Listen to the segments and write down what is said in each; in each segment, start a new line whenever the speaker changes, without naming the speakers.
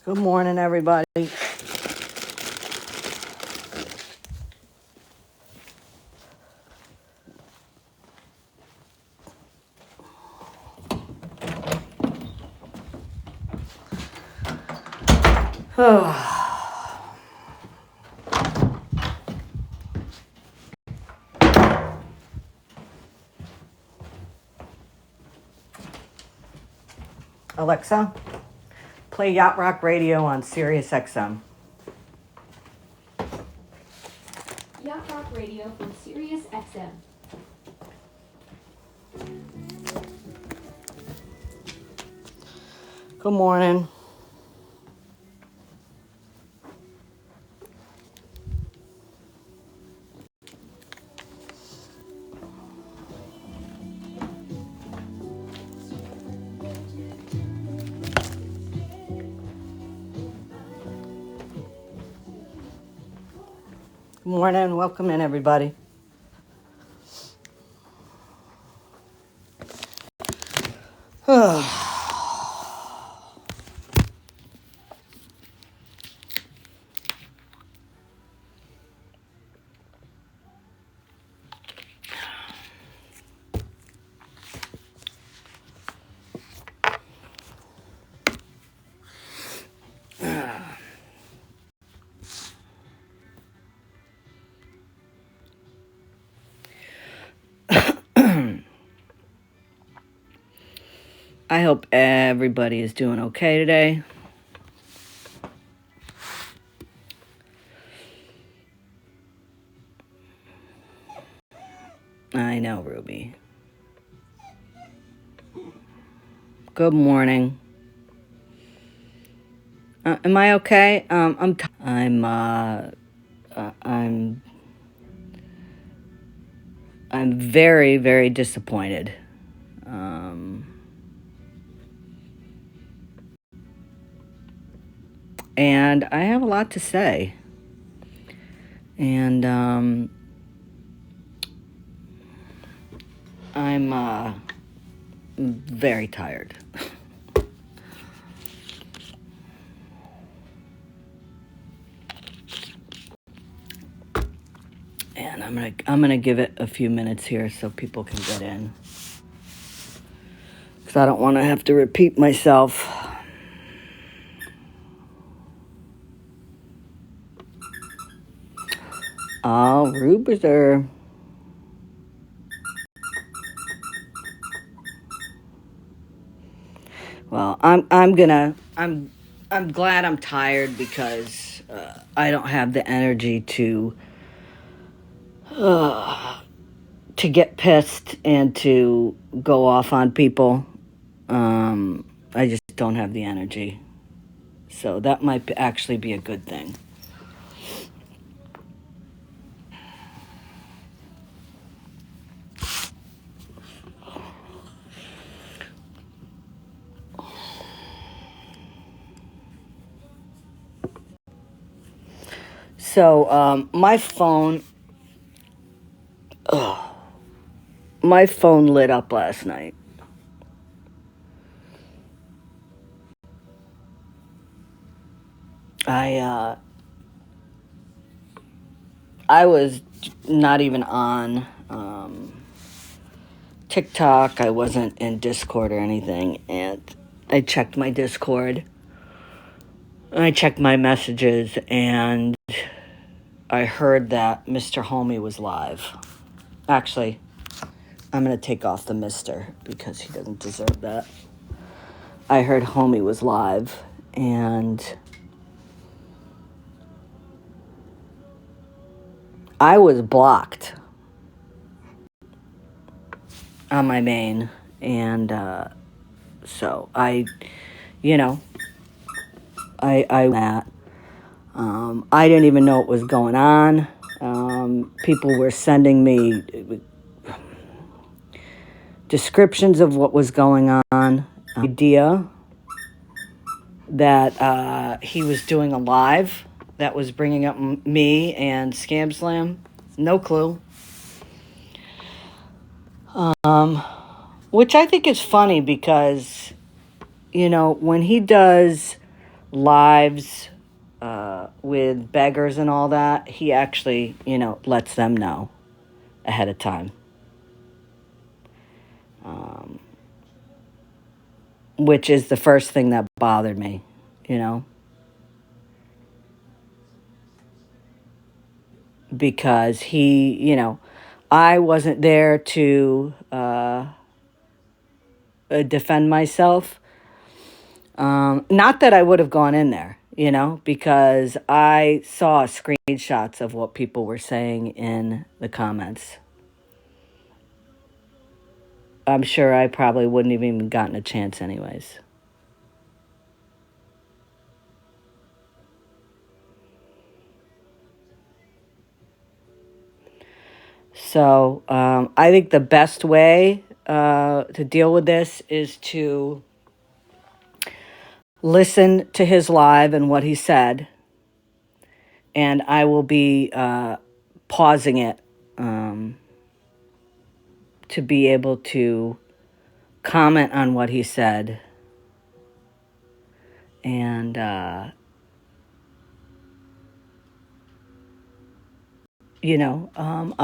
Good morning, everybody. Alexa, play Yacht Rock Radio on Sirius XM.
Yacht Rock Radio from Sirius XM.
Good morning. Good morning. Welcome in, everybody. I hope everybody is doing okay today. I know, Ruby. Good morning. Am I okay? I'm very, very disappointed. And I have a lot to say. And I'm very tired. And I'm gonna give it a few minutes here so people can get in, because I don't want to have to repeat myself. Oh, Ruby's there. Well, I'm glad I'm tired, because I don't have the energy to get pissed and to go off on people. I just don't have the energy. So that might actually be a good thing. So my phone lit up last night. I was not even on TikTok. I wasn't in Discord or anything, and I checked my Discord. I checked my messages, and I heard that Mr. Homie was live. Actually, I'm going to take off the Mr. because he doesn't deserve that. I heard Homie was live, and I was blocked on my main, and so I didn't even know what was going on. People were sending me descriptions of what was going on. Idea that he was doing a live that was bringing up me and Scam Slam. No clue. Which I think is funny, because, when he does lives with beggars and all that, he actually, lets them know ahead of time. Which is the first thing that bothered me, because I wasn't there to defend myself. Not that I would have gone in there, because I saw screenshots of what people were saying in the comments. I'm sure I probably wouldn't have even gotten a chance anyways. So I think the best way to deal with this is to listen to his live and what he said, and I will be pausing it to be able to comment on what he said, and I'll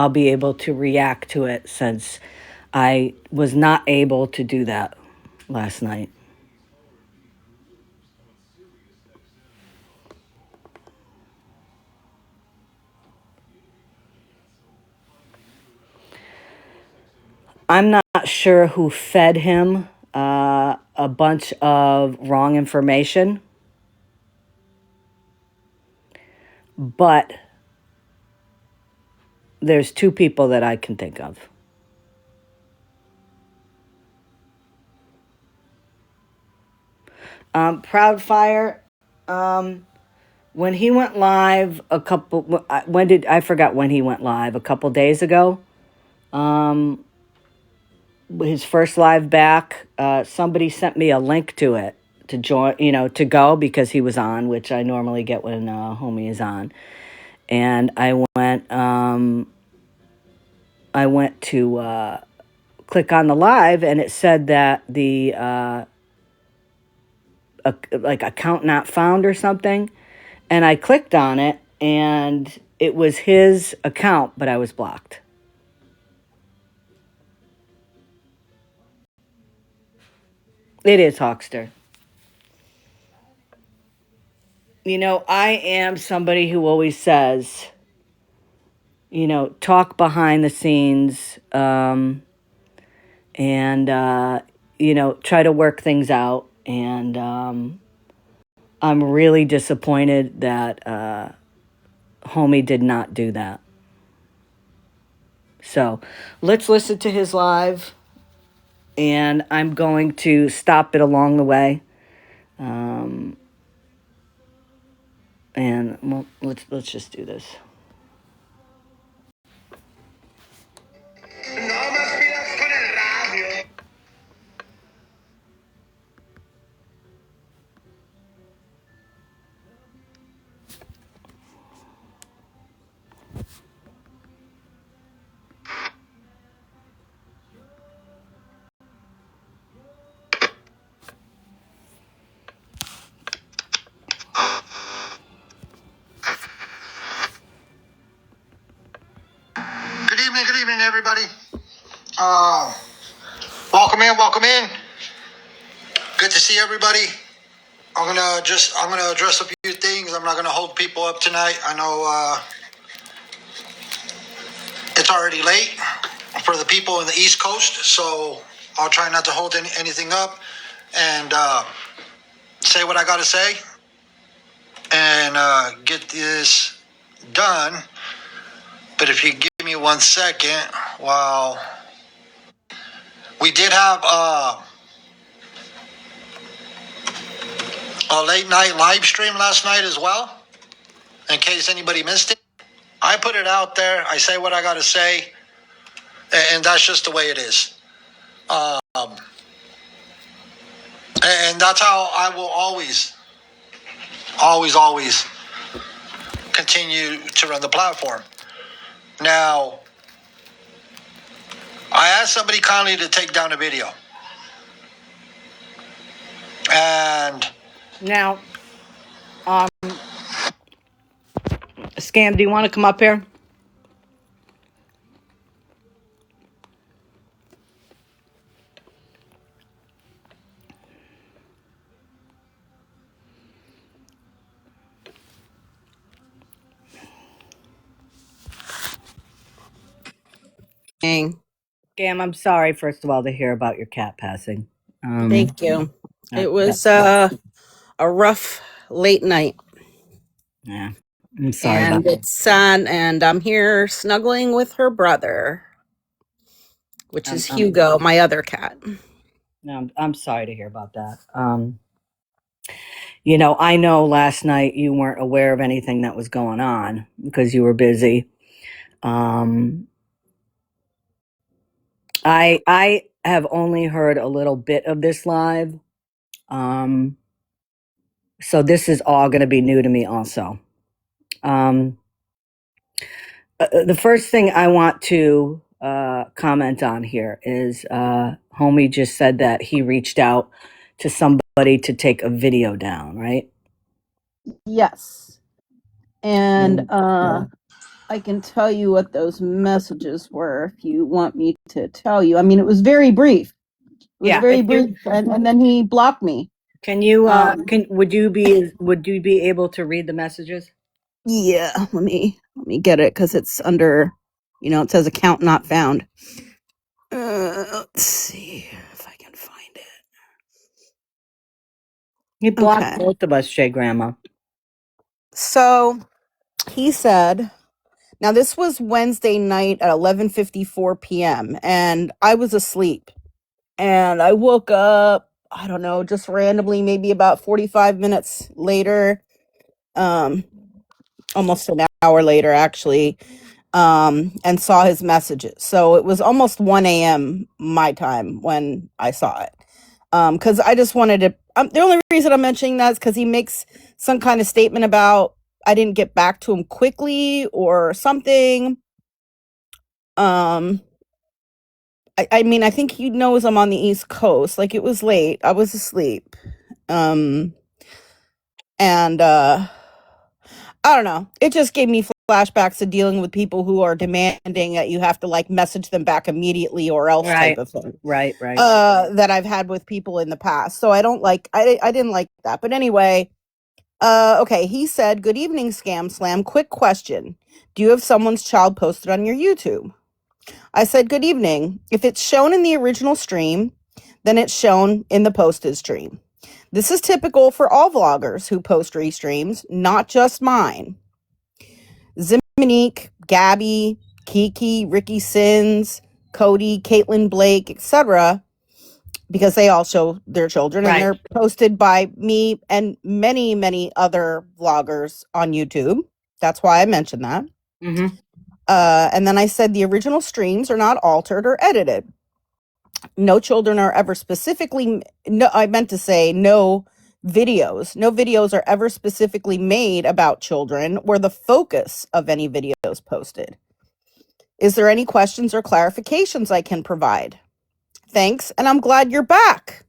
be able to react to it since I was not able to do that last night. I'm not sure who fed him a bunch of wrong information, but there's two people that I can think of. Proudfire, when he went live I forgot when he went live, a couple days ago. His first live back, somebody sent me a link to it to join, to go because he was on, which I normally get when homie is on. And I went to click on the live, and it said that the account not found or something. And I clicked on it, and it was his account, but I was blocked. It is Hawkster. I am somebody who always says, talk behind the scenes, and, try to work things out. And I'm really disappointed that homie did not do that. So let's listen to his live, and I'm going to stop it along the way. And well, let's just do this.
Good evening, everybody. Welcome in. Good to see everybody. I'm gonna address a few things. I'm not gonna hold people up tonight. I know it's already late for the people in the East Coast, so I'll try not to hold anything up and say what I gotta say and get this done. But if you give me 1 second, while we did have a late night live stream last night as well, in case anybody missed it. I put it out there. I say what I got to say, and that's just the way it is. And that's how I will always continue to run the platform. Now, I asked somebody kindly to take down a video. And
Now, Scam, do you want to come up here?
Dang.
Scam, I'm sorry, first of all, to hear about your cat passing.
Thank you.
That,
It was a rough late night,
yeah, I'm sorry about
and it's sad. And I'm here snuggling with her brother, which is
I'm,
Hugo, my other cat.
no, I'm sorry to hear about that. You know, I know last night you weren't aware of anything that was going on because you were busy. I have only heard a little bit of this live. So this is all going to be new to me also. The first thing I want to comment on here is Homie just said that he reached out to somebody to take a video down, right?
Yes. And
Yeah.
I can tell you what those messages were if you want me to tell you. I mean, it was very brief. It was
Yeah,
very
if you
brief, and then he blocked me.
can you would you be able to read the messages?
Yeah, let me get it because it's under, it says account not found. Let's see if I can find it.
He blocked
Okay.
both of us, Shay Grandma.
So he said, now this was Wednesday night at 11:54 p.m. and I was asleep. And I woke up, I don't know, just randomly, maybe about 45 minutes later, almost an hour later, actually, and saw his messages. So it was almost 1 a.m. my time when I saw it. Because I just wanted to, the only reason I'm mentioning that is because he makes some kind of statement about I didn't get back to him quickly or something. I mean, I think he knows I'm on the East Coast. Like, it was late. I was asleep. And I don't know. It just gave me flashbacks to dealing with people who are demanding that you have to like message them back immediately or else type of thing.
Right.
That I've had with people in the past. So I don't like I didn't like that. But anyway, okay, he said, "Good evening, Scam Slam. Quick question. Do you have someone's child posted on your YouTube?" I said, "Good evening. If it's shown in the original stream, then it's shown in the posted stream. This is typical for all vloggers who post restreams, not just mine. Ziminique, Gabby, Kiki, Ricky Sins, Cody, Caitlin Blake, etc., because they all show their children and they're posted by me and many, many other vloggers on YouTube. That's why I mentioned that.
Mm-hmm.
And then I said the original streams are not altered or edited. No children are ever specifically, no, I meant to say no videos. No videos are ever specifically made about children or the focus of any videos posted. Is there any questions or clarifications I can provide? Thanks, and I'm glad you're back."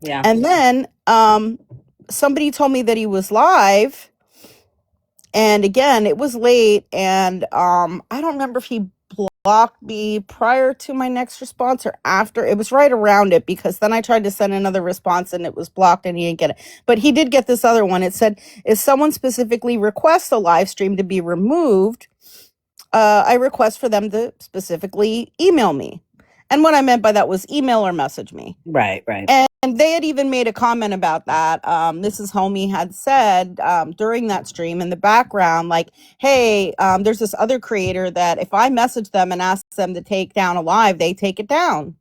Yeah.
And then somebody told me that he was live. And again, it was late, and I don't remember if he blocked me prior to my next response or after. It was right around it because then I tried to send another response and it was blocked and he didn't get it. But he did get this other one. It said, "If someone specifically requests a live stream to be removed, I request for them to specifically email me." And what I meant by that was email or message me.
Right.
And they had even made a comment about that. Mrs. Homie had said during that stream in the background, like, "Hey, there's this other creator that if I message them and ask them to take down a live, they take it down.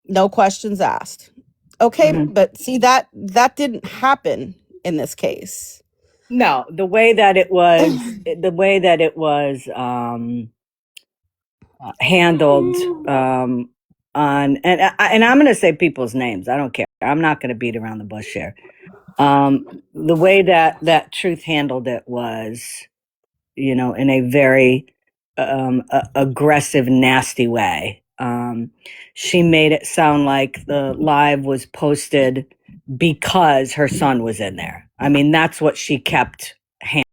No questions asked." Okay, but see, that didn't happen in this case.
No, the way that it was handled on and I'm going to say people's names. I don't care. I'm not going to beat around the bush here. The way that Truth handled it was, in a very aggressive, nasty way. She made it sound like the live was posted because her son was in there. I mean, that's what she kept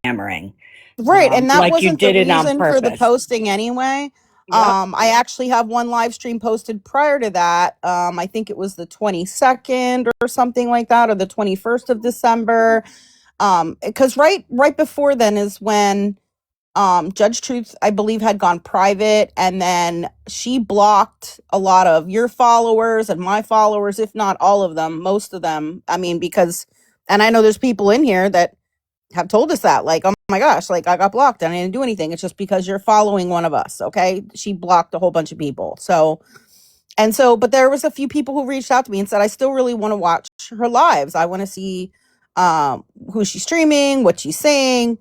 hammering.
Right, and that
Like you
wasn't the
did it on
reason for the
purpose.
posting anyway.
Yep.
I actually have one live stream posted prior to that. I think it was the 22nd or something like that, or the 21st of December. Because right before then is when Judge Truth, I believe, had gone private, and then she blocked a lot of your followers and my followers, if not all of them, most of them. I mean, because, and I know there's people in here that have told us that, like, oh my gosh, like, I got blocked and I didn't do anything. It's just because you're following one of us. Okay. She blocked a whole bunch of people. So, and so, but there was a few people who reached out to me and said, I still really want to watch her lives. I want to see who she's streaming, what she's saying.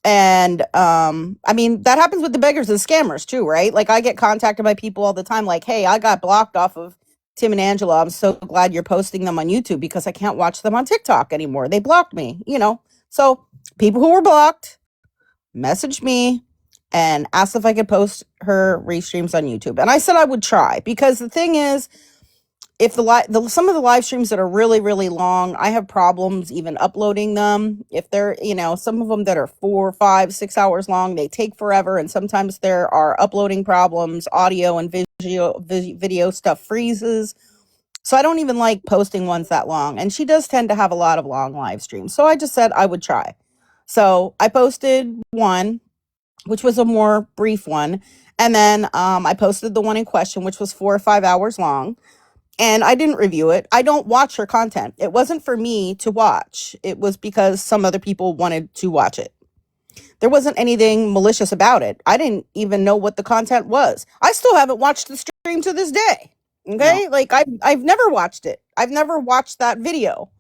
And I mean, that happens with the beggars and scammers too, right? Like, I get contacted by people all the time, like, hey, I got blocked off of Tim and Angela. I'm so glad you're posting them on YouTube because I can't watch them on TikTok anymore. They blocked me, you know. So people who were blocked messaged me and asked if I could post her restreams on YouTube. And I said I would try, because the thing is, if some of the live streams that are really, really long, I have problems even uploading them. If they're, you know, some of them that are 4, 5, 6 hours long, they take forever, and sometimes there are uploading problems. Audio and video stuff freezes. So I don't even like posting ones that long. And she does tend to have a lot of long live streams. So I just said I would try. So I posted one, which was a more brief one. And then I posted the one in question, which was 4 or 5 hours long. And I didn't review it. I don't watch her content. It wasn't for me to watch. It was because some other people wanted to watch it. There wasn't anything malicious about it. I didn't even know what the content was. I still haven't watched the stream to this day. Okay?
No.
Like, I've never watched it. I've never watched that video.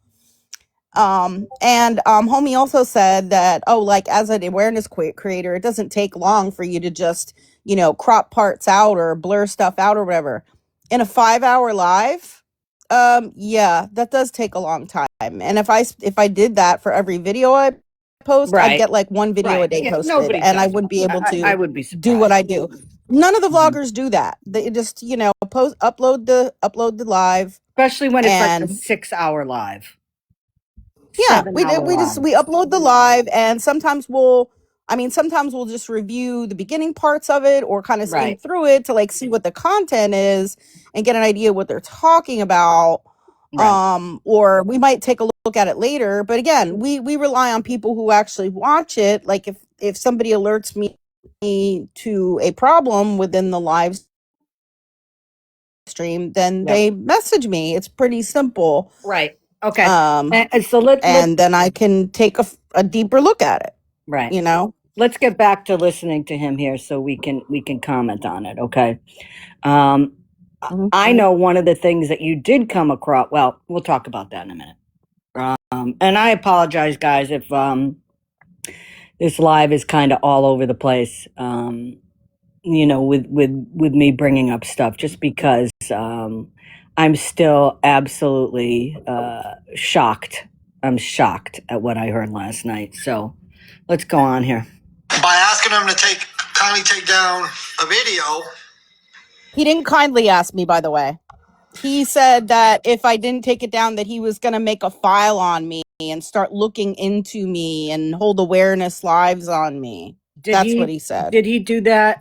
And homie also said that, oh, like, as an awareness creator, it doesn't take long for you to just, you know, crop parts out or blur stuff out or whatever. In a 5-hour live, yeah, that does take a long time. And if I did that for every video I post, I'd
Right.
get like one video a
Right.
day
Yeah,
posted,
nobody
and I
does.
wouldn't be able
I
to
would be
do what
surprised.
I do. None of the
Mhm.
vloggers do that. They just, you know, upload the live.
Especially when it's like a
And
6-hour live,
yeah,
7-hour live.
we upload the live, and sometimes we'll just review the beginning parts of it, or kind of skim
Right.
through it to like see what the content is and get an idea what they're talking about.
Right.
Or we might take a look at it later, but again, we rely on people who actually watch it. Like, if somebody alerts me to a problem within the live stream, then
Yep.
they message me. It's pretty simple.
Right. Okay.
Um
And so let
and then I can take a deeper look at it,
right.
you know?
Let's get back to listening to him here so we can comment on it, okay? Um
Mhm.
I know one of the things that you did come across. Well, we'll talk about that in a minute. And I apologize, guys, if this live is kind of all over the place. You know, with me bringing up stuff, just because I'm still absolutely shocked. I'm shocked at what I heard last night. So let's go on here.
By asking him to kindly take down a video.
He didn't kindly ask me, by the way. He said that if I didn't take it down, that he was going to make a file on me and start looking into me and hold awareness lives on me. That's what he said.
Did he do that?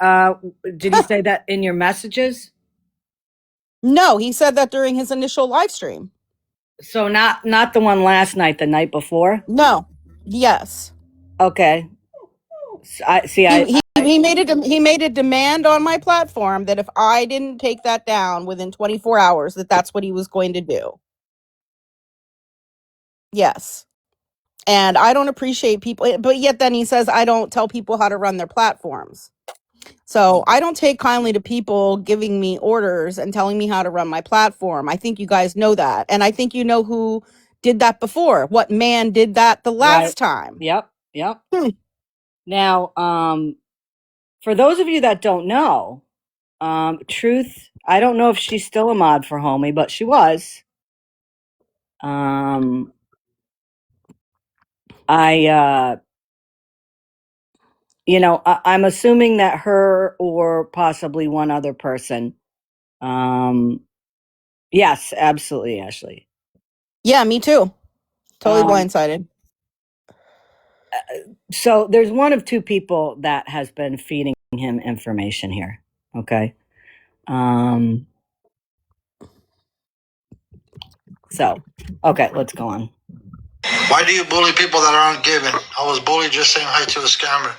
Did he say that in your messages?
No, he said that during his initial live stream.
So not the one last night, the night before?
No. Yes.
Okay. I see.
He made a demand on my platform that if I didn't take that down within 24 hours, that's what he was going to do. Yes. And I don't appreciate people, but yet then he says I don't tell people how to run their platforms. So I don't take kindly to people giving me orders and telling me how to run my platform. I think you guys know that. And I think you know who did that before. What man did that the last time?
Yep. Now, for those of you that don't know, Truth, I don't know if she's still a mod for Homie, but she was. You know, I'm assuming that her or possibly one other person. Yes, absolutely, Ashley.
Yeah, me too. Totally
Um,
blindsided.
so there's one of two people that has been feeding him information here. Okay. So, okay, let's go on.
Why do you bully people that aren't given? I was bullied just saying hi to a scammer.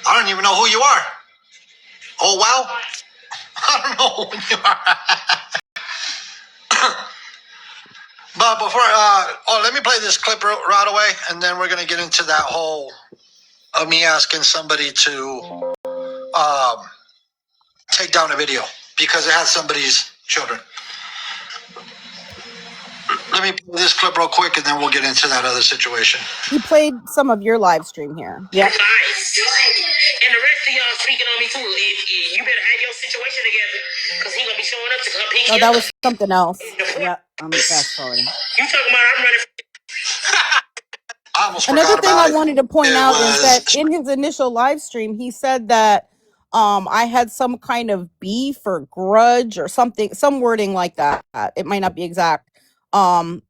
I don't even know who you are. Oh, well, I don't know who you are. But before, let me play this clip right away, and then we're going to get into that whole of me asking somebody to take down a video because it has somebody's children. Let me play this clip real quick, and then we'll get into that other situation.
He played some of your live stream here.
Yep.
And the rest of y'all speaking on me too. You better have your situation together, because he gonna be showing up to come pick
Oh,
you
that
up.
was something else.
Yep. I'm fast forwarding.
You talking about I'm running?
I almost
Another
forgot
thing
about
I
it.
wanted to point
It
out is that
was
in his initial live stream, he said that I had some kind of beef or grudge or something, some wording like that. It might not be exact,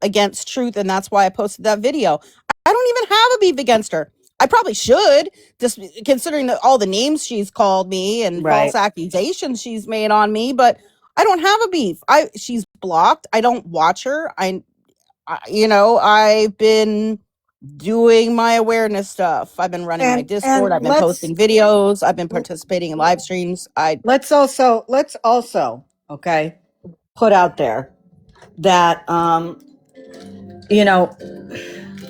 against Truth, and that's why I posted that video. I don't even have a beef against her. I probably should, just considering all the names she's called me and false
Right.
accusations she's made on me, but I don't have a beef. She's blocked. I don't watch her. I've been doing my awareness stuff. I've been running my Discord.
And
I've been posting videos. I've been participating in live streams.
let's also okay, put out there that you know,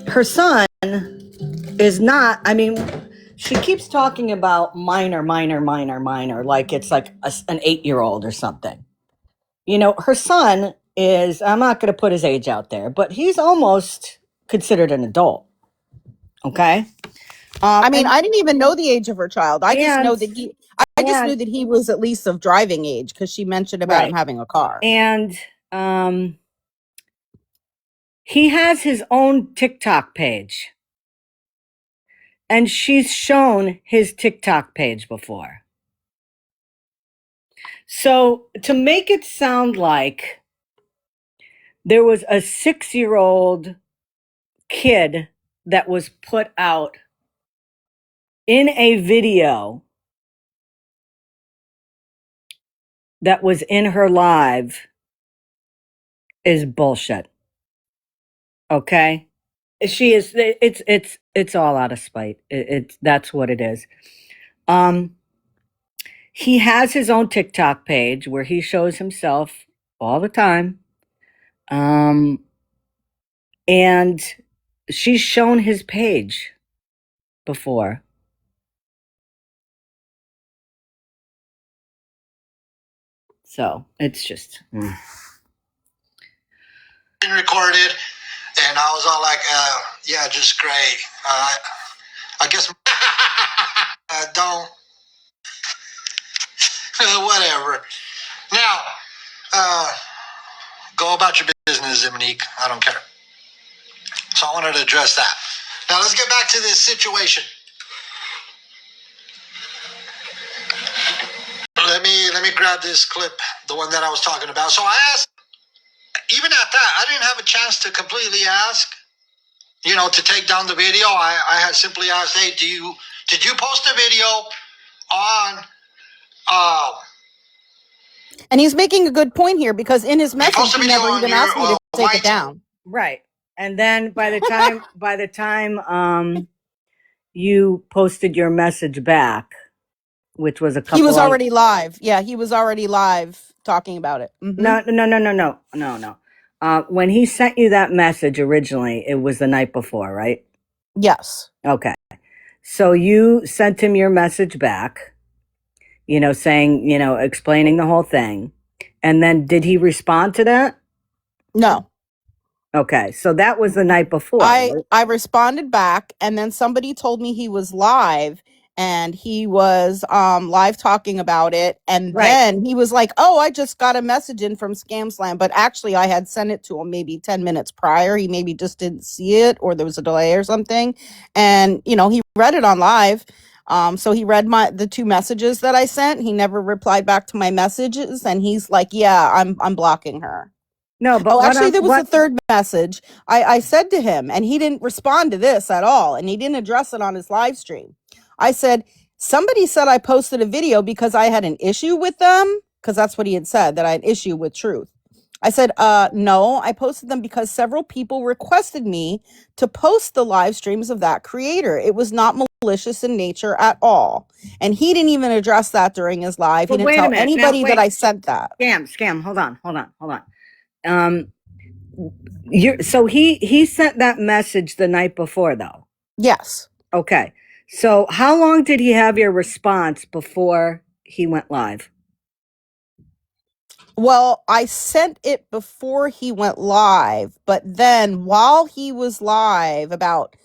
her son is not, I mean, she keeps talking about minor, like it's like an 8-year-old or something. You know, her son is, I'm not going to put his age out there, but he's almost considered an adult. Okay.
I mean,
And
I didn't even know the age of her child. I just know
and
that I just knew that he was at least of driving age because she mentioned about him
right.
having a car.
And he has his own TikTok page. And she's shown his TikTok page before. So to make it sound like there was a 6-year-old kid that was put out in a video that was in her live is bullshit. Okay? She is, it's all out of spite. It's that's what it is. He has his own TikTok page where he shows himself all the time. And she's shown his page before. So it's just.
recorded, and I was all like, yeah, just great. I guess don't. Whatever. Now, go about your business, Monique. I don't care. So I wanted to address that. Now let's get back to this situation. Let me grab this clip, the one that I was talking about. So I asked, even at that, I didn't have a chance to completely ask, to take down the video. I had simply asked, hey, did you post a video on
And he's making a good point here because in his message, he never even asked me to take it down.
Right. And then by the time you posted your message back, which was a couple.
He was already live. Yeah, he was already live talking about it. Mm-hmm.
No. When he sent you that message originally, it was the night before, right?
Yes.
Okay. So you sent him your message back, saying, explaining the whole thing. And then did he respond to that?
No.
Okay. So that was the night before.
I responded back, and then somebody told me he was live, and he was live talking about it, and then he was like, oh, I just got a message in from Scamslam, but actually I had sent it to him maybe 10 minutes prior. He maybe just didn't see it, or there was a delay or something, and he read it on live. So he read the 2 messages that I sent. He never replied back to my messages, and he's like, yeah, I'm blocking her.
No, but
Oh,
what
actually,
I'm
there was a
what
third message. I said to him, and he didn't respond to this at all, and he didn't address it on his live stream. I said, somebody said I posted a video because I had an issue with them, because that's what he had said, that I had an issue with truth. I said, no, I posted them because several people requested me to post the live streams of that creator. It was not malicious in nature at all. And he didn't even address that during his live. He
but
didn't
wait a
tell
minute. Now
anybody that
wait.
I sent that.
Scam. Hold on. Um so he sent that message the night before though.
Yes.
Okay. So how long did he have your response before he went live?
Well, I sent it before he went live, but then while he was live, about,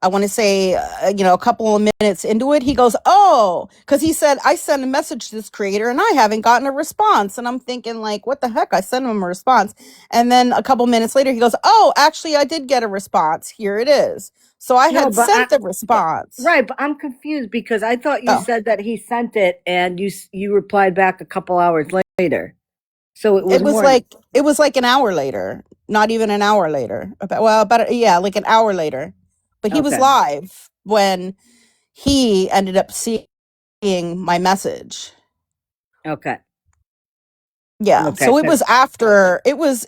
I want to say, a couple of minutes into it, he goes, oh, because he said, I sent a message to this creator and I haven't gotten a response. And I'm thinking, like, what the heck? I sent him a response. And then a couple minutes later, he goes, oh, actually, I did get a response. Here it is. So I
No,
had
but
sent the response.
right, but I'm confused because I thought you
Oh,
said that he sent it and you replied back a couple hours later. So it was
it was
more.
like an hour later, not even an hour later. Yeah, like an hour later. But he was
Okay.
live when he ended up seeing my message.
Okay.
Yeah.
Okay.
So it was after it was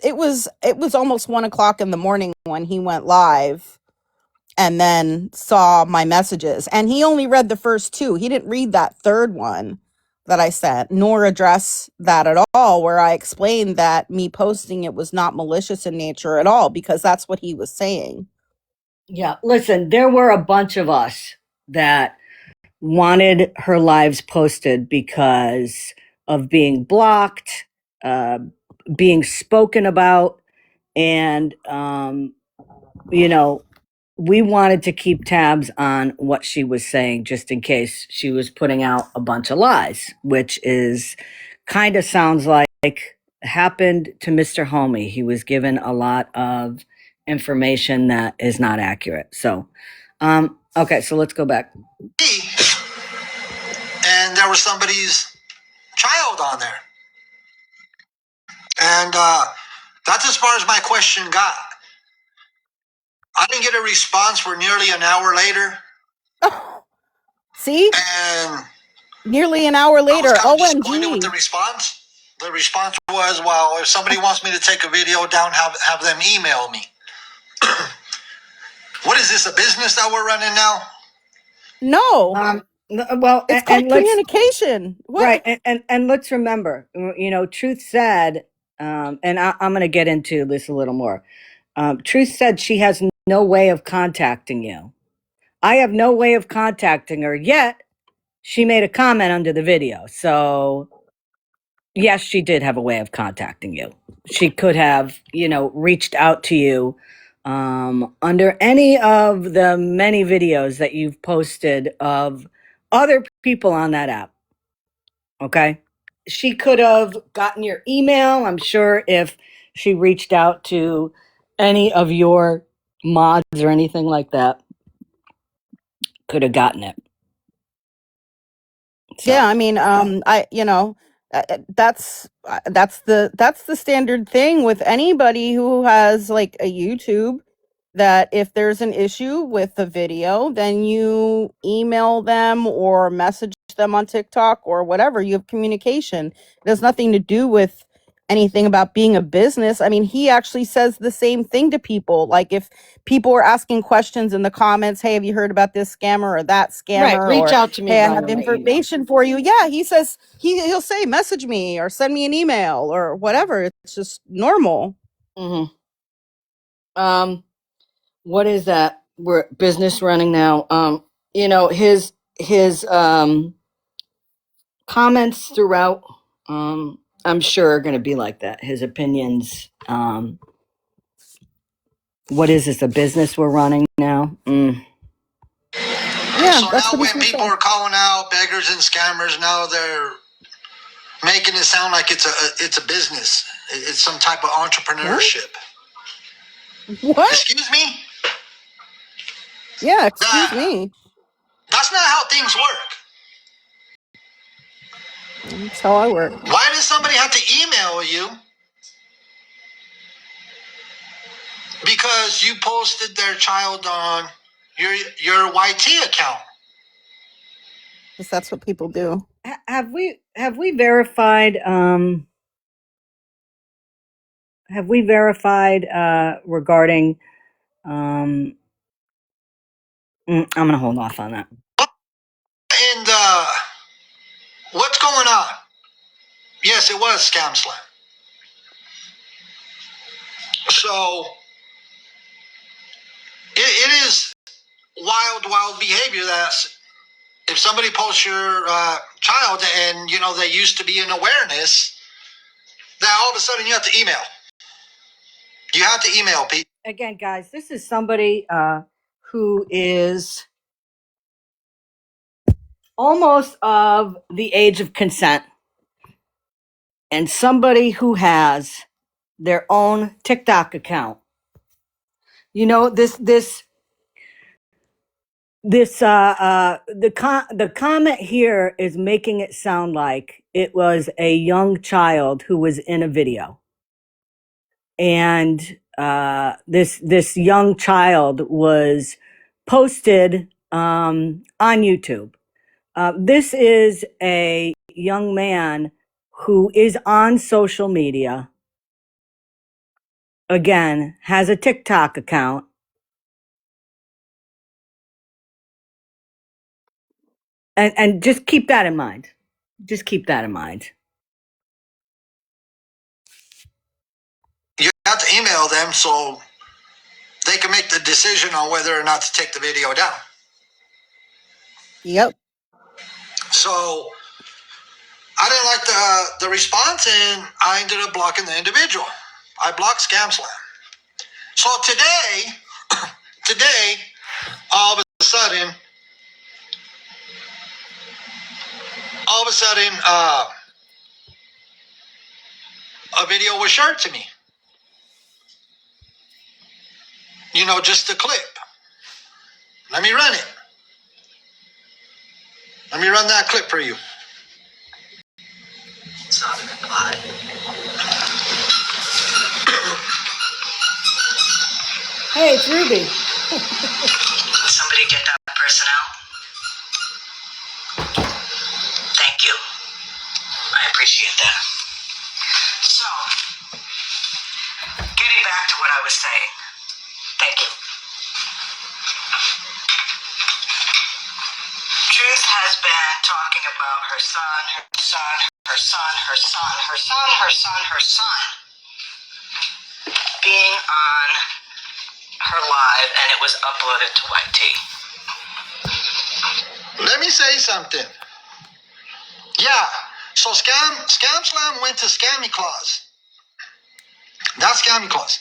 almost 1 o'clock in the morning when he went live and then saw my messages. And he only read the first two. He didn't read that third one that I sent, nor address that at all, where I explained that me posting it was not malicious in nature at all, because that's what he was saying.
Yeah. Listen, there were a bunch of us that wanted her lives posted because of being blocked, uh, being spoken about, and you know, we wanted to keep tabs on what she was saying just in case she was putting out a bunch of lies, which is kind of sounds like happened to Mr. Homie. He was given a lot of information that is not accurate. So, okay, so let's go back.
And there was somebody's child on there. And that's as far as my question got. I didn't get a response for nearly an hour later.
See?
And
Nearly an hour
I was
later.
kind of disappointed with the
OMG.
response. The response was, well, if somebody wants me to take a video down, have them email me. What is this, a business that we're running now?
No.
Well,
It's called
and let's
communication.
right,
What?
and let's remember, Truth said, and I'm going to get into this a little more. Truth said she has no way of contacting you. I have no way of contacting her yet. She made a comment under the video. So, yes, she did have a way of contacting you. She could have, reached out to you under any of the many videos that you've posted of other people on that app. Okay. She could have gotten your email. I'm sure if she reached out to any of your mods or anything like that, could have gotten it.
Yeah,
So,
I mean, that's the standard thing with anybody who has like a YouTube, that if there's an issue with the video, then you email them or message them on TikTok or whatever. You have communication. It has nothing to do with anything about being a business. I mean, he actually says the same thing to people. Like, if people are asking questions in the comments, hey, have you heard about this scammer or that
right.
scammer?
Reach
Or,
out to me
hey, I
via
have
my email.
information for you. Yeah, he says he'll say, message me or send me an email or whatever. It's just normal.
Mm-hmm. What is that? We're business running now. His comments throughout, I'm sure are going to be like that. His opinions. What is this? A business we're running now?
Yeah,
So
that's
now
what he's
when
gonna
people
say.
are calling out beggars and scammers, now they're making it sound like it's a business. It's some type of
What?
entrepreneurship.
What?
Excuse me?
Yeah, excuse
That,
me.
that's not how things work.
That's how I work.
Why does somebody have to email you Because you posted their child on your YT account.
Because that's what people do.
Have we verified regarding I'm gonna hold off on that.
And what's going on? Yes, it was Scam Slam. So it is wild behavior that if somebody posts your child and they used to be in awareness, that all of a sudden you have to email. You have to email people.
Again, guys, this is somebody who is almost of the age of consent, and somebody who has their own TikTok account. The comment here is making it sound like it was a young child who was in a video, and this young child was posted on YouTube. This is a young man who is on social media. Again, has a TikTok account. And just keep that in mind. Just keep that in mind.
You have to email them so they can make the decision on whether or not to take the video down.
Yep.
So I didn't like the response, and I ended up blocking the individual. I blocked Scam Slam. So today, all of a sudden, a video was shared to me. Just a clip. Let me run it. Let me run that clip for you.
Hey, it's Ruby.
Somebody get that person out. Thank you. I appreciate that. So, getting back to what I was saying. Thank you. Truth has been talking about her son being on her live, and it was uploaded to YT.
Let me say something. Yeah. So Scam Slam went to Scammyclaus. That's Scammyclaus.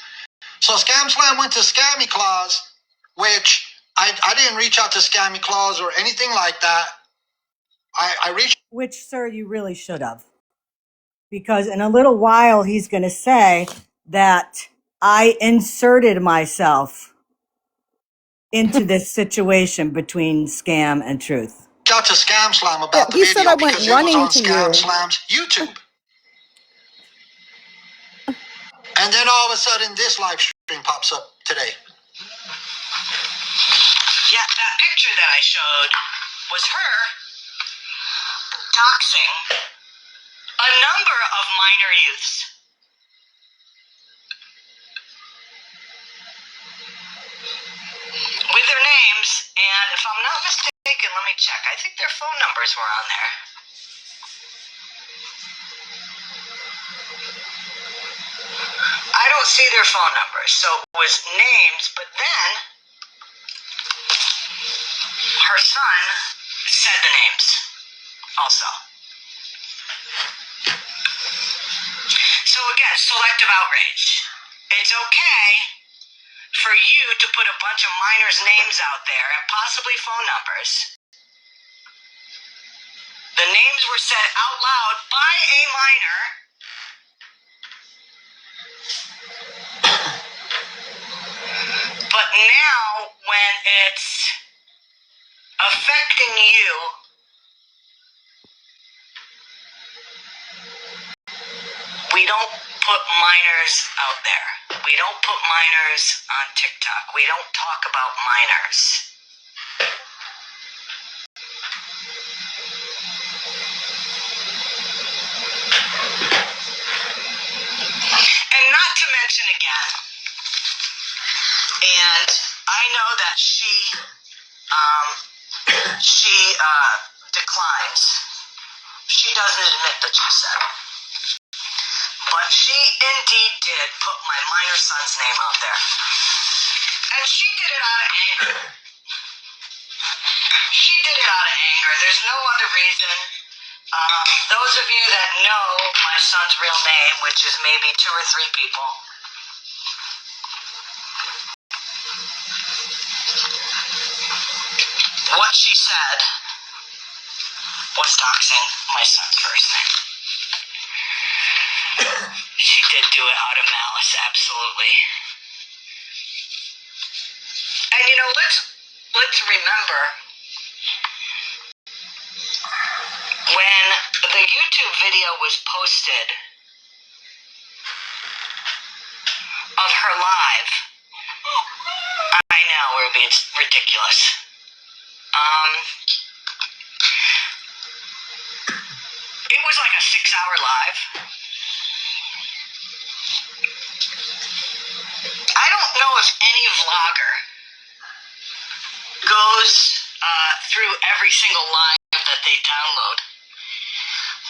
So Scam Slam went to Scammyclaus, which I didn't reach out to Scammyclaus or anything like that. I reached.
Which, sir, you really should have. Because in a little while, he's going to say that I inserted myself into this situation between Scam and Truth.
Out to Scam Slam about
Yeah,
the
he
video
said I went
because it was
running
on
to
Scam
you.
Slam's YouTube. And then all of a sudden, this live stream pops up today.
Yeah, that picture that I showed was her doxing a number of minor youths. With their names, and if I'm not mistaken, let me check. I think their phone numbers were on there. I don't see their phone numbers, so it was names, but then her son said the names also. So again, selective outrage. It's okay for you to put a bunch of minors' names out there and possibly phone numbers. The names were said out loud by a minor. But now, when it's affecting you, we don't put minors out there. We don't put minors on TikTok. We don't talk about minors. And not to mention again, and I know that she declines. She doesn't admit that she said it. But she indeed did put my minor son's name out there. And she did it out of anger. She did it out of anger. There's no other reason. Those of you that know my son's real name, which is maybe 2 or 3 people, what she said was doxing my son's first name. She did do it out of malice, absolutely. And you know, let's remember when the YouTube video was posted of her live, I know it's ridiculous. It was like a 6-hour live. I don't know if any vlogger goes through every single live that they download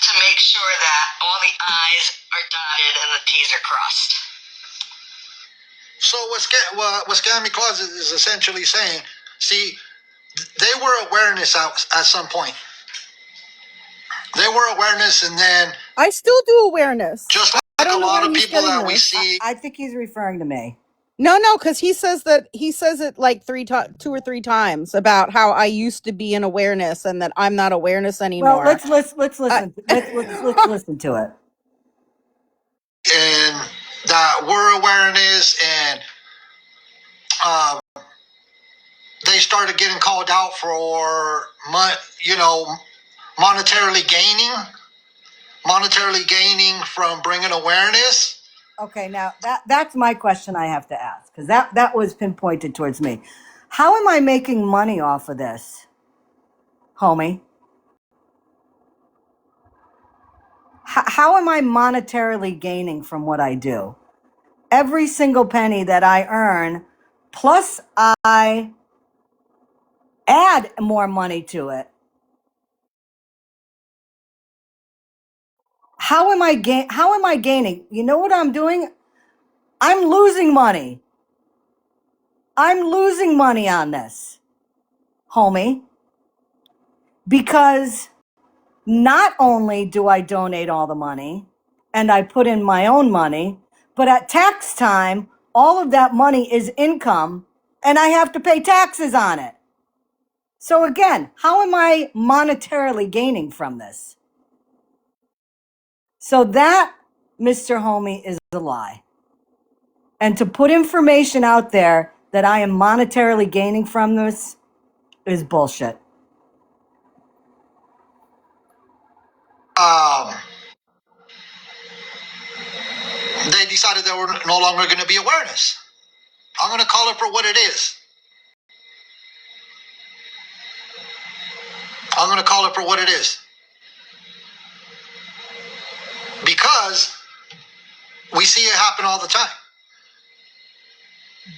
to make sure that all the I's are dotted and the T's are crossed.
So what Scammyclaus is essentially saying, see, they were awareness at some point. They were awareness, and then
I still do awareness.
just like
I don't
a
know
lot
where
of
he's
people
getting
that we
this.
see.
I think he's referring to me.
No, because he says it like 2 or 3 times about how I used to be in awareness and that I'm not awareness anymore.
Well, let's listen. Let's listen to it.
And that we're awareness, and they started getting called out for, monetarily gaining from bringing awareness.
Okay, now that's my question I have to ask, because that was pinpointed towards me. How am I making money off of this, homie? How am I monetarily gaining from what I do? Every single penny that I earn, plus I add more money to it. How am I gaining? You know what I'm doing? I'm losing money. I'm losing money on this, homie, because not only do I donate all the money and I put in my own money, but at tax time, all of that money is income and I have to pay taxes on it. So again, how am I monetarily gaining from this? So that, Mr. Homie, is a lie. And to put information out there that I am monetarily gaining from this is bullshit.
They decided they were no longer going to be awareness. I'm going to call it for what it is. I'm going to call it for what it is. Because we see it happen all the time.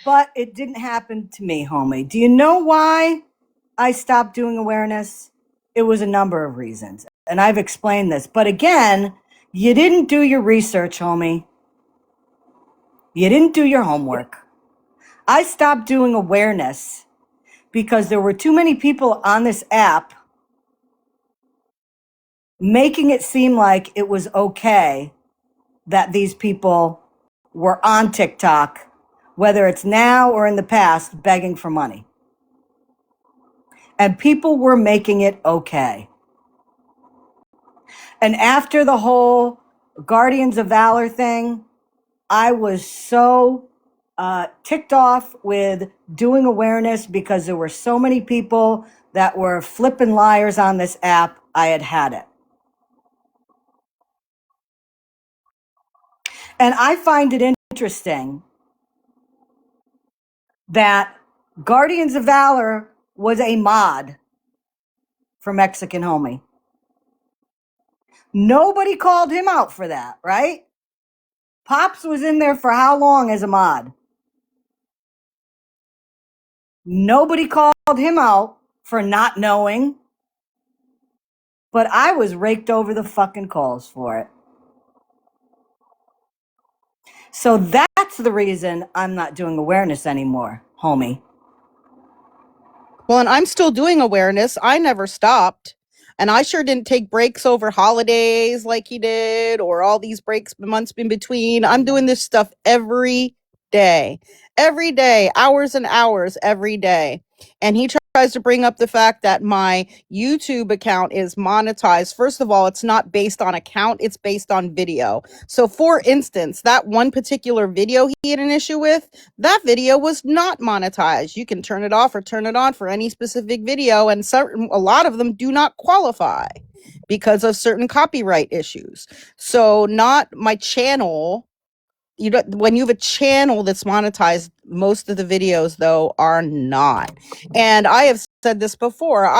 But it didn't happen to me, homie. Do you know why I stopped doing awareness? It was a number of reasons. And I've explained this. But again, you didn't do your research, homie. You didn't do your homework. I stopped doing awareness because there were too many people on this app making it seem like it was okay that these people were on TikTok, whether it's now or in the past, begging for money. And people were making it okay. And after the whole Guardians of Valor thing, I was so ticked off with doing awareness because there were so many people that were flipping liars on this app. I had it. And I find it interesting that Guardians of Valor was a mod for Mexican Homie. Nobody called him out for that, right? Pops was in there for how long as a mod? Nobody called him out for not knowing, but I was raked over the fucking coals for it. So that's the reason I'm not doing awareness anymore, homie.
Well, and I'm still doing awareness. I never stopped. And I sure didn't take breaks over holidays like he did, or all these breaks months in between. I'm doing this stuff every day, hours and hours every day. And he tries to bring up the fact that my YouTube account is monetized. First of all, it's not based on account, it's based on video. So for instance, that one particular video he had an issue with, that video was not monetized. You can turn it off or turn it on for any specific video, and a lot of them do not qualify because of certain copyright issues. So not my channel. You don't, when you have a channel that's monetized, most of the videos though are not. And I have said this before,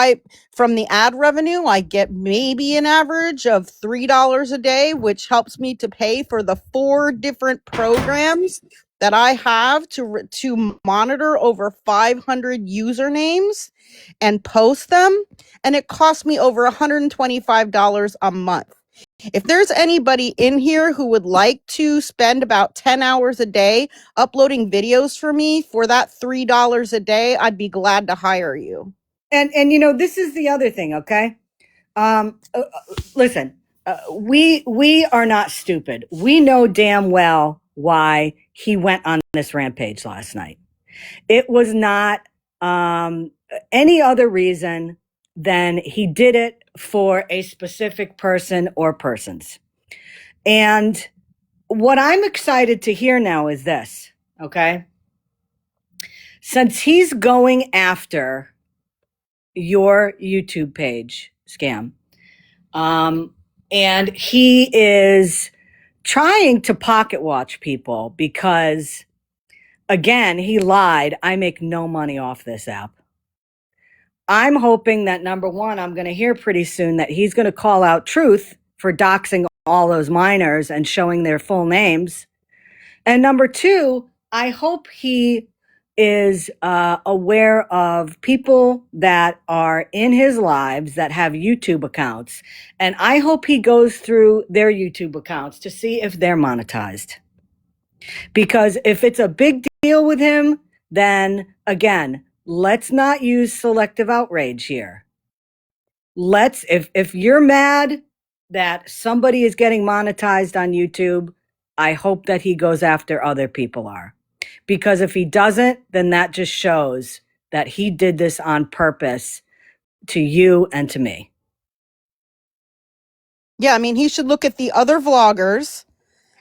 from the ad revenue I get maybe an average of $3 a day, which helps me to pay for the 4 different programs that I have to monitor over 500 usernames and post them, and it costs me over $125 a month. If there's anybody in here who would like to spend about 10 hours a day uploading videos for me for that $3 a day, I'd be glad to hire you.
And you know, this is the other thing, okay? Listen, we are not stupid. We know damn well why he went on this rampage last night. It was not any other reason than he did it for a specific person or persons. And what I'm excited to hear now is this, okay? Since he's going after your YouTube page, Scam, and he is trying to pocket watch people because, again, he lied. I make no money off this app. I'm hoping that, number one, I'm going to hear pretty soon that he's going to call out Truth for doxing all those minors and showing their full names. And number two, I hope he is aware of people that are in his lives that have YouTube accounts. And I hope he goes through their YouTube accounts to see if they're monetized. Because if it's a big deal with him, then again, let's not use selective outrage here. If you're mad that somebody is getting monetized on YouTube, I hope that he goes after other people are. Because if he doesn't, then that just shows that he did this on purpose to you and to me.
Yeah, I mean, he should look at the other vloggers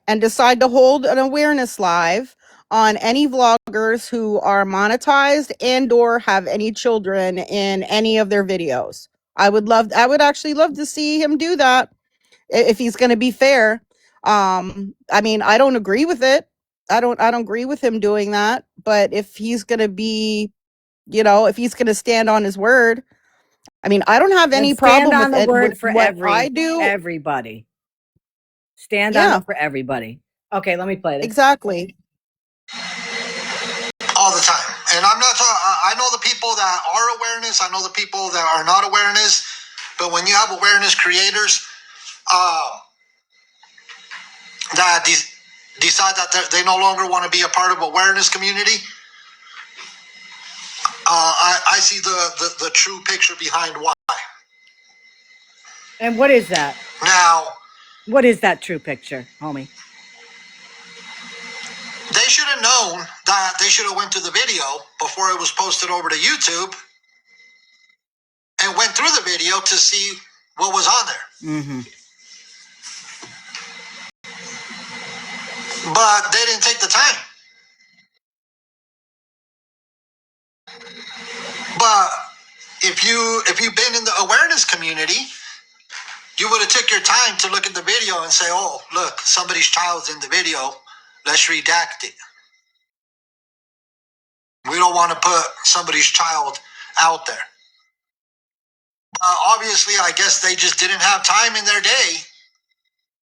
and decide to hold an awareness live on any vloggers who are monetized and or have any children in any of their videos. I would actually love to see him do that if he's going to be fair. I mean, I don't agree with it. I don't agree with him doing that, but if he's going to be, if he's going to stand on his word, I mean, I don't have any problem
Stand on the word
with
for
what I do.
everybody. Stand on it for everybody. Okay, let me play this.
Exactly.
All the time. And I'm not talking, I know the people that are awareness, I know the people that are not awareness, but when you have awareness creators that decide that they no longer want to be a part of awareness community, I see the true picture behind why.
And what is that?
Now,
what is that true picture, homie?
They should have known that they should have went to the video before it was posted over to YouTube and went through the video to see what was on there.
Mm-hmm.
But they didn't take the time. But if you've been in the awareness community, you would have took your time to look at the video and say, oh, look, somebody's child's in the video. Let's redact it. We don't want to put somebody's child out there. Obviously, I guess they just didn't have time in their day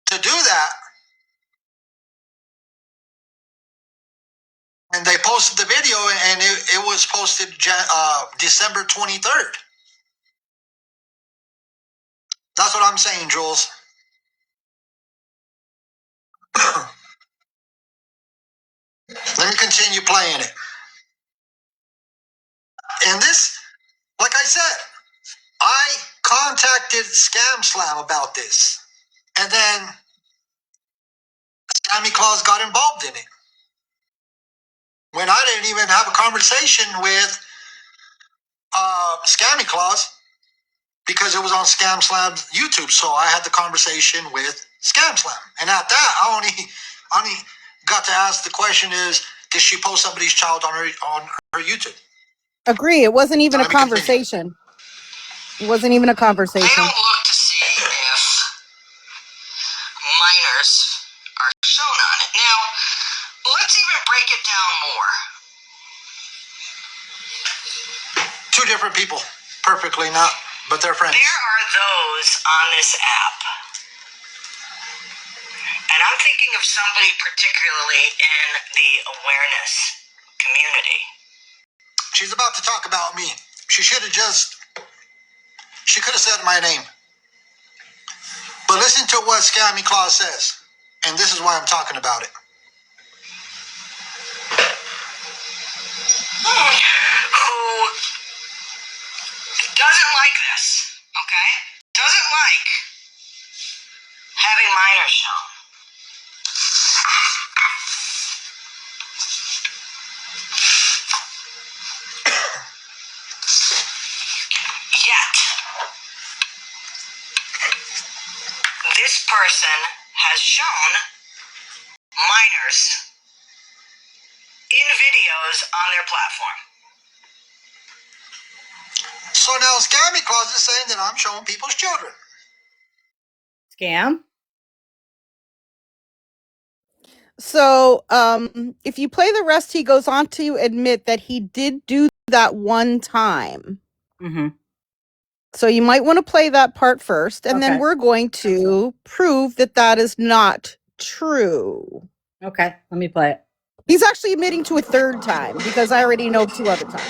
to do that. And they posted the video, and it was posted December 23rd. That's what I'm saying, Jules. Let me continue playing it. And this, like I said, I contacted Scam Slam about this. And then Scammyclaus got involved in it. When I didn't even have a conversation with Scammyclaus because it was on Scam Slam's YouTube. So I had the conversation with Scam Slam. And at that, I only got to ask the question is, did she post somebody's child on her YouTube?
Agree. It wasn't even
So
a conversation. It wasn't even a
They
conversation.
don't look to see if minors are shown on it. Now, let's even break it down more.
Two different people, perfectly not, but they're friends.
There are those on this app, and I'm thinking of somebody particularly in the awareness community.
She's about to talk about me. She could have said my name. But listen to what Scammyclaus says, and this is why I'm talking about it.
Who doesn't like this, okay? Doesn't like having minors shown. Yet, this person has shown minors in videos on their platform.
So now Scammyclaus is saying that I'm showing people's children.
Scam?
So, if you play the rest, he goes on to admit that he did do that one time.
Mm-hmm.
So you might want to play that part first, and then
Okay.
we're going to prove that that is not true.
Okay, let me play it.
He's actually admitting to a third time because I already know 2 other times.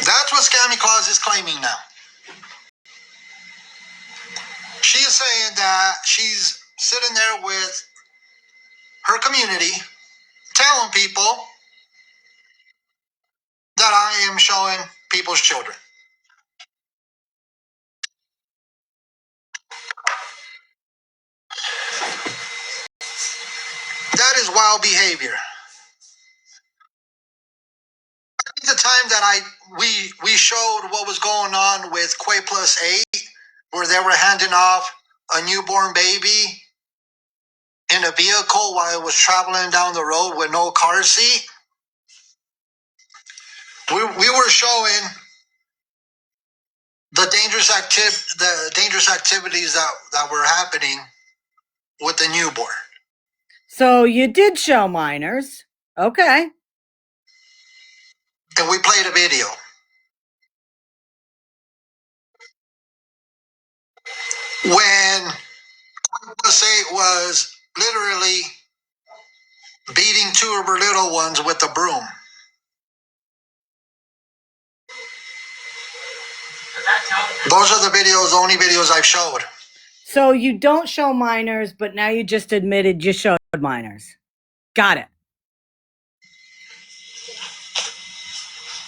That's what Scammyclaus is claiming now. She is saying that she's sitting there with her community telling people that I am showing people's children. That is wild behavior. The time that we showed what was going on with Quay Plus 8, where they were handing off a newborn baby in a vehicle while it was traveling down the road with no car seat. We were showing the dangerous activities that were happening with the newborn.
So you did show minors. Okay.
And we played a video. When Plus 8 was literally beating 2 of her little ones with a broom. Those are the only videos I've showed.
So you don't show minors, but now you just admitted you showed minors. Got it.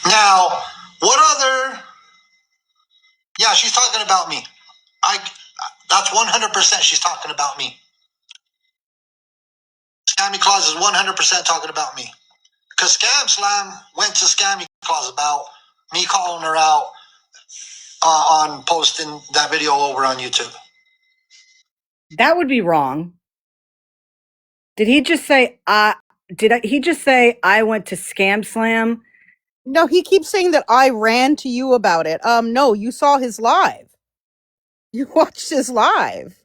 Now, what other... Yeah, she's talking about me. That's 100% she's talking about me. Scammyclaus is 100% talking about me. Because Scam Slam went to Scammyclaus about me calling her out on posting that video over on YouTube.
That would be wrong. Did he just say he just say I went to Scam Slam?
No, he keeps saying that I ran to you about it. No, you saw his live. You watched his live.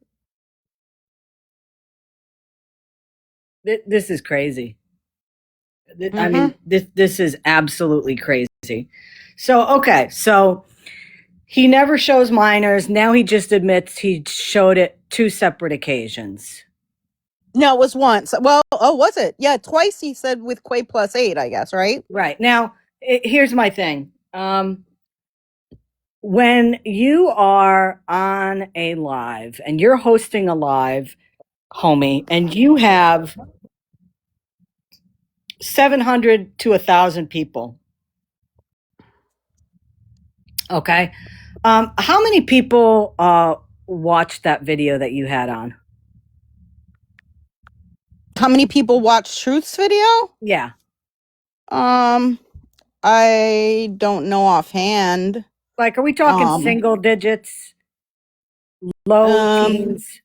This is crazy. I mean, this is absolutely crazy. So, okay. So he never shows minors. Now he just admits he showed it 2 separate occasions.
No, it was once. Well, oh, was it? Yeah, twice he said with Quay plus 8, I guess, right?
Right. Now, here's my thing. When you are on a live and you're hosting a live, homie, and you have 700 to 1,000 people, okay? How many people watched that video that you had on?
How many people watched Truth's video?
Yeah.
I don't know offhand.
Like, are we talking single digits, low teens?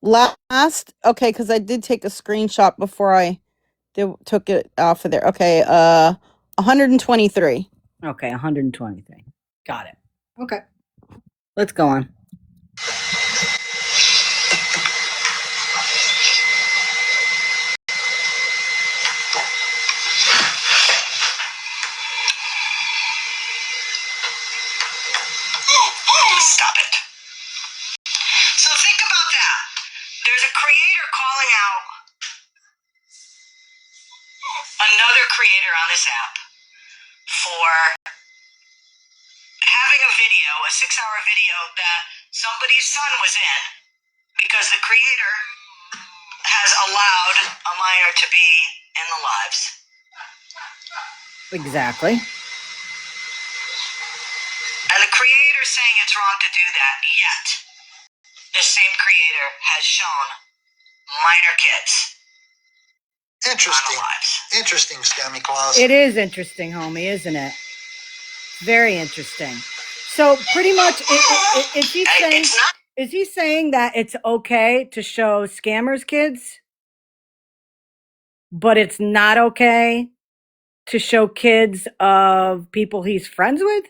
Last, okay, because I did take a screenshot before I took it off of there. Okay, 123.
Okay, 123. Got it. Okay. Let's go on.
Stop it. So think about that. There's a creator calling out another creator on this app for having a video, a 6-hour video that somebody's son was in because the creator has allowed a minor to be in the lives.
Exactly.
And the creator saying it's wrong to do that, yet the same creator has shown minor kids
Interesting.
on the lives.
Interesting, Scammyclaus.
It is interesting, homie, isn't it? Very interesting. So pretty much, is he saying?
It's not.
Is he saying that it's okay to show scammers' kids, but it's not okay to show kids of people he's friends with?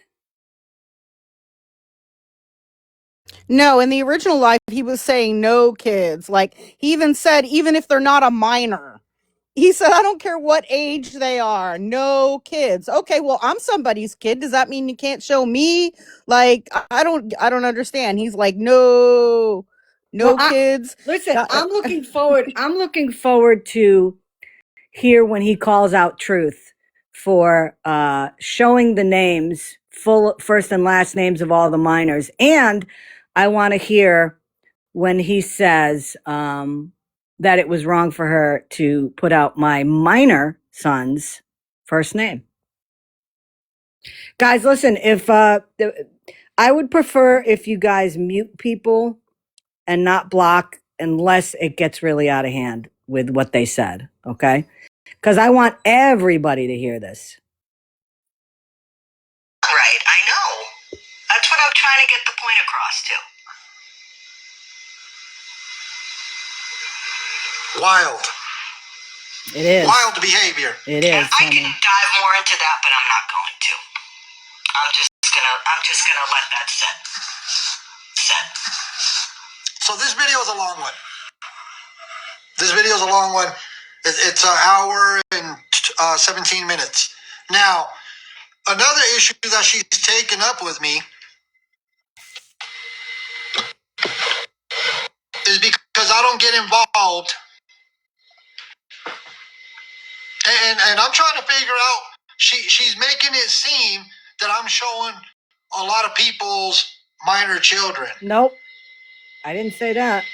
No, in the original live, he was saying no kids. Like, he even said, even if they're not a minor. He said, I don't care what age they are, no kids. Okay, well, I'm somebody's kid. Does that mean you can't show me? Like, I don't understand. He's like, no kids.
Listen, I'm looking forward to hear when he calls out Truth for showing the names, full first and last names of all the minors. And I want to hear when he says that it was wrong for her to put out my minor son's first name. Guys, listen, if I would prefer if you guys mute people and not block unless it gets really out of hand with what they said, okay? Because I want everybody to hear this.
Right, I know. That's what I'm trying to get the point across to.
Wild.
It is.
Wild behavior.
It is.
And I can dive more into that, but I'm not going to. I'm just gonna let that sit.
So this video is a long one. It's an hour and 17 minutes. Now, another issue that she's taken up with me is because I don't get involved. And I'm trying to figure out, she's making it seem that I'm showing a lot of people's minor children.
Nope. I didn't say that.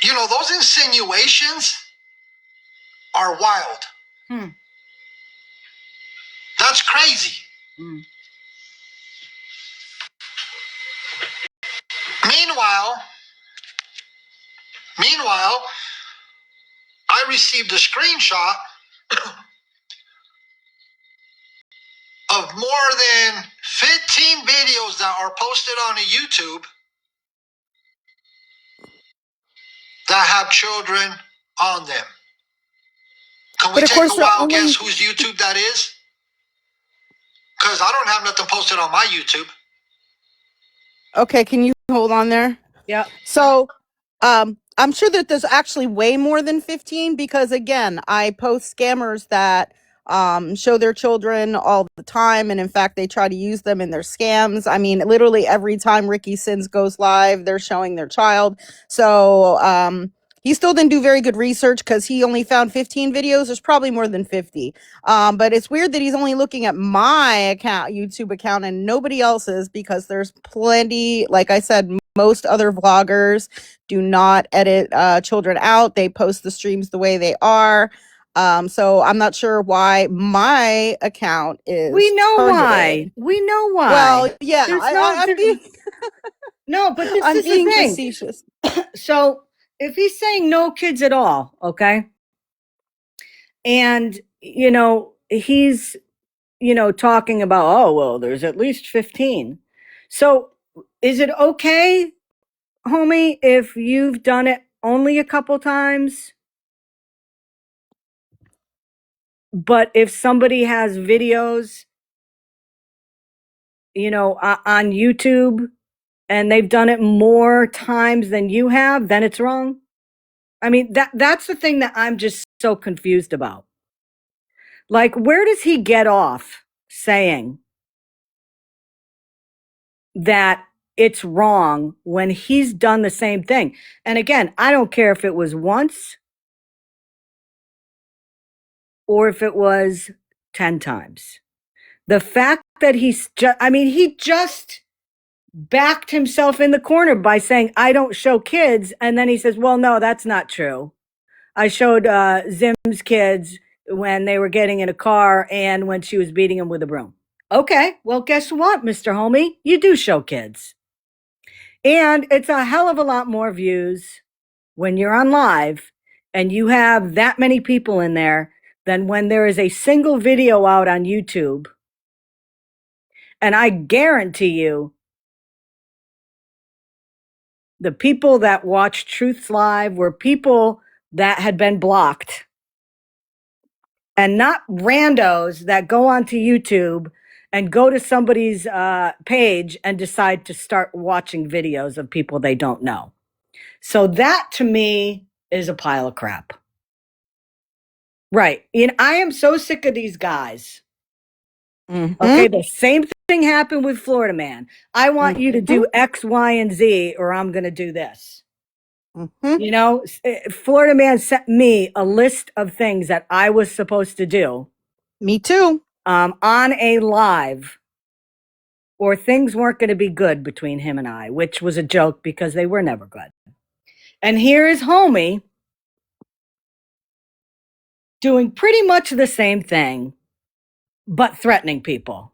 You know, those insinuations are wild. That's crazy. Meanwhile, I received a screenshot of more than 15 videos that are posted on a YouTube that have children on them. Can we take a wild guess whose YouTube that is? Because I don't have nothing posted on my YouTube.
Okay, can you hold on there?
Yeah.
So I'm sure that there's actually way more than 15 because again, I post scammers that show their children all the time, and in fact, they try to use them in their scams. I mean, literally every time Ricky Sins goes live, they're showing their child. So he still didn't do very good research because he only found 15 videos. There's probably more than 50. But it's weird that he's only looking at my account, YouTube account, and nobody else's because there's plenty. Like I said, most other vloggers do not edit children out. They post the streams the way they are. So I'm not sure why my account is
We know
targeted.
why. We know why.
Well, yeah,
There's
I'm being
no, but this
I'm
is the
being
thing.
facetious.
So if he's saying no kids at all, okay, and he's talking about, oh well, there's at least 15. So is it okay, homie, if you've done it only a couple times? But if somebody has videos, on YouTube and they've done it more times than you have, then it's wrong? I mean, that's the thing that I'm just so confused about. Like, where does he get off saying that it's wrong when he's done the same thing? And again, I don't care if it was once or if it was 10 times. The fact that he just backed himself in the corner by saying, I don't show kids. And then he says, well, no, that's not true. I showed Zim's kids when they were getting in a car and when she was beating him with a broom. Okay, well, guess what, Mr. Homie? You do show kids. And it's a hell of a lot more views when you're on live and you have that many people in there than when there is a single video out on YouTube. And I guarantee you, the people that watched Truth's Live were people that had been blocked and not randos that go onto YouTube and go to somebody's page and decide to start watching videos of people they don't know. So that to me is a pile of crap. Right. And I am so sick of these guys.
Mm-hmm.
Okay. The same thing happened with Florida Man. I want you to do X, Y, and Z, or I'm going to do this.
Mm-hmm.
Florida Man sent me a list of things that I was supposed to do.
Me too.
On a live, or things weren't going to be good between him and I, which was a joke because they were never good. And here is homie doing pretty much the same thing, but threatening people.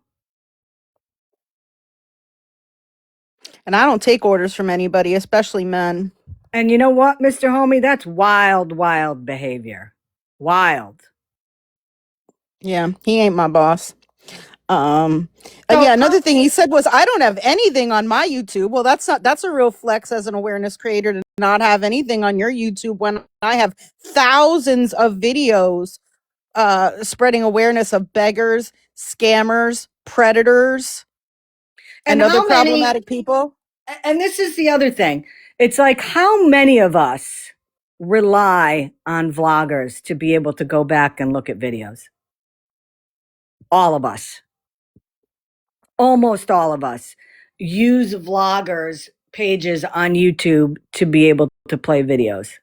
And I don't take orders from anybody, especially men.
And you know what, Mr. Homie? That's wild, wild behavior. Wild.
Yeah, he ain't my boss. Yeah, another thing he said was, I don't have anything on my YouTube. Well, that's a real flex as an awareness creator to not have anything on your YouTube when I have thousands of videos spreading awareness of beggars, scammers, predators, and other problematic people.
And this is the other thing. It's like, how many of us rely on vloggers to be able to go back and look at videos? All of us. Almost all of us use vloggers' pages on YouTube to be able to play videos.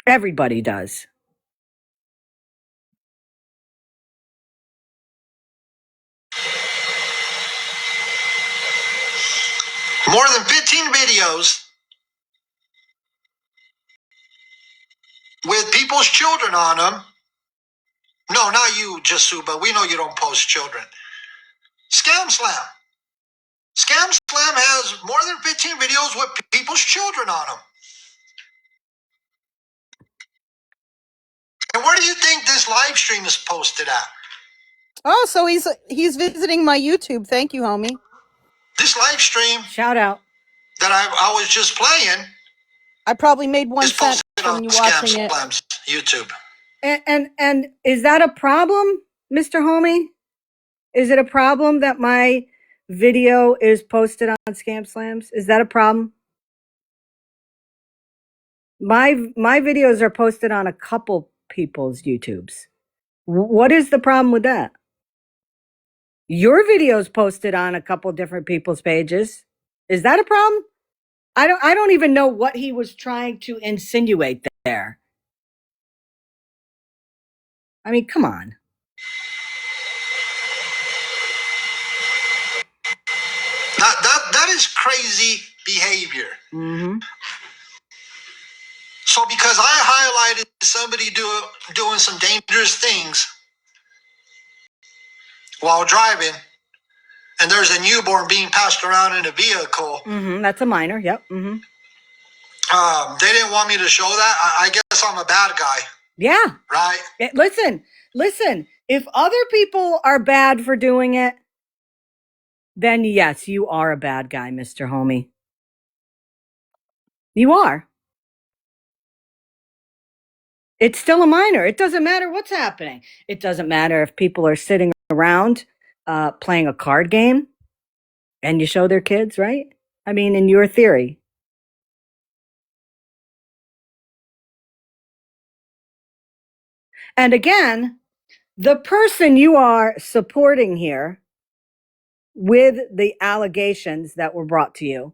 Everybody does.
More than 15 videos with people's children on them. No, not you, Jasu, but we know you don't post children. Scam Slam. Scam Slam has more than 15 videos with people's children on them. And where do you think this live stream is posted at?
Oh, so he's visiting my YouTube. Thank you, homie.
This live stream,
shout out,
that I was just playing,
I probably made 1
is
cent
posted
from
on
you
Scam
watching it.
Slam's YouTube.
And is that a problem, Mr. Homie? Is it a problem that my video is posted on Scam Slams? Is that a problem? My videos are posted on a couple people's YouTubes. What is the problem with that? Your video's posted on a couple different people's pages. Is that a problem? I don't even know what he was trying to insinuate there. I mean, come on.
That is crazy behavior.
Mm-hmm.
So because I highlighted somebody doing some dangerous things while driving, and there's a newborn being passed around in a vehicle.
Mm-hmm. That's a minor. Yep. Mm-hmm.
They didn't want me to show that. I guess I'm a bad guy.
Yeah.
Right?
Listen. If other people are bad for doing it, then yes, you are a bad guy, Mr. Homie. You are. It's still a minor. It doesn't matter what's happening. It doesn't matter if people are sitting around playing a card game and you show their kids, right? I mean, in your theory. And again, the person you are supporting here with the allegations that were brought to you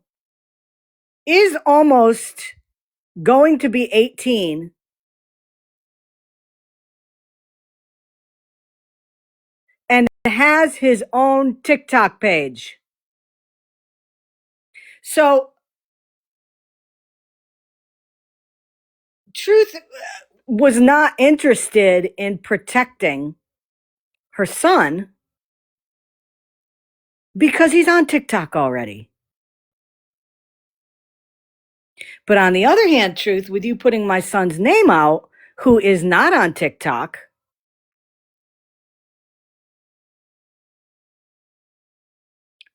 is almost going to be 18 and has his own TikTok page. So, Truth was not interested in protecting her son because he's on TikTok already. But on the other hand, Truth, with you putting my son's name out, who is not on TikTok,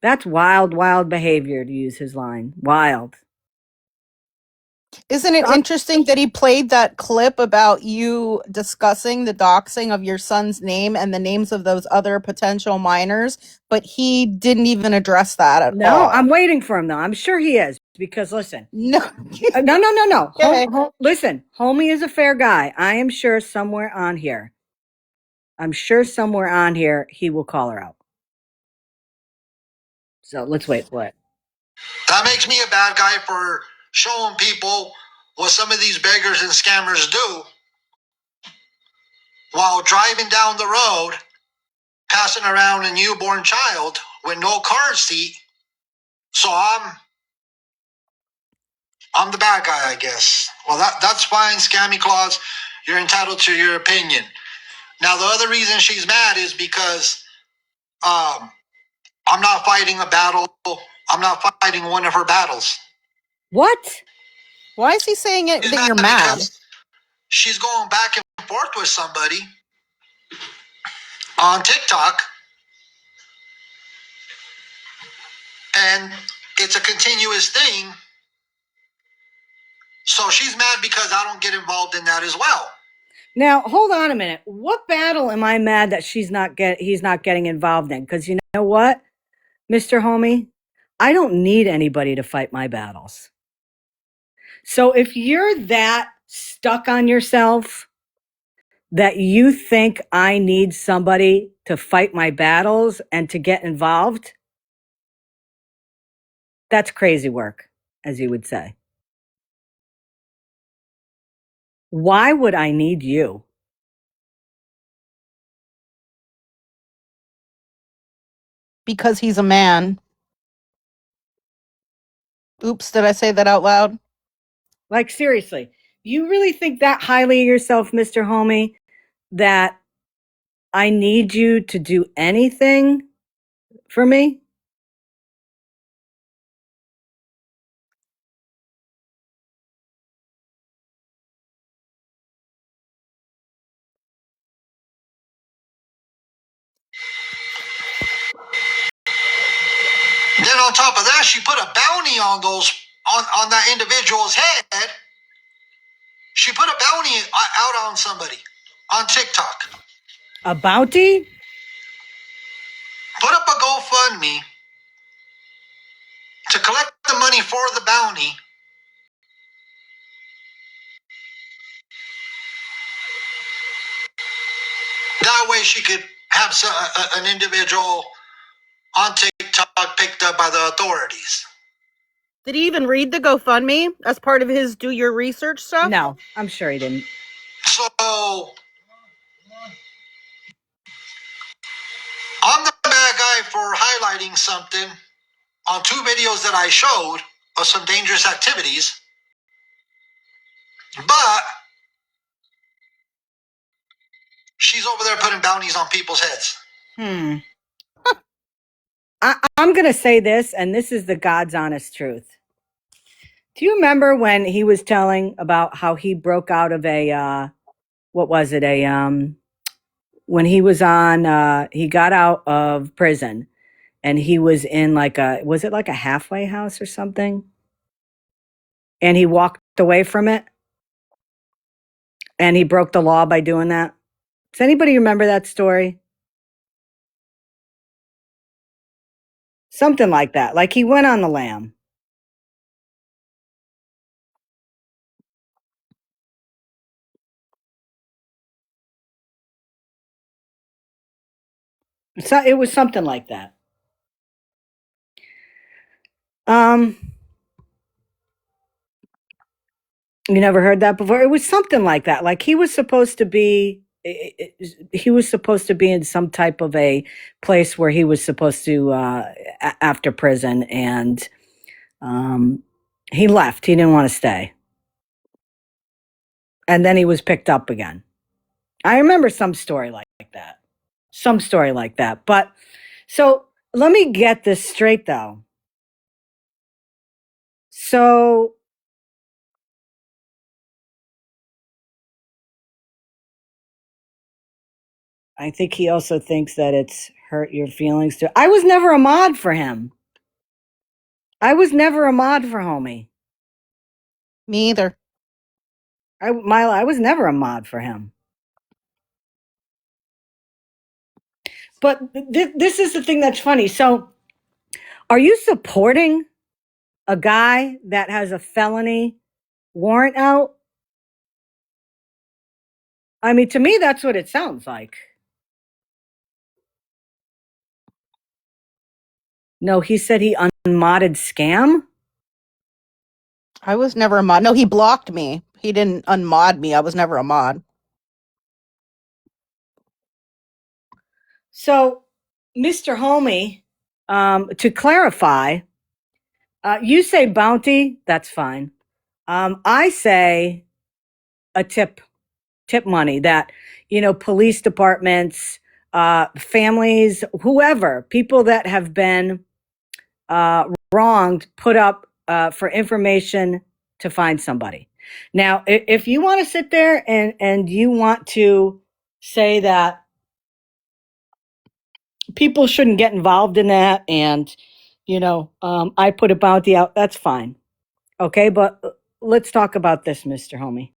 that's wild, wild behavior, to use his line. Wild.
Isn't it interesting that he played that clip about you discussing the doxing of your son's name and the names of those other potential minors, but he didn't even address that at all?
No, I'm waiting for him, though. I'm sure he is, because listen.
No.
No.
Okay.
Listen, Homie is a fair guy. I am sure somewhere on here he will call her out. So let's wait for it.
That makes me a bad guy for showing people what some of these beggars and scammers do while driving down the road, passing around a newborn child with no car seat. So I'm the bad guy, I guess. Well, that's fine, Scammyclaus. You're entitled to your opinion. Now, the other reason she's mad is because I'm not fighting a battle. I'm not fighting one of her battles.
What?
Why is he saying it that you're mad?
Because she's going back and forth with somebody on TikTok, and it's a continuous thing. So she's mad because I don't get involved in that as well.
Now, hold on a minute. What battle am I mad that he's not getting involved in? Because you know what, Mr. Homie? I don't need anybody to fight my battles. So if you're that stuck on yourself that you think I need somebody to fight my battles and to get involved, that's crazy work, as you would say. Why would I need you?
Because he's a man. Oops, did I say that out loud?
Like, seriously, you really think that highly of yourself, Mr. Homie, that I need you to do anything for me?
Then on top of that, she put a bounty on on that individual's head. She put a bounty out on somebody on TikTok.
A bounty?
Put up a GoFundMe to collect the money for the bounty. That way she could have an individual on TikTok picked up by the authorities.
Did he even read the GoFundMe as part of his do your research stuff?
No, I'm sure he didn't.
So I'm the bad guy for highlighting something on 2 videos that I showed of some dangerous activities, but she's over there putting bounties on people's heads.
I'm going to say this, and this is the God's honest truth. Do you remember when he was telling about how he broke out of a, what was it? When he was on, he got out of prison and he was in was it like a halfway house or something? And he walked away from it and he broke the law by doing that. Does anybody remember that story? Something like that. Like he went on the lam. So it was something like that. You never heard that before? It was something like that. Like he was supposed to be in some type of a place where he was supposed to after prison, and he left. He didn't want to stay. And then he was picked up again. I remember some story like that. Some story like that. But so let me get this straight though. So I think he also thinks that it's hurt your feelings too. I was never a mod for him. I was never a mod for homie.
Me either.
I was never a mod for him. But this is the thing that's funny. So are you supporting a guy that has a felony warrant out? I mean, to me, that's what it sounds like. No, he said he unmodded Scam.
I was never a mod. No, he blocked me. He didn't unmod me. I was never a mod.
So, Mr. Homie, to clarify, you say bounty, that's fine. I say a tip money that, police departments, families, whoever, people that have been wronged, put up for information to find somebody. Now, if you want to sit there and you want to say that people shouldn't get involved in that and, I put a bounty out, that's fine. Okay, but let's talk about this, Mr. Homie.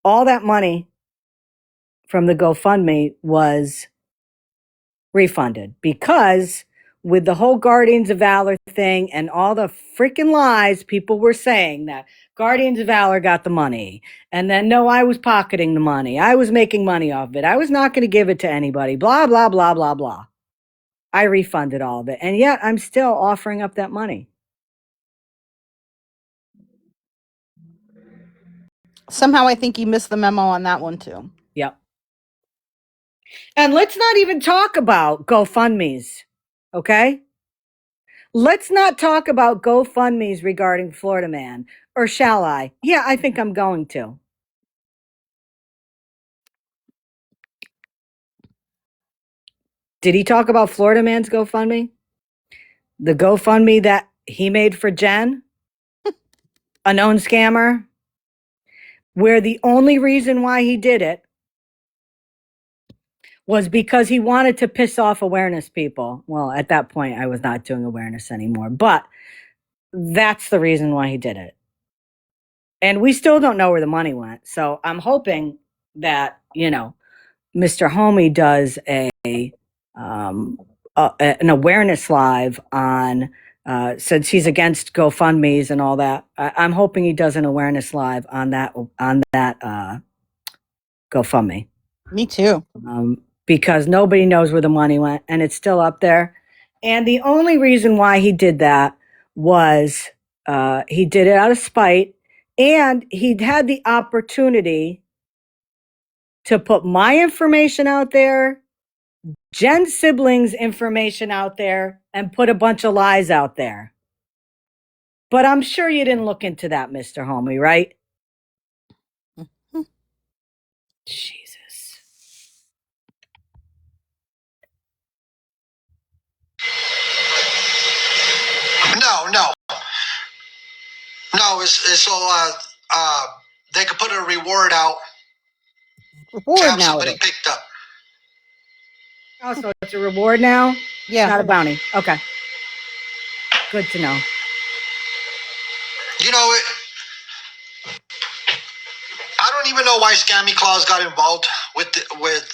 All that money from the GoFundMe was refunded because with the whole Guardians of Valor thing and all the freaking lies people were saying that Guardians of Valor got the money and then no, I was pocketing the money. I was making money off of it. I was not going to give it to anybody. Blah, blah, blah, blah, blah. I refunded all of it. And yet I'm still offering up that money.
Somehow I think he missed the memo on that one too.
Yep. And let's not even talk about GoFundMes, okay? Let's not talk about GoFundMes regarding Florida Man, or shall I? Yeah, I think I'm going to. Did he talk about Florida Man's GoFundMe? The GoFundMe that he made for Jen? A known scammer? Where the only reason why he did it was because he wanted to piss off awareness people. Well, at that point, I was not doing awareness anymore, but that's the reason why he did it. And we still don't know where the money went. So I'm hoping that, Mr. Homie does an awareness live on Since he's against GoFundMe's and all that. I'm hoping he does an awareness live on that GoFundMe.
Me too.
Because nobody knows where the money went, and it's still up there. And the only reason why he did that was he did it out of spite, and he'd had the opportunity to put my information out there, Jen's siblings' information out there, and put a bunch of lies out there. But I'm sure you didn't look into that, Mr. Homie, right? Jesus.
No, it's so they could put a reward out to
Reward
have
now.
somebody picked up.
Oh, so it's a reward now?
Yeah.
Not a bounty. Okay. Good to know.
You know, I don't even know why Scammyclaus got involved with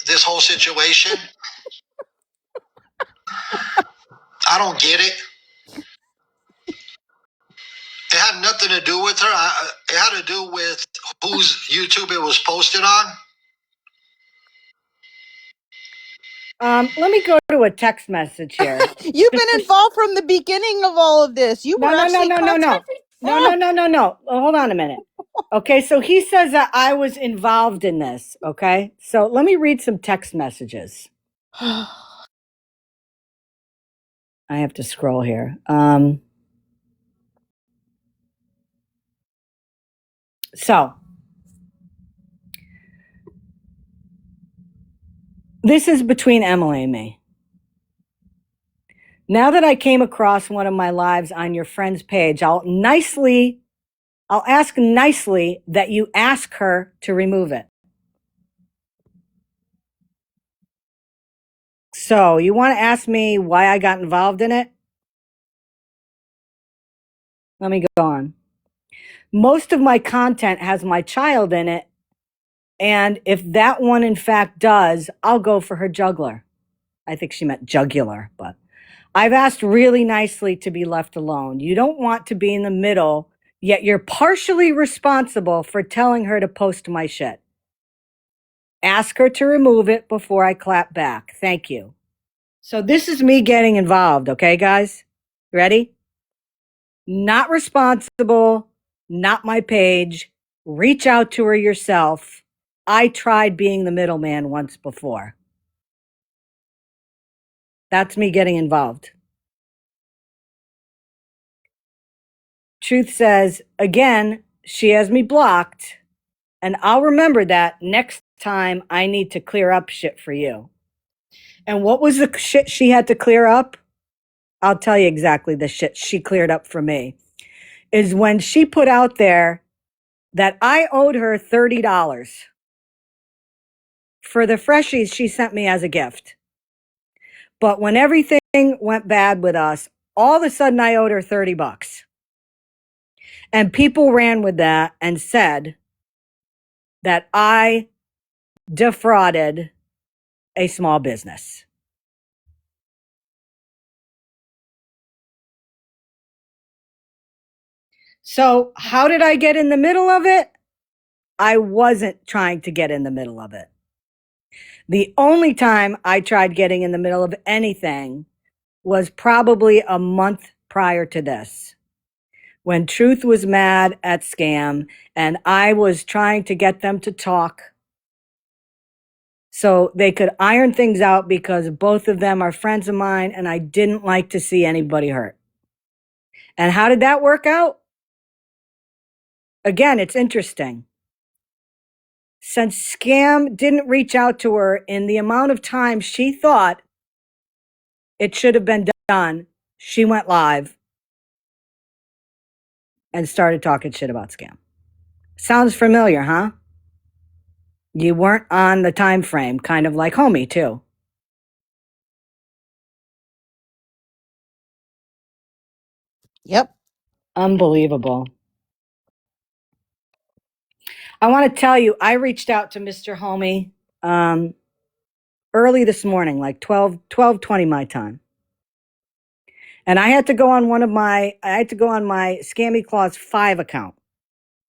this whole situation. I don't get it. It had nothing to do with her. It had to do with whose YouTube it was posted on.
Let me go to a text message here.
You've been involved from the beginning of all of this. You were
No. Hold on a minute. Okay, so he says that I was involved in this. Okay, so let me read some text messages. I have to scroll here. So this is between Emily and me. Now that I came across one of my lives on your friend's page, I'll ask nicely that you ask her to remove it. So you want to ask me why I got involved in it? Let me go on. Most of my content has my child in it. And if that one in fact does, I'll go for her jugular. I think she meant jugular, but I've asked really nicely to be left alone. You don't want to be in the middle, yet you're partially responsible for telling her to post my shit. Ask her to remove it before I clap back. Thank you. So this is me getting involved, okay, guys? Ready? Not responsible, not my page. Reach out to her yourself. I tried being the middleman once before. That's me getting involved. Truth says, again, she has me blocked, and I'll remember that next time I need to clear up shit for you. And what was the shit she had to clear up? I'll tell you exactly the shit she cleared up for me. Is when she put out there that I owed her $30 for the freshies she sent me as a gift. But when everything went bad with us, all of a sudden I owed her $30. And people ran with that and said that I defrauded a small business. So how did I get in the middle of it? I wasn't trying to get in the middle of it. The only time I tried getting in the middle of anything was probably a month prior to this, when Truth was mad at Scam and I was trying to get them to talk so they could iron things out, because both of them are friends of mine and I didn't like to see anybody hurt. And how did that work out? Again, it's interesting. Since Scam didn't reach out to her in the amount of time she thought it should have been done, she went live and started talking shit about Scam. Sounds familiar, huh? You weren't on the time frame, kind of like Homie, too.
Yep.
Unbelievable. I want to tell you, I reached out to Mr. Homie early this morning, like 12:20 my time. And I had to go on my Scammyclaus 5 account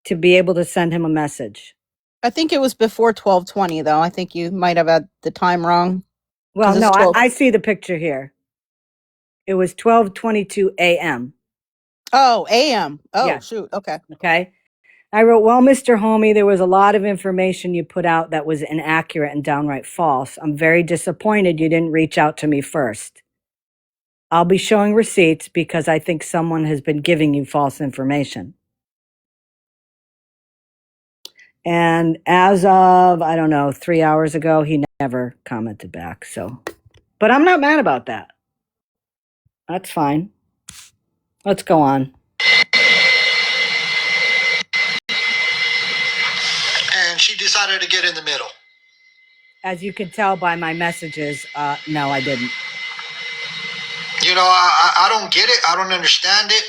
to be able to send him a message.
I think it was before 12:20 though. I think you might have had the time wrong.
Well,
'Cause it's
no,
12.
I see the picture here. It was 12:22 a.m.
Oh, AM. Oh,
Yes.
shoot. Okay.
Okay. I wrote, well, Mr. Homie, there was a lot of information you put out that was inaccurate and downright false. I'm very disappointed you didn't reach out to me first. I'll be showing receipts because I think someone has been giving you false information. And as of, I don't know, 3 hours ago, he never commented back. So, but I'm not mad about that. That's fine. Let's go on.
And she decided to get in the middle.
As you can tell by my messages, no, I didn't.
You know, I don't get it. I don't understand it.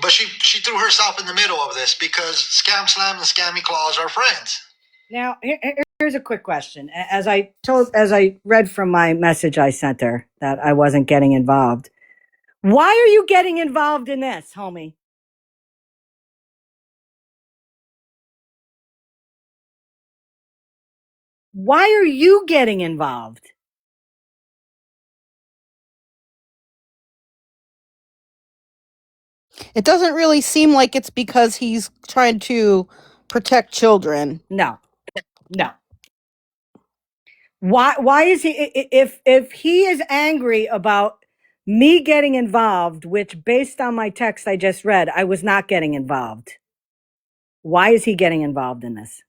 But she threw herself in the middle of this because Scam Slam and Scammyclaus are friends.
Now, here's a quick question. As I read from my message I sent her that I wasn't getting involved. Why are you getting involved in this, homie? Why are you getting involved?
It doesn't really seem like it's because he's trying to protect children.
No. Why is he, if he is angry about me getting involved, which based on my text I just read, I was not getting involved. Why is he getting involved in this?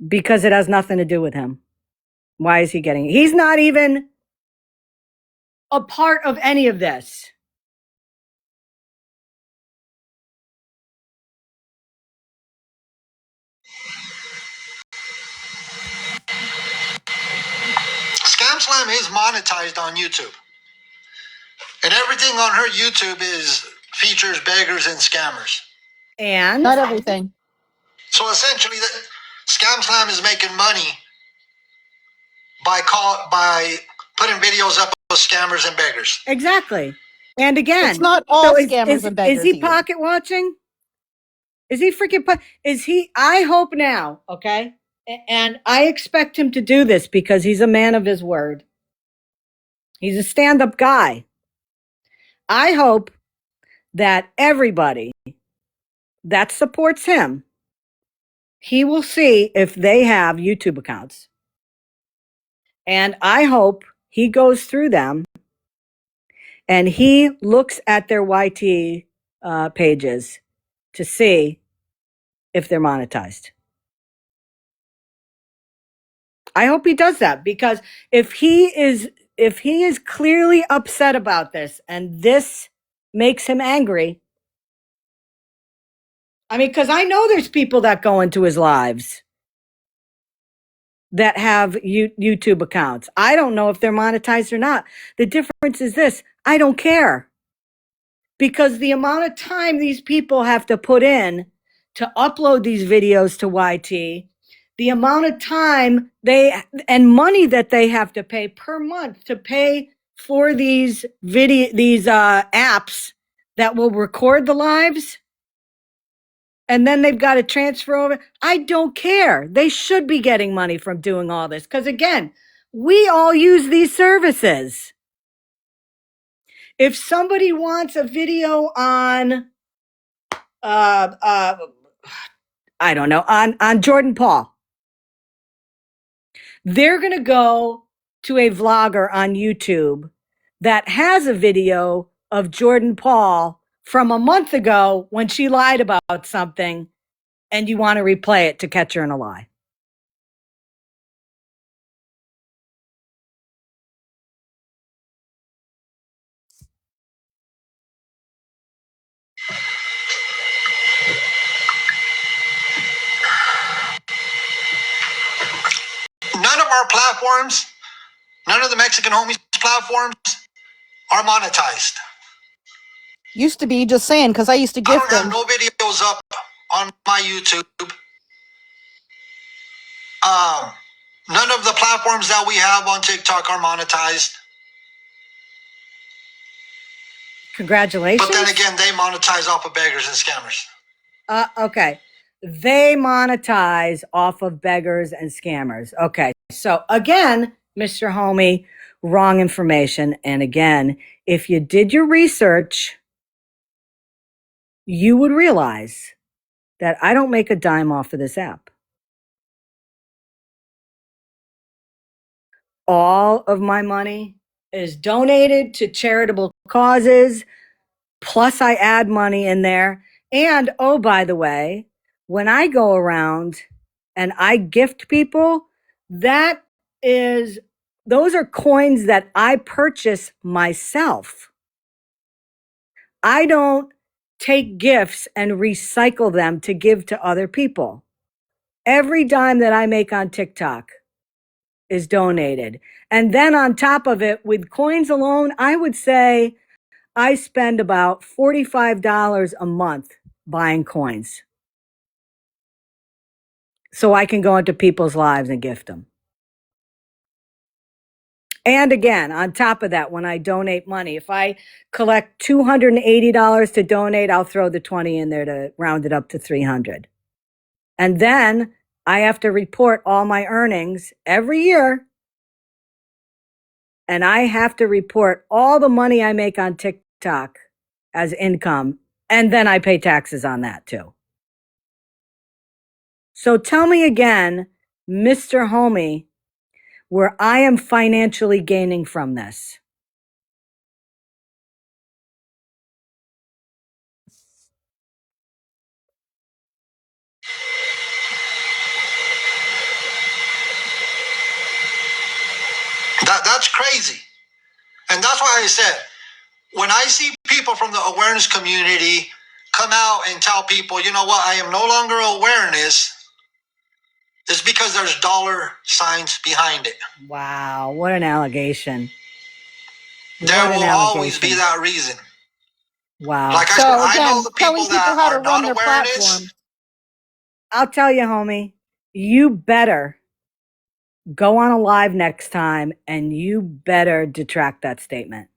Because it has nothing to do with him. Why is he getting, he's not even a part of any of this.
Scam Slam is monetized on YouTube. And everything on her YouTube features beggars and scammers.
And
Not everything.
So essentially, Scam Slam is making money by putting videos up of scammers and beggars.
exactly. And again,
It's not all
so
scammers and beggars
is he
either.
pocket watching? Is he freaking, is he, I hope now, okay? And I expect him to do this because he's a man of his word. He's a stand-up guy. I hope that everybody that supports him, he will see if they have YouTube accounts. And I hope he goes through them and he looks at their YT pages to see if they're monetized. I hope he does that because if he is clearly upset about this and this makes him angry, I mean, because I know there's people that go into his lives that have YouTube accounts. I don't know if they're monetized or not. The difference is this: I don't care. Because the amount of time these people have to put in to upload these videos to YT, the amount of time and money that they have to pay per month to pay for these apps that will record the lives, and then they've got to transfer over. I don't care. They should be getting money from doing all this because, again, we all use these services. If somebody wants a video on, I don't know, on Jordan Paul, they're going to go to a vlogger on YouTube that has a video of Jordan Paul from a month ago when she lied about something, and you want to replay it to catch her in a lie.
None of our platforms, none of the Mexican homies platforms are monetized.
Used to be, just saying, because I used to
I
gift
don't have
them.
no videos up on my YouTube. None of the platforms that we have on TikTok are monetized.
Congratulations.
But then again, they monetize off of beggars and scammers.
Okay. They monetize off of beggars and scammers. Okay. So again, Mr. Homie, wrong information. And again, if you did your research, you would realize that I don't make a dime off of this app. All of my money is donated to charitable causes. Plus I add money in there. And oh, by the way, when I go around and I gift people, those are coins that I purchase myself. I don't take gifts and recycle them to give to other people. Every dime that I make on TikTok is donated. And then on top of it, with coins alone, I would say I spend about $45 a month buying coins so I can go into people's lives and gift them. And again, on top of that, when I donate money, if I collect $280 to donate, I'll throw the 20 in there to round it up to 300. And then I have to report all my earnings every year. And I have to report all the money I make on TikTok as income. And then I pay taxes on that too. So tell me again, Mr. Homie, where I am financially gaining from this.
That's crazy. And that's why I said, when I see people from the awareness community come out and tell people, you know what, I am no longer awareness, it's because there's dollar signs behind it.
Wow, what an allegation.
There will always be that reason.
Wow.
Like I said, I know the people that are not awareness.
I'll tell you, homie, you better go on a live next time and you better detract that statement.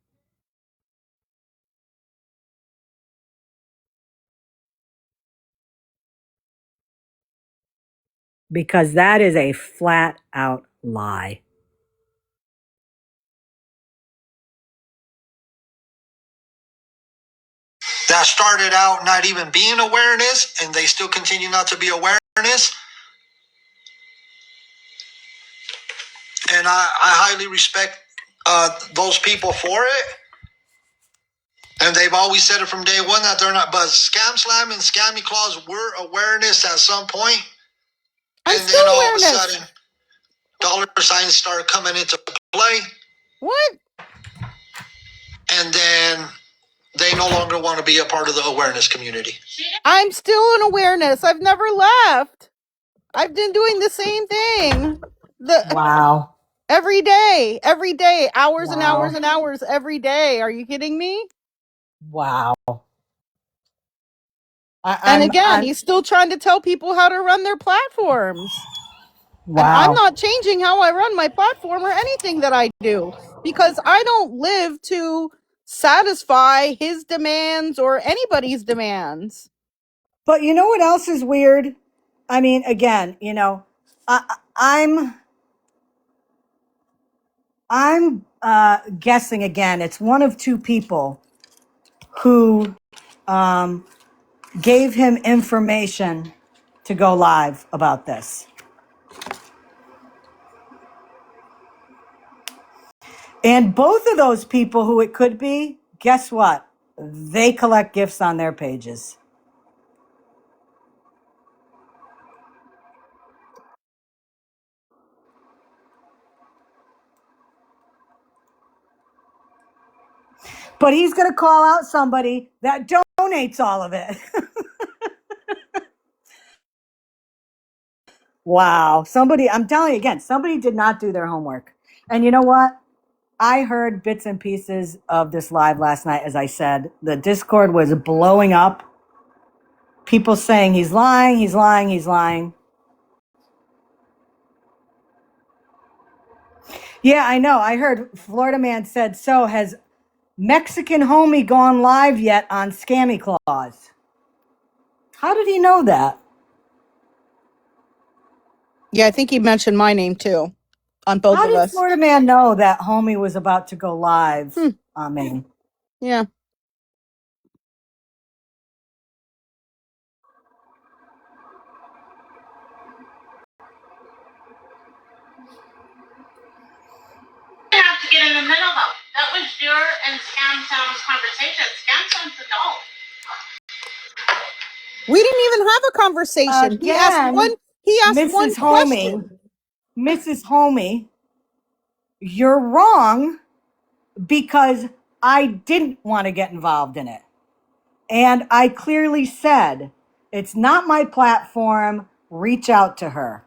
Because that is a flat out lie.
That started out not even being awareness, and they still continue not to be awareness. And I highly respect those people for it. And they've always said it from day one that they're not. But Scam Slam and Scammyclaus were awareness at some point. And then all of a sudden, dollar signs start coming into play.
What?
And then they no longer want to be a part of the awareness community.
I'm still in awareness. I've never left. I've been doing the same thing.
Wow.
Every day, hours and hours and hours every day. Are you kidding me?
Wow.
And again, he's still trying to tell people how to run their platforms.
Wow.
And I'm not changing how I run my platform or anything that I do, because I don't live to satisfy his demands or anybody's demands.
But you know what else is weird? I mean, again, you know, I'm guessing again, it's one of two people who gave him information to go live about this. And both of those people who it could be, guess what? They collect gifts on their pages. But he's going to call out somebody that donates all of it. Wow. I'm telling you again, somebody did not do their homework. And you know what? I heard bits and pieces of this live last night. As I said, the Discord was blowing up. People saying he's lying, he's lying, he's lying. Yeah, I know. I heard Florida Man said, so has Mexican homie gone live yet on Scammyclaus? How did he know that?
Yeah, I think he mentioned my name too on both
How
of
did
us.
Florida Man know that homie was about to go live on me?
Yeah.
Have to get in the middle though. That was your and Scam Sound's conversation. Scam Sound's adult.
We didn't even have a conversation.
Again,
He asked one
Mrs. Homie,
question.
Mrs. Homie, you're wrong because I didn't want to get involved in it. And I clearly said, it's not my platform. Reach out to her.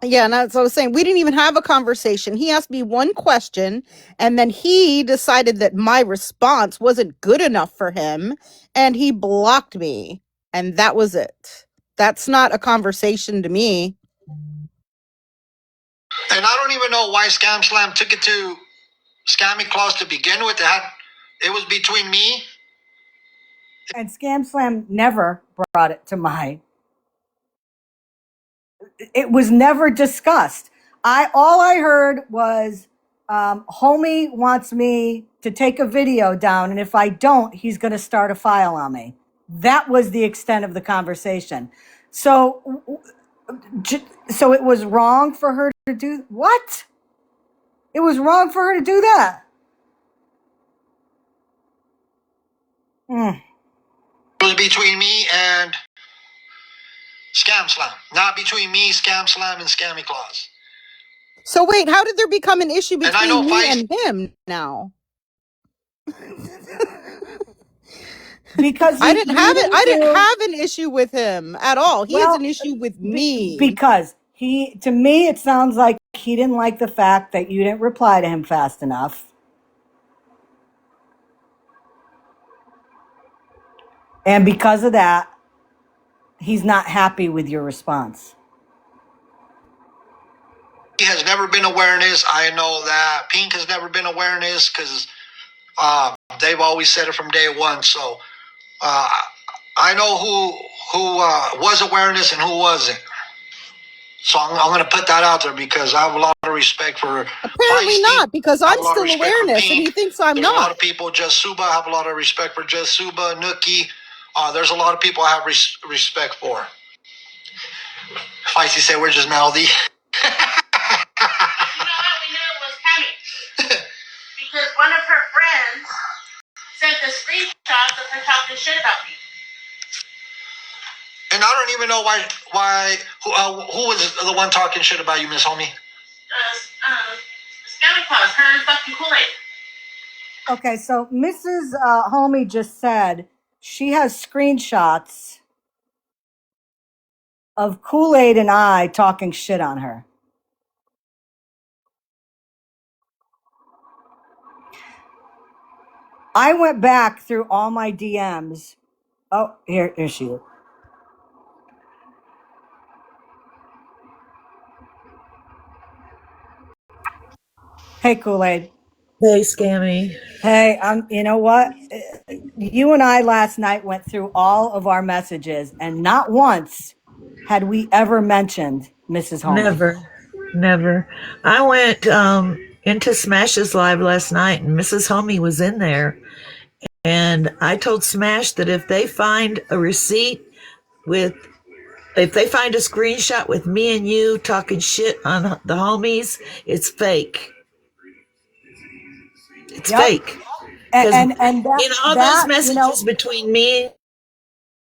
Yeah, and that's what I was saying. We didn't even have a conversation. He asked me one question, and then he decided that my response wasn't good enough for him, and he blocked me. And that was it. That's not a conversation to me.
And I don't even know why Scam Slam took it to Scammyclaus to begin with. It was between me.
And Scam Slam never brought it to my. It was never discussed. All I heard was homie wants me to take a video down, and if I don't, he's going to start a file on me. That was the extent of the conversation. So it was wrong for her to do what? It was wrong for her to do that.
It was between me and Scam Slam, not between me, Scam Slam, and Scammyclaus.
So wait, how did there become an issue
And I know
between me and him now?
Because
I didn't have an issue with him at all. He has an issue with me.
Because to me, it sounds like he didn't like the fact that you didn't reply to him fast enough. And because of that, he's not happy with your response.
He has never been awareness. I know that Pink has never been awareness because they've always said it from day one. So I know who was awareness and who wasn't. So I'm going to put that out there because I have a lot of respect for
Apparently
Feisty.
not, because I'm still awareness and he thinks I'm
There's
not.
a lot of people, Just Suba, I have a lot of respect for Just Suba, Nookie. There's a lot of people I have respect for. Feisty said we're just mouthy.
You know how we knew it was coming? Because one of her friends sent the screenshots of her talking shit about me.
And I don't even know why who was the one talking shit about you, Miss Homie?
Scammyclaus, her and fucking Kool-Aid.
Okay, so Mrs. Homie just said she has screenshots of Kool-Aid and I talking shit on her. I went back through all my DMs. Oh, here she is. Hey, Kool-Aid.
Hey, Scammy.
Hey, you know what? You and I last night went through all of our messages, and not once had we ever mentioned Mrs. Homie.
Never. I went into Smash's live last night, and Mrs. Homie was in there. And I told Smash that if they find a receipt if they find a screenshot with me and you talking shit on the homies, it's fake. It's fake.
And that,
in all those messages between me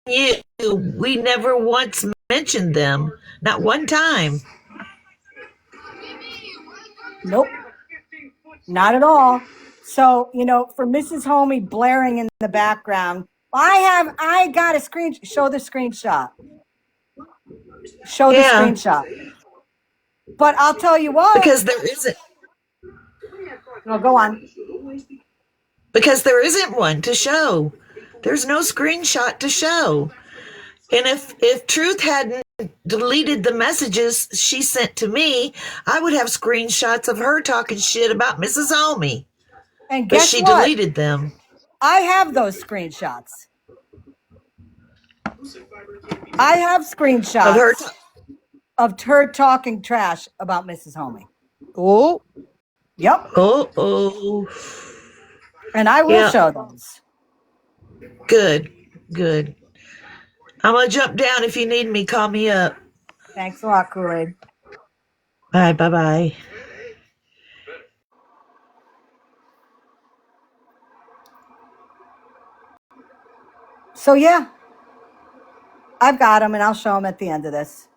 and you, we never once mentioned them. Not one time.
Nope. Not at all. So, for Mrs. Homie blaring in the background, I got a screenshot. Show the screenshot. Show the screenshot. But I'll tell you what.
Because there isn't.
No, go on.
Because there isn't one to show. There's no screenshot to show. And if Truth hadn't deleted the messages she sent to me, I would have screenshots of her talking shit about Mrs. Homie.
And
But
guess
she
what?
deleted them.
I have those screenshots. I have
Of her.
screenshots of her talking trash about Mrs. Homie.
Oh,
Yep.
Oh.
And I will
Yeah.
show those.
Good. Good. I'm gonna jump down. If you need me, call me up.
Thanks a lot, Kool-Aid.
Bye. Bye.
So yeah, I've got them and I'll show them at the end of this.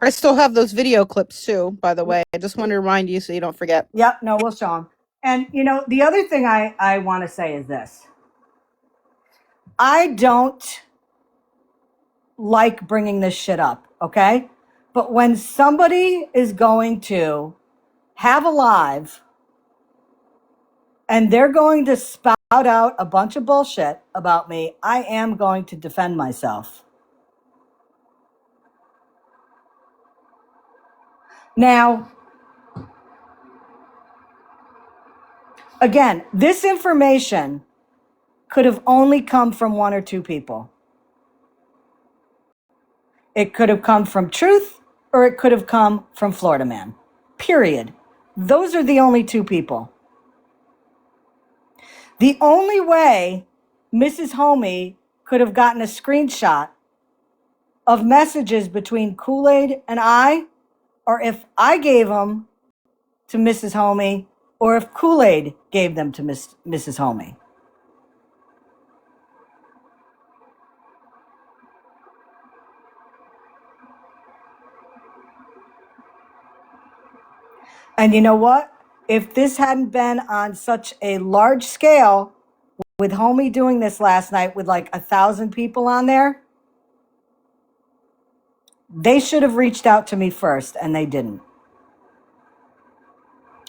I still have those video clips too, by the way. I just want to remind you so you don't forget.
Yep, no, we'll show them. And you know, the other thing I want to say is this. I don't like bringing this shit up, okay? But when somebody is going to have a live and they're going to spout out a bunch of bullshit about me, I am going to defend myself. Now, again, this information could have only come from one or two people. It could have come from Truth or it could have come from Florida Man. Period. Those are the only two people. The only way Mrs. Homie could have gotten a screenshot of messages between Kool-Aid and I, or if I gave them to Mrs. Homie, or if Kool-Aid gave them to Mrs. Homie. And you know what? If this hadn't been on such a large scale, with Homie doing this last night with like 1,000 people on there, they should have reached out to me first, and they didn't.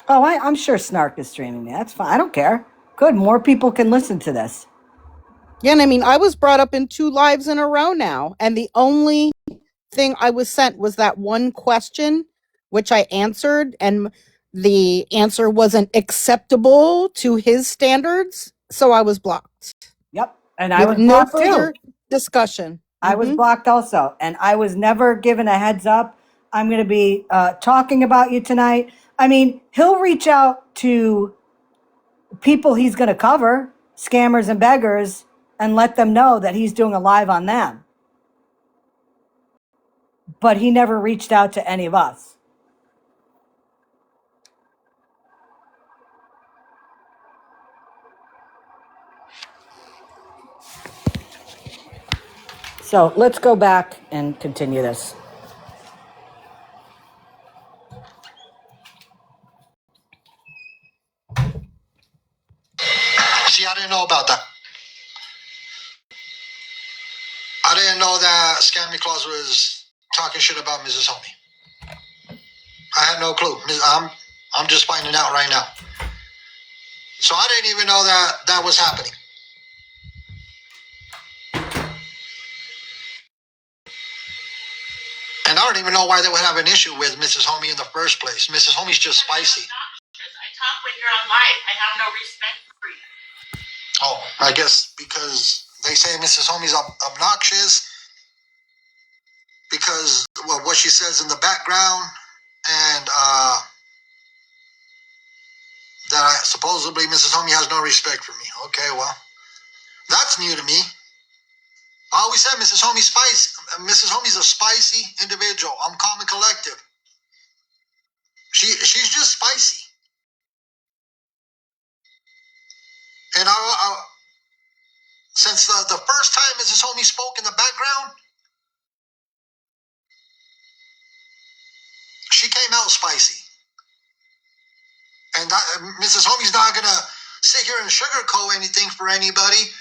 Oh, I'm sure Snark is streaming me. That's fine. I don't care. Good. More people can listen to this.
Yeah, and I mean, I was brought up in 2 lives in a row now, and the only thing I was sent was that one question, which I answered, and the answer wasn't acceptable to his standards, so I was blocked.
Yep. And I
With
was
no
blocked
further
too.
discussion.
I was blocked also. And I was never given a heads up. I'm going to be talking about you tonight. I mean, he'll reach out to people he's going to cover, scammers and beggars, and let them know that he's doing a live on them. But he never reached out to any of us. So let's go back and continue this.
See, I didn't know about that. I didn't know that Scammyclaus was talking shit about Mrs. Homie. I had no clue. I'm just finding out right now. So I didn't even know that was happening. And I don't even know why they would have an issue with Mrs. Homie in the first place. Mrs. Homie's just spicy.
I talk when you're on live. I have no respect for you.
Oh, I guess because they say Mrs. Homie's obnoxious because what she says in the background, and that supposedly Mrs. Homie has no respect for me. Okay, well, that's new to me. I always said Mrs. Homie's a spicy individual. I'm calm and collective. She's just spicy. And since the first time Mrs. Homie spoke in the background, she came out spicy. And Mrs. Homie's not going to sit here and sugarcoat anything for anybody.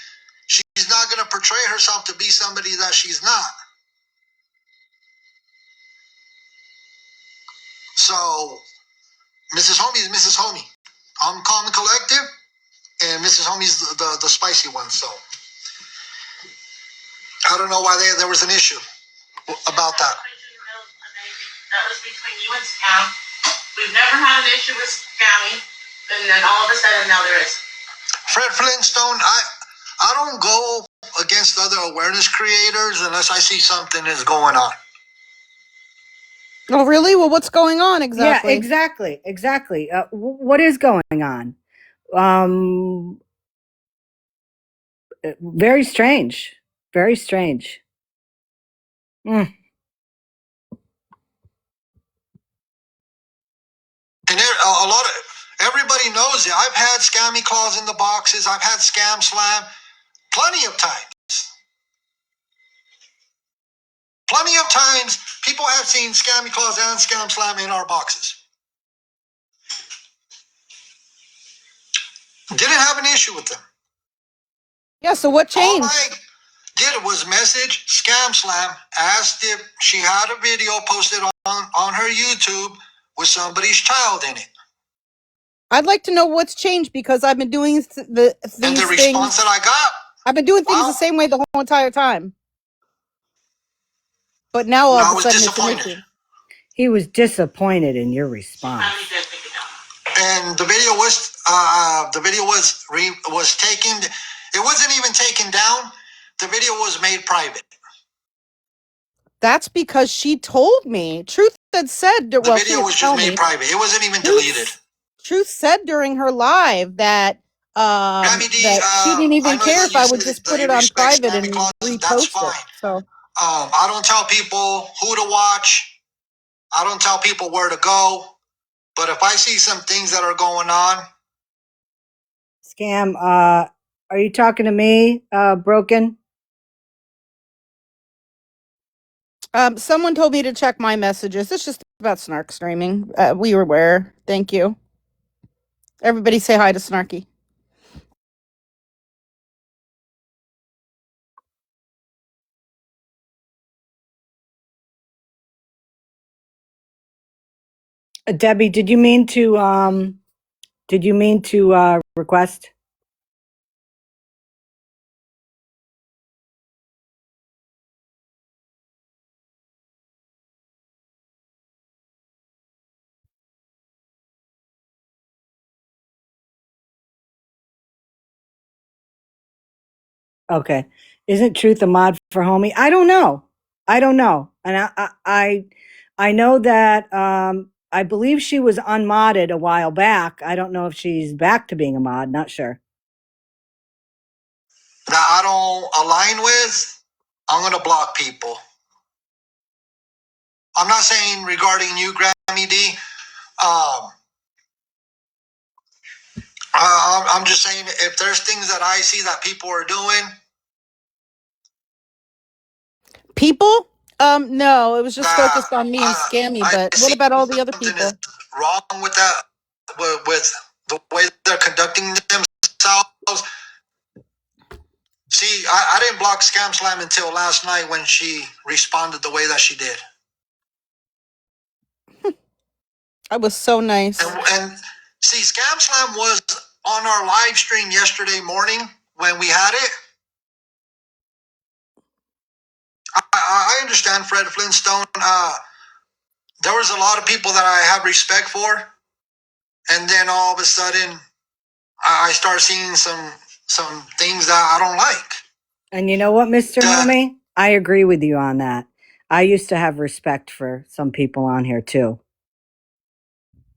She's not going to portray herself to be somebody that she's not. So, Mrs. Homie is Mrs. Homie. I'm calm and collective, and Mrs. Homie's the spicy one. So, I don't know why there was an issue about that.
That was between you and Scam. We've never had an issue with Scammy, and then all of a sudden now there is.
Fred Flintstone, I don't go against other awareness creators unless I see something is going on.
Oh, really? Well, what's going on exactly?
Yeah, exactly. What is going on? Very strange. Very strange. Mm.
And a lot of everybody knows it. I've had Scammyclaus in the boxes. I've had Scam Slam plenty of times. Plenty of times, people have seen Scammyclaus and Scam Slam in our boxes. Didn't have an issue with them.
Yeah, so what changed?
All I did was message Scam Slam, asked if she had a video posted on her YouTube with somebody's child in it.
I'd like to know what's changed because I've been doing these
And the response
things.
that I got,
I've been doing things the same way the whole entire time. But now all
I
of a
was
sudden it's an
disappointed.
issue.
He was disappointed in your response.
And the video was taken. It wasn't even taken down. The video was made private.
That's because she told me. Truth had said,
The
well,
video was just made private. It wasn't even deleted.
Truth said during her live that that she didn't even care if I would just put it on private and repost it. So
I don't tell people who to watch. I don't tell people where to go. But if I see some things that are going on,
Scam, are you talking to me, Broken?
someone told me to check my messages. It's just about Snark streaming. We were aware. Thank you. Everybody say hi to Snarky.
Debbie, did you mean to request? Okay. Isn't Truth a mod for Homie? I don't know. And I know that I believe she was unmodded a while back. I don't know if she's back to being a mod, not sure.
that I don't align with, I'm going to block people. I'm not saying regarding you, Grammy D. I'm just saying if there's things that I see that people are doing.
People? No, it was just focused on me and Scammy, but what about all the other people?
Is wrong with that, with the way they're conducting themselves. See, I didn't block Scam Slam until last night when she responded the way that she did.
I was so nice.
And see, Scam Slam was on our live stream yesterday morning when we had it. I understand Fred Flintstone. There was a lot of people that I have respect for, and then all of a sudden, I start seeing some things that I don't like.
And you know what, Mr. Homie? I agree with you on that. I used to have respect for some people on here too.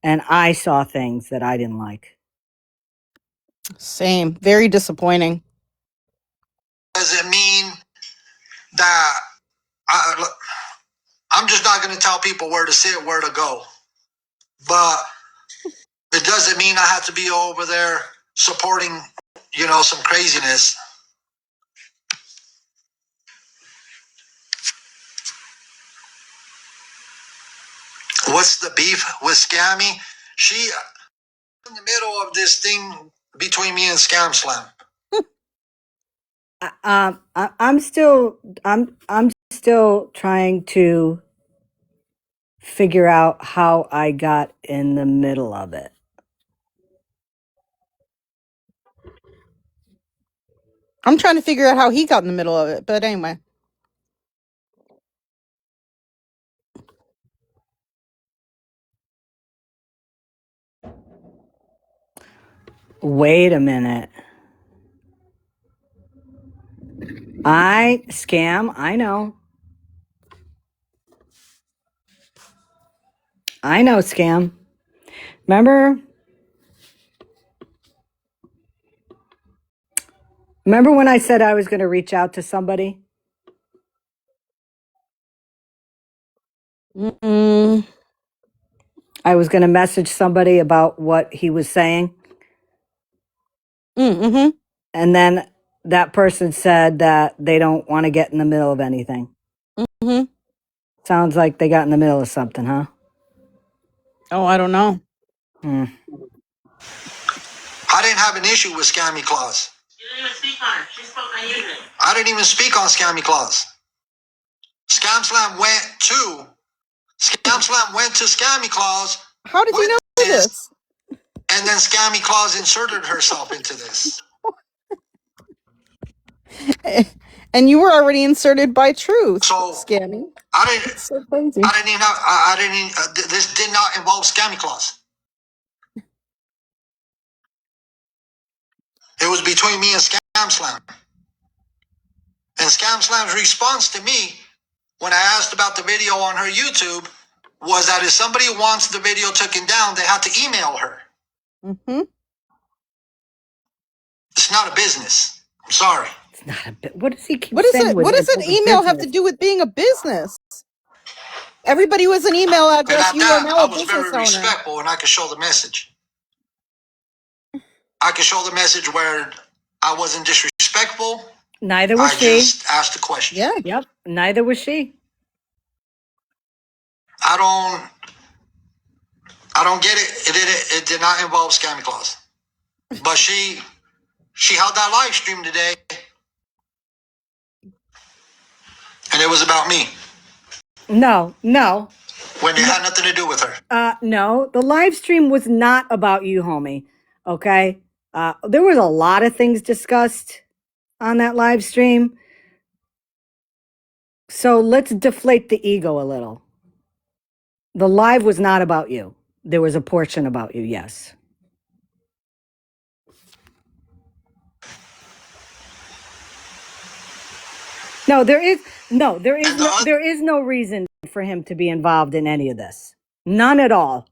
And I saw things that I didn't like.
Same. Very disappointing.
Does it mean that I'm just not going to tell people where to sit, where to go? But it doesn't mean I have to be over there supporting, some craziness. What's the beef with Scammy? She in the middle of this thing between me and Scam Slam.
I'm still trying to figure out how I got in the middle of it.
I'm trying to figure out how he got in the middle of it, but anyway.
Wait a minute. Scam, I know. I know, Scam. Remember when I said I was going to reach out to somebody?
Mm-mm.
I was going to message somebody about what he was saying.
Mm-hmm.
And then that person said that they don't want to get in the middle of anything.
Mm-hmm.
Sounds like they got in the middle of something, huh?
Oh, I don't know.
Hmm.
I didn't have an issue with Scammyclaus. You didn't even speak on it. She spoke on you. I didn't even speak on Scammyclaus. Scam Slam went to Scammyclaus
How did you
with
know
this,
this?
and then Scammyclaus inserted herself into this.
And you were already inserted by truth,
So
Scammy.
I didn't.
It's so crazy.
I didn't even have. I didn't. Even, this did not involve Scammyclaus. It was between me and Scam Slam. And Scam Slam's response to me when I asked about the video on her YouTube was that if somebody wants the video taken down, they have to email her.
Mm-hmm.
It's not a business. I'm sorry.
It's not a bit. What does he keep
What is
saying
it?
with
What does
it's
an
a
email have to
business?
do with being a business? Everybody with an email
And
address,
at
you are
that,
now
I
a
was
business
very
owner.
respectful and I could show the message. I could show the message where I wasn't disrespectful.
Neither was
I
she.
just asked a question.
Yeah.
Yep. Neither was she.
I don't get it. It did not involve Scammyclaus. But she held that live stream today and it was about me.
No.
When it had nothing to do with her.
No. The live stream was not about you, homie. Okay. There was a lot of things discussed on that live stream. So let's deflate the ego a little. The live was not about you. There was a portion about you, yes. No, there is no reason for him to be involved in any of this. None at all.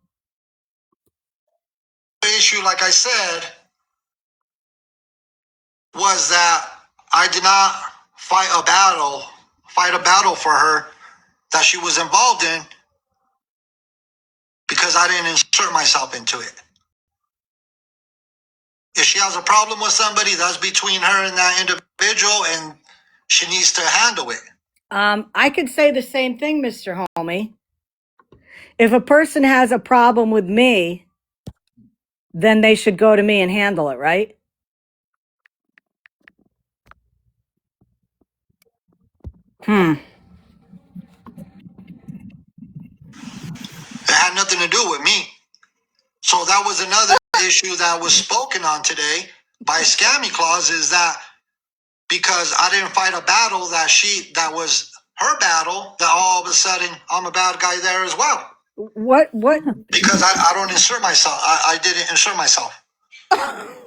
The issue, like I said, was that I did not fight a battle for her that she was involved in because I didn't insert myself into it. If she has a problem with somebody, that's between her and that individual, and she needs to handle it.
I could say the same thing, Mr. Homie. If a person has a problem with me, then they should go to me and handle it, right?
It had nothing to do with me. So that was another issue that was spoken on today by Scammyclaus, is that because I didn't fight a battle that was her battle, that all of a sudden I'm a bad guy there as well.
What?
Because I don't insert myself. I didn't insert myself.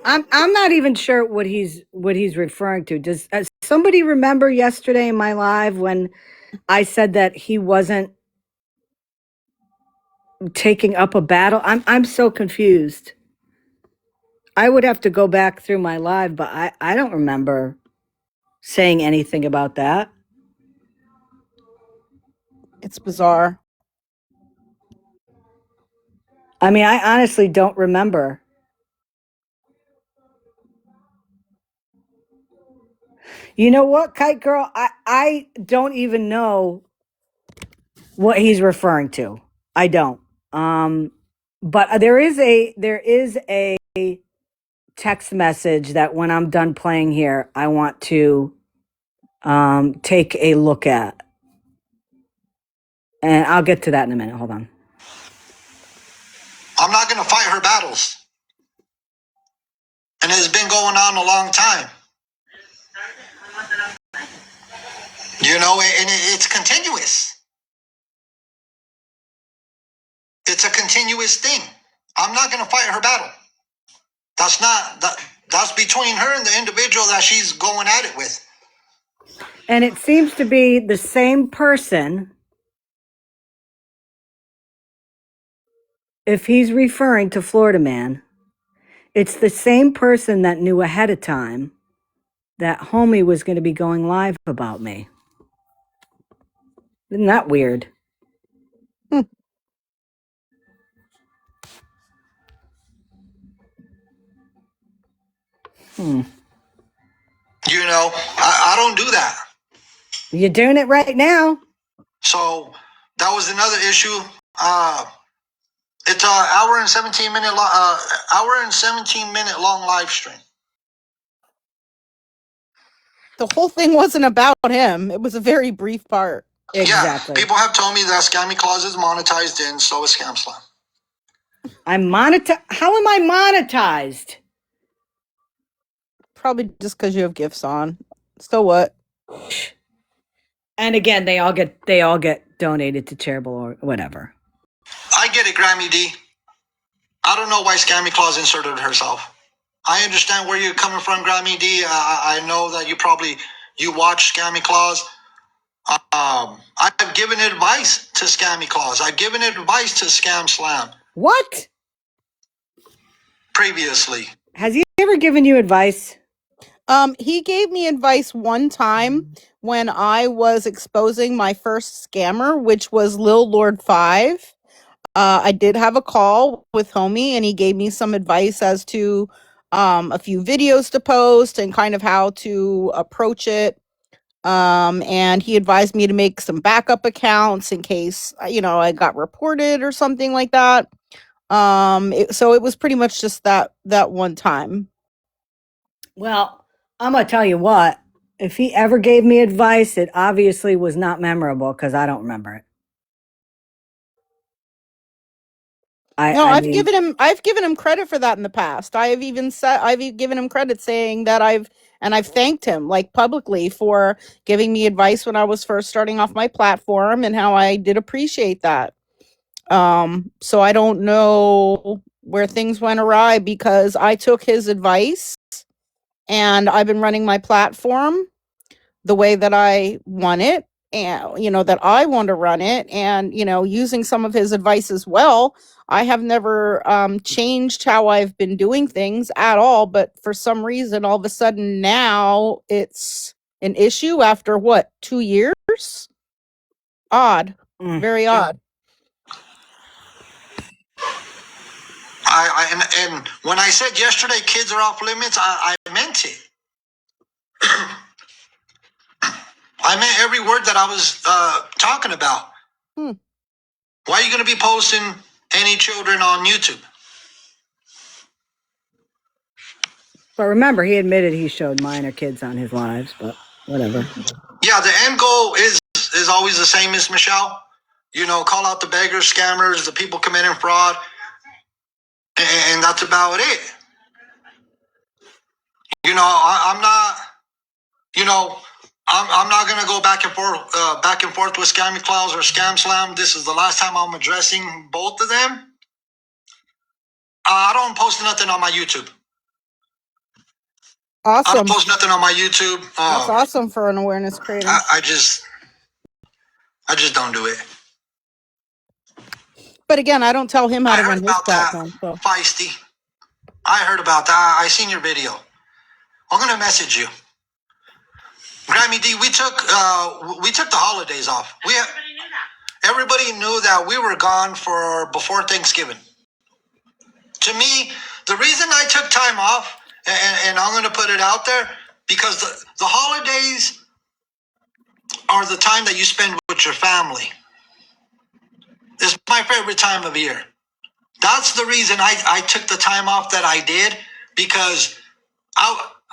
I'm not even sure what he's referring to. Does somebody remember yesterday in my live when I said that he wasn't taking up a battle? I'm so confused. I would have to go back through my live, but I don't remember saying anything about that.
It's bizarre.
I mean, I honestly don't remember. You know what, Kite Girl? I don't even know what he's referring to. I don't. But there is a text message that when I'm done playing here, I want to take a look at. And I'll get to that in a minute. Hold on.
I'm not going to fight her battles. And it's been going on a long time. You know, and it's continuous. It's a continuous thing. I'm not going to fight her battle. That's not that. That's between her and the individual that she's going at it with.
And it seems to be the same person. If he's referring to Florida Man, it's the same person that knew ahead of time that homie was going to be going live about me. Isn't that weird?
You know, I don't do that.
You're doing it right now.
So that was another issue. It's an hour and 17-minute long live stream.
The whole thing wasn't about him. It was a very brief part.
Exactly.
Yeah, people have told me that Scammyclaus is monetized and so is ScamSlam.
How am I monetized?
Probably just because you have gifts on. So what?
And again, they all get donated to charitable or whatever.
I get it, Grammy D. I don't know why Scammyclaus inserted herself. I understand where you're coming from, Grammy D. I know that you watch Scammyclaus. I've given advice to Scammyclaus. I've given advice to ScamSlam
What?
previously.
Has he ever given you advice?
He gave me advice one time when I was exposing my first scammer, which was Lil Lord 5. I did have a call with Homie, and he gave me some advice as to a few videos to post and kind of how to approach it. And he advised me to make some backup accounts in case, I got reported or something like that. So it was pretty much just that one time.
Well, I'm going to tell you what. If he ever gave me advice, it obviously was not memorable because I don't remember it.
I've given him credit for that in the past. I've given him credit saying that I've thanked him like publicly for giving me advice when I was first starting off my platform and how I did appreciate that. So I don't know where things went awry because I took his advice and I've been running my platform the way that I want it, and that I want to run it, and using some of his advice as well. I have never changed how I've been doing things at all, but for some reason all of a sudden now it's an issue after 2 years? Odd. Very odd.
And when I said yesterday kids are off limits, I meant it. I meant every word that I was talking about. Why are you going to be posting any children on YouTube?
But remember, he admitted he showed minor kids on his lives, but whatever.
Yeah, the end goal is always the same, Miss Michelle. Call out the beggars, scammers, the people committing fraud, and that's about it. I'm not. I'm not gonna go back and forth with Scammyclaus or ScamSlam. This is the last time I'm addressing both of them. I don't post nothing on my YouTube.
Awesome.
I don't post nothing on my YouTube.
That's awesome for an awareness creator.
I just don't do it.
But again, I don't tell him how to run his platform. So.
Feisty. I heard about that. I seen your video. I'm gonna message you. Grammy D, we took the holidays off. Everybody knew that we were gone before Thanksgiving. To me, the reason I took time off, and I'm gonna put it out there, because the holidays are the time that you spend with your family. It's my favorite time of year. That's the reason I took the time off that I did, because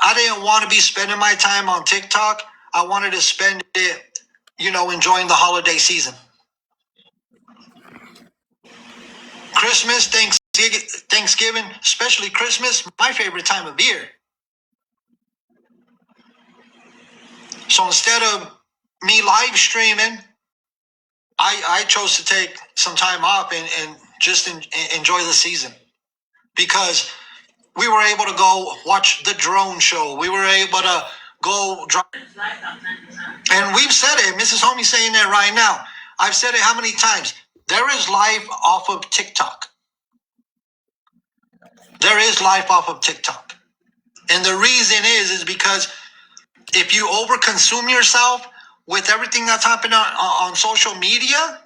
I didn't want to be spending my time on TikTok. I wanted to spend it, enjoying the holiday season. Christmas, Thanksgiving, especially Christmas, my favorite time of year. So instead of me live streaming, I chose to take some time off and just enjoy the season. Because We were able to go watch the drone show. We were able to go drive. And we've said it. Mrs. Homie's saying it right now. I've said it how many times? There is life off of TikTok. There is life off of TikTok. And the reason is because if you overconsume yourself with everything that's happening on social media,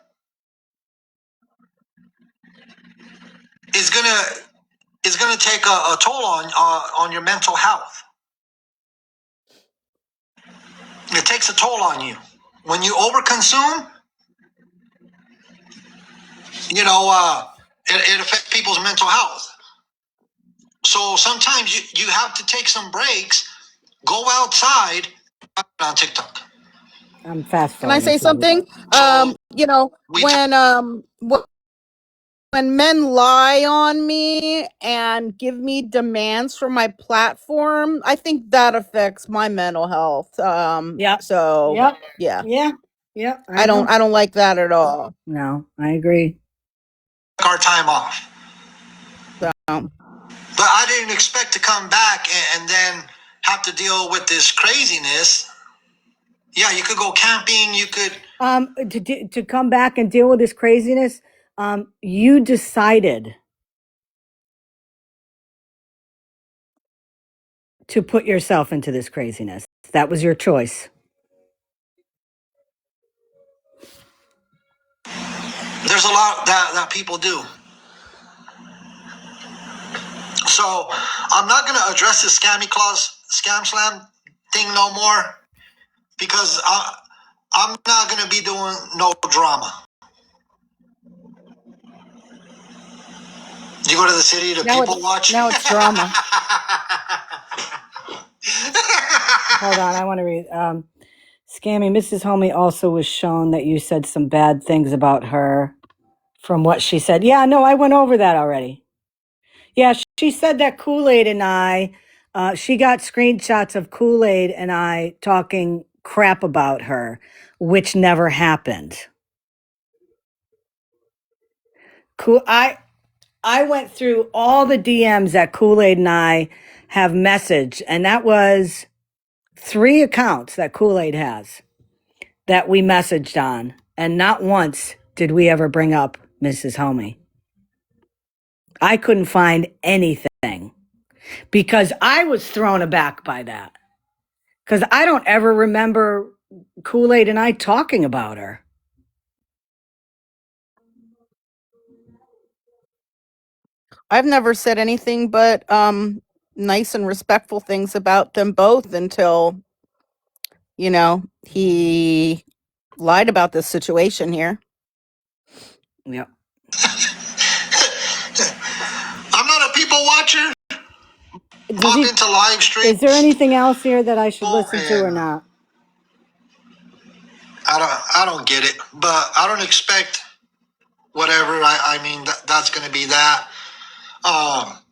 it's gonna take a toll on your mental health. It takes a toll on you. When you overconsume, it affects people's mental health. So sometimes you have to take some breaks, go outside on TikTok.
I'm fast
Can I
forwarding.
say something?
So
When men lie on me and give me demands for my platform, I think that affects my mental health.
Yep.
So
Yep.
yeah.
Yep.
I don't like that at all.
No, I agree.
our time off.
So
But I didn't expect to come back and then have to deal with this craziness. Yeah, you could go camping. You could.
To come back and deal with this craziness, you decided to put yourself into this craziness. That was your choice.
There's a lot that people do. So I'm not going to address the Scammyclaus scam slam thing no more because I'm not going to be doing no drama. You go to the city to people watch.
now it's drama.
Hold on, I want to read. Scammy, Mrs. Homie also was shown that you said some bad things about her from what she said. Yeah, no, I went over that already. Yeah, she said that Kool-Aid and I, she got screenshots of Kool-Aid and I talking crap about her, which never happened. I went through all the DMs that Kool-Aid and I have messaged, and that was 3 accounts that Kool-Aid has that we messaged on, and not once did we ever bring up Mrs. Homie. I couldn't find anything because I was thrown aback by that. Because I don't ever remember Kool-Aid and I talking about her.
I've never said anything but nice and respectful things about them both until he lied about this situation here.
Yep.
I'm not a people watcher. Pop into live stream.
Is there anything else here that I should listen to or not?
I don't get it, but I don't expect whatever. I mean, that's going to be that. Now,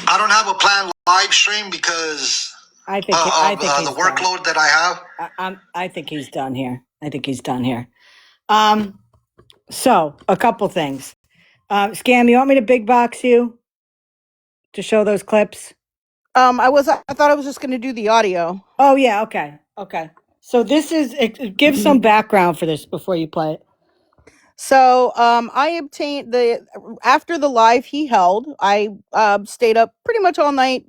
I don't have a planned live stream because
I think
the workload that I have.
I think he's done here. So a couple things. Scam, you want me to big box you to show those clips?
I thought I was just going to do the audio.
Oh yeah, okay. So this is give some background for this before you play it.
So I obtained after the live he held. I stayed up pretty much all night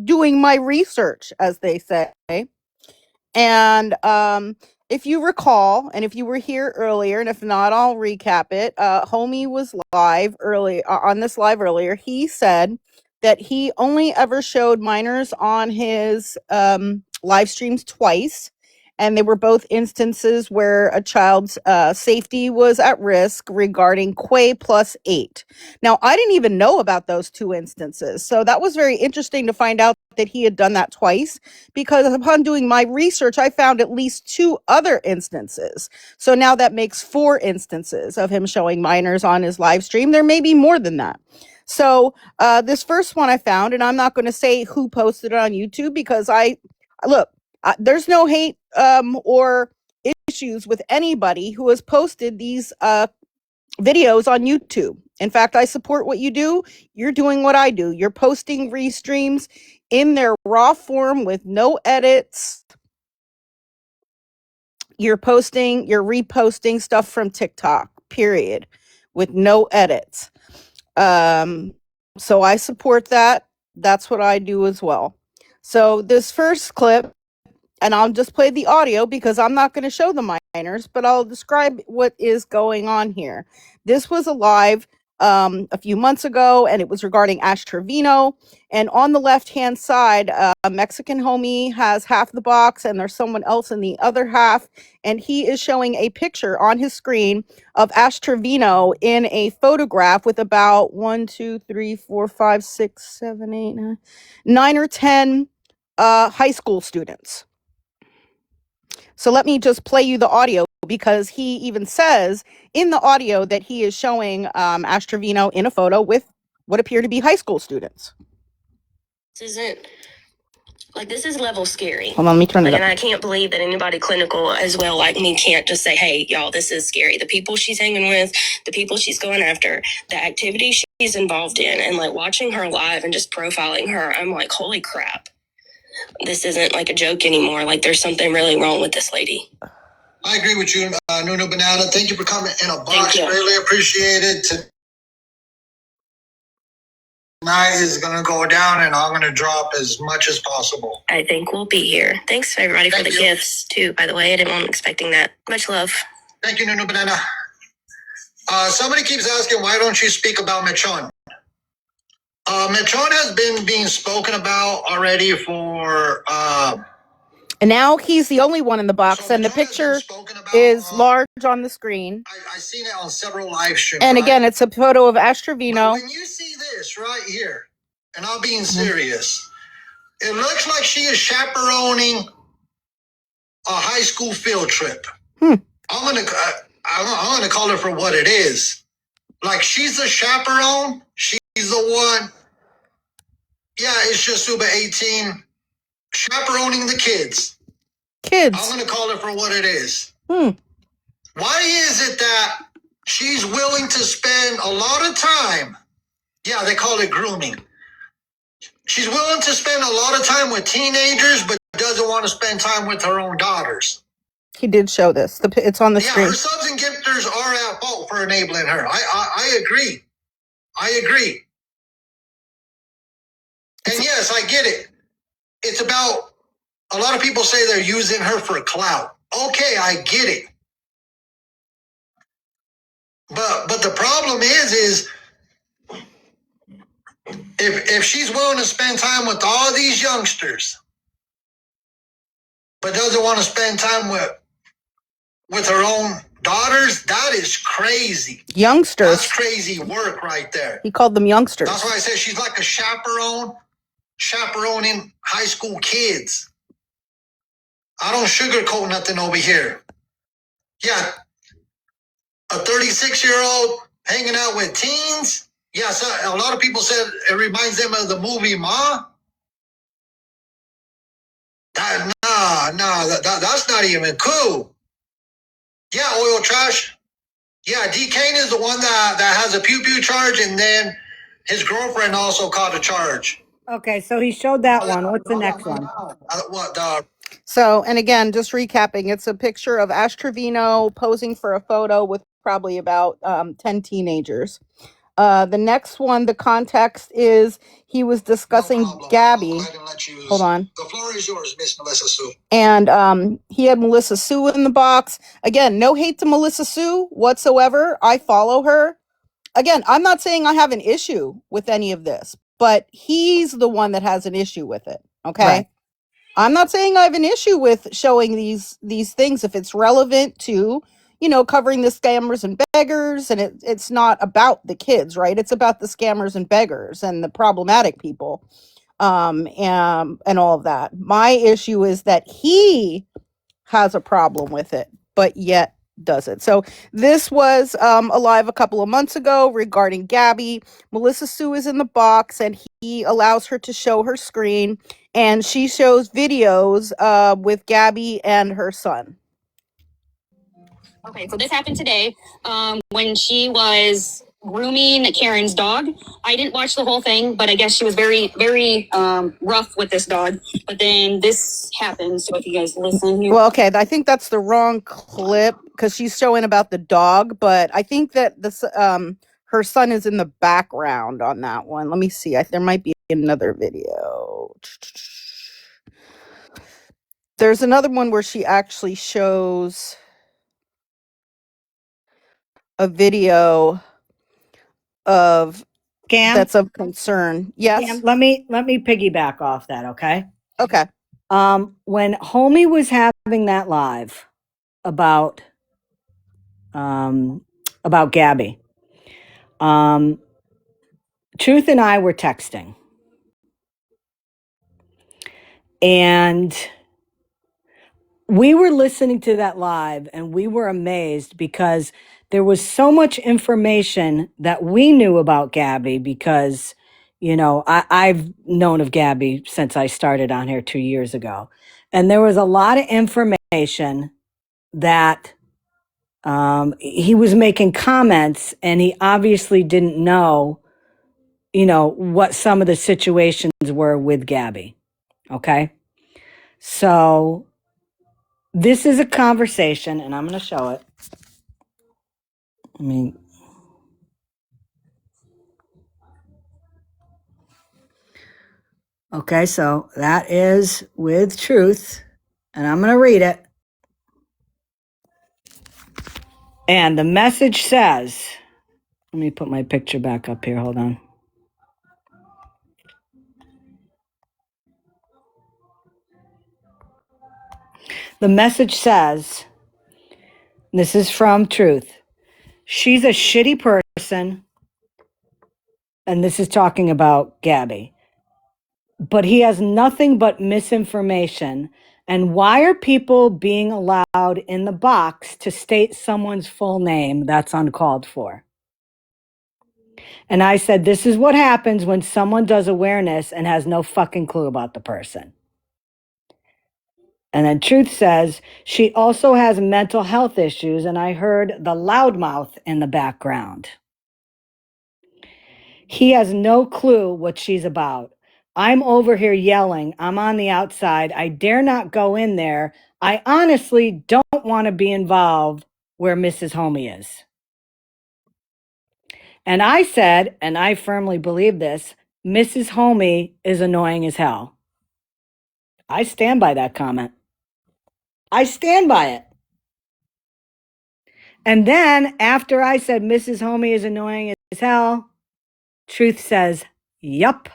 doing my research, as they say. And if you recall, and if you were here earlier, and if not, I'll recap it. Homie was live early on this live earlier. He said that he only ever showed minors on his live streams twice. And they were both instances where a child's safety was at risk regarding Quay plus 8. Now, I didn't even know about those 2 instances. So that was very interesting to find out that he had done that twice, because upon doing my research, I found at least 2 other instances. So now that makes 4 instances of him showing minors on his live stream. There may be more than that. So this first one I found, and I'm not going to say who posted it on YouTube because there's no hate or issues with anybody who has posted these videos on YouTube. In fact, I support what you do. You're doing what I do. You're posting restreams in their raw form with no edits. You're reposting stuff from TikTok, period, with no edits. So I support that. That's what I do as well. So this first clip, and I'll just play the audio because I'm not going to show the minors, but I'll describe what is going on here. This was a live a few months ago, and it was regarding Ash Trevino. And on the left-hand side, a Mexican homie has half the box, and there's someone else in the other half, and he is showing a picture on his screen of Ash Trevino in a photograph with about 9 or 10 high school students. So let me just play you the audio because he even says in the audio that he is showing Ash Trevino in a photo with what appear to be high school students.
This isn't this is level scary.
Hold on, let me turn it up.
And I can't believe that anybody clinical as well like me can't just say, hey, y'all, this is scary. The people she's hanging with, the people she's going after, the activity she's involved in, and watching her live and just profiling her, I'm like, holy crap. This isn't a joke anymore. There's something really wrong with this lady.
I agree with you, Nuno Banana. Thank you for coming in a box. Really appreciate it. Tonight is going to go down, and I'm going to drop as much as possible.
I think we'll be here. Thanks, everybody, for the gifts, too, by the way. I wasn't expecting that. Much love.
Thank you, Nuno Banana. Somebody keeps asking, why don't you speak about Mechon? Mechon has been being spoken about already for...
And now he's the only one in the box, so and the picture is large on the screen.
I've seen it on several live streams.
And again, it's a photo of Ash Trevino.
When you see this right here, and I'm being serious, it looks like she is chaperoning a high school field trip. I'm gonna call it for what it is. She's the chaperone. She's the one. Yeah, it's just Super 18 chaperoning the kids. I'm gonna call it for what it is. Why is it that she's willing to spend a lot of time? Yeah, they call it grooming. She's willing to spend a lot of time with teenagers, but doesn't want to spend time with her own daughters.
He did show this. It's on the screen.
Yeah, her subs and gifters are at fault for enabling her. I agree. I agree. And yes, I get it. It's about, a lot of people say they're using her for clout. Okay, I get it. But the problem is if she's willing to spend time with all these youngsters, but doesn't want to spend time with her own daughters, that is crazy.
Youngsters.
That's crazy work right there.
He called them youngsters.
That's why I said she's like a chaperoning high school kids. I don't sugarcoat nothing over here. Yeah, a 36-year-old hanging out with teens. Yeah, so a lot of people said it reminds them of the movie Ma. That's not even cool. Yeah, oil trash. Yeah, D. Kane is the one that has a pew-pew charge, and then his girlfriend also caught a charge.
Okay, so he showed that one. What's the next one?
So, and again, just recapping, it's a picture of Ash Trevino posing for a photo with probably about 10 teenagers. The next one, the context is he was discussing Gabby. Hold on.
The floor is yours, Miss Melissa Sue.
And he had Melissa Sue in the box. Again, no hate to Melissa Sue whatsoever. I follow her. Again, I'm not saying I have an issue with any of this, but he's the one that has an issue with it. Okay. Right. I'm not saying I have an issue with showing these things if it's relevant to, covering the scammers and beggars, and it's not about the kids, right? It's about the scammers and beggars and the problematic people, and all of that. My issue is that he has a problem with it, but yet does it. So this was alive a couple of months ago regarding Gabby. Melissa Sue is in the box, and he allows her to show her screen, and she shows videos with Gabby and her son.
Okay, so this happened today when she was grooming Karen's dog. I didn't watch the whole thing, but I guess she was very, very rough with this dog. But then this happened. So if you guys listen here.
Well, okay, I think that's the wrong clip because she's showing about the dog, but I think that this her son is in the background on that one. Let me see. There might be another video. There's another one where she actually shows a video of
Scam.
that's of concern. Yes.
Scam. Let me piggyback off that, okay?
Okay.
When Homie was having that live about Gabby, Truth and I were texting, and we were listening to that live, and we were amazed because there was so much information that we knew about Gabby because, you know, I've known of Gabby since I started on here 2 years ago. And there was a lot of information that he was making comments, and he obviously didn't know, you know, what some of the situations were with Gabby. Okay. So this is a conversation, and I'm going to show it. I mean, okay, so that is with Truth, and I'm going to read it. And the message says, let me put my picture back up here. Hold on. The message says, this is from Truth. She's a shitty person. And this is talking about Gabby. But he has nothing but misinformation. And why are people being allowed in the box to state someone's full name? That's uncalled for. And I said, this is what happens when someone does awareness and has no fucking clue about the person. And then Truth says, she also has mental health issues. And I heard the loudmouth in the background. He has no clue what she's about. I'm over here yelling. I'm on the outside. I dare not go in there. I honestly don't want to be involved where Mrs. Homie is. And I said, and I firmly believe this, Mrs. Homie is annoying as hell. I stand by that comment. I stand by it. And then after I said Mrs. Homie is annoying as hell, Truth says, yup.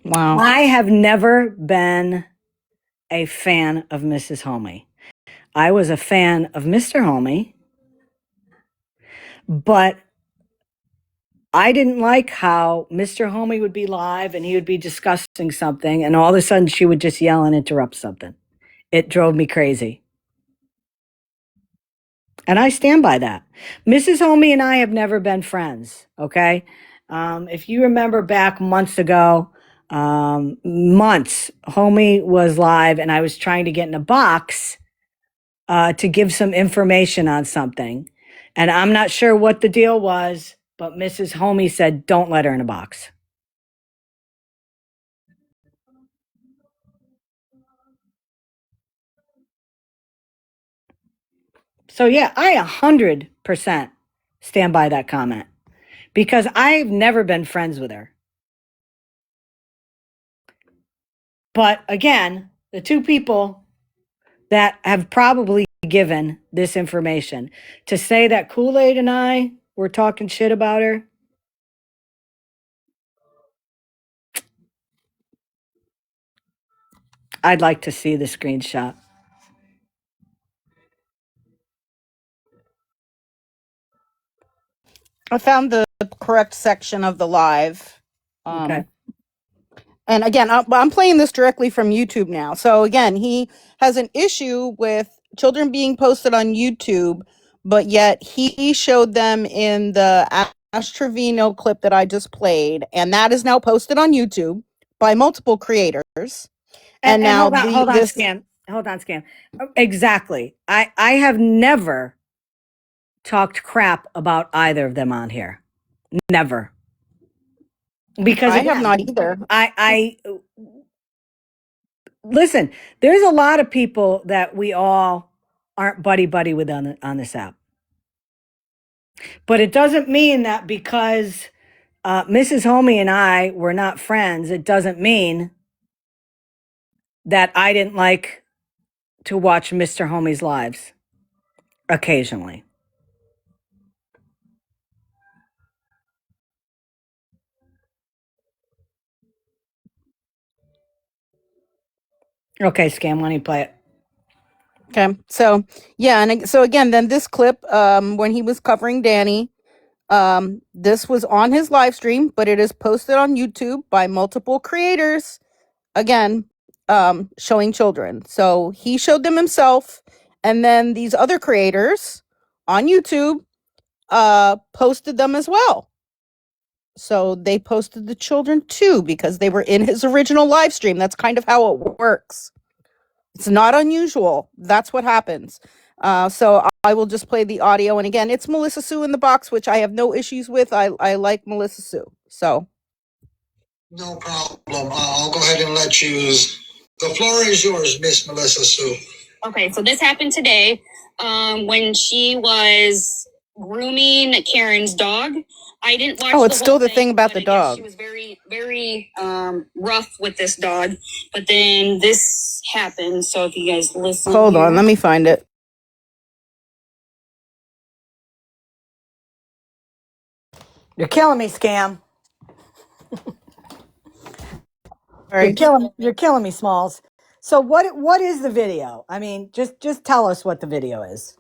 Wow.
I have never been a fan of Mrs. Homie. I was a fan of Mr. Homie, but I didn't like how Mr. Homie would be live and he would be discussing something, and all of a sudden she would just yell and interrupt something. It drove me crazy. And I stand by that. Mrs. Homie and I have never been friends, okay? If you remember back months ago, Homie was live and I was trying to get in a box to give some information on something. And I'm not sure what the deal was, but Mrs. Homie said, don't let her in a box. So yeah, I 100% stand by that comment because I've never been friends with her. But again, the two people that have probably given this information to say that Kool-Aid and I were talking shit about her. I'd like to see the screenshot.
I found the correct section of the live.
Okay.
And again, I'm playing this directly from YouTube now. So again, he has an issue with children being posted on YouTube, but yet he showed them in the Trevino clip that I just played, and that is now posted on YouTube by multiple creators. And now
hold on, Scam. Exactly. I have never talked crap about either of them on here. Never. Because
I
again,
have not either.
I listen, there's a lot of people that we all aren't buddy with on this app. But it doesn't mean that because Mrs. Homie and I were not friends, it doesn't mean that I didn't like to watch Mr. Homie's lives occasionally. Okay, Scam, why don't you play it?
Okay, so yeah, and so again, then this clip, when he was covering Danny, this was on his live stream, but it is posted on YouTube by multiple creators. Again, showing children. So he showed them himself, and then these other creators on YouTube posted them as well. So they posted the children too because they were in his original live stream. That's kind of how it works. It's not unusual. That's what happens. So I will just play the audio. And again, it's Melissa Sue in the box, which I have no issues with. I like Melissa Sue. So.
No problem. I'll go ahead and let you. The floor is yours, Miss Melissa Sue.
Okay, so this happened today when she was grooming Karen's dog. I didn't watch.
Oh, it's still the thing about the dog.
She was very, very rough with this dog, but then this happened. So if you guys listen,
hold on, let me find it.
You're killing me, Scam.
Right.
You're killing me, Smalls. So what is the video? I mean, just tell us what the video is.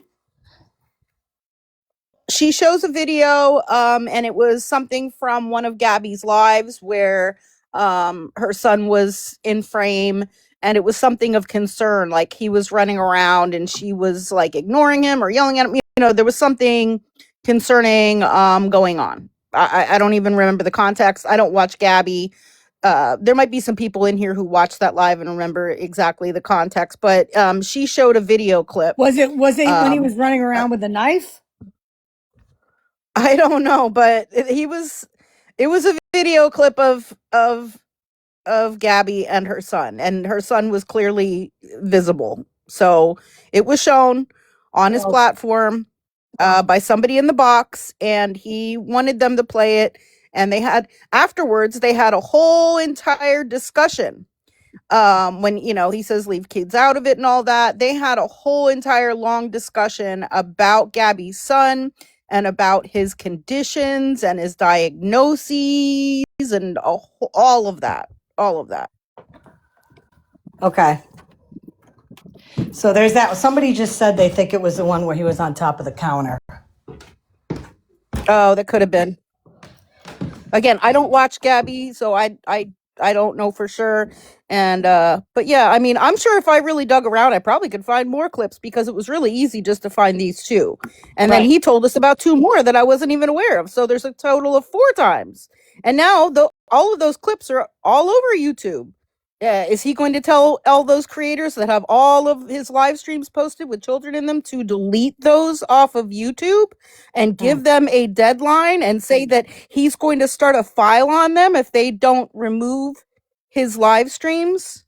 She shows a video, and it was something from one of Gabby's lives where her son was in frame, and it was something of concern, like he was running around and she was like ignoring him or yelling at him. You know, there was something concerning going on. I don't even remember the context. I don't watch Gabby. There might be some people in here who watched that live and remember exactly the context, but she showed a video clip.
Was it when he was running around with a knife?
I don't know, but it was a video clip of Gabby and her son was clearly visible. So it was shown on his platform by somebody in the box, and he wanted them to play it. And afterwards they had a whole entire discussion. When, he says leave kids out of it and all that, they had a whole entire long discussion about Gabby's son and about his conditions and his diagnoses and all of that.
Okay. So there's that. Somebody just said they think it was the one where he was on top of the counter.
Oh, that could have been. Again, I don't watch Gabby, so I don't know for sure. And but yeah, I mean, I'm sure if I really dug around, I probably could find more clips because it was really easy just to find these two. And then he told us about two more that I wasn't even aware of. So there's a total of 4 times. And now all of those clips are all over YouTube. Is he going to tell all those creators that have all of his live streams posted with children in them to delete those off of YouTube and give them a deadline and say that he's going to start a file on them if they don't remove his live streams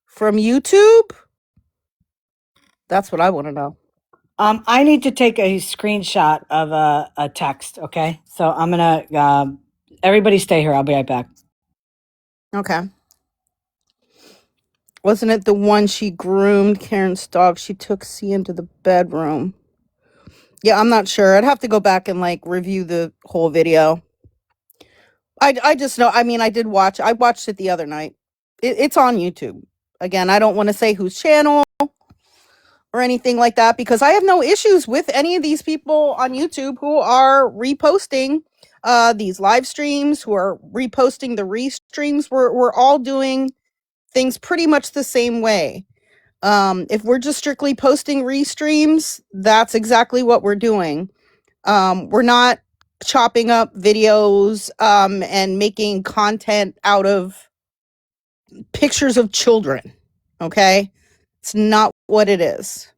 from YouTube? That's what I want to know.
I need to take a screenshot of a text. Okay. So I'm going to, everybody stay here. I'll be right back.
Okay. Wasn't it the one she groomed Karen's dog? She took C into the bedroom. Yeah, I'm not sure. I'd have to go back and review the whole video. I just know. I mean, I watched it the other night. It's on YouTube. Again, I don't want to say whose channel or anything like that because I have no issues with any of these people on YouTube who are reposting these live streams, who are reposting the restreams. We're all doing things pretty much the same way. If we're just strictly posting restreams, that's exactly what we're doing. We're not chopping up videos and making content out of pictures of children. Okay? It's not what it is.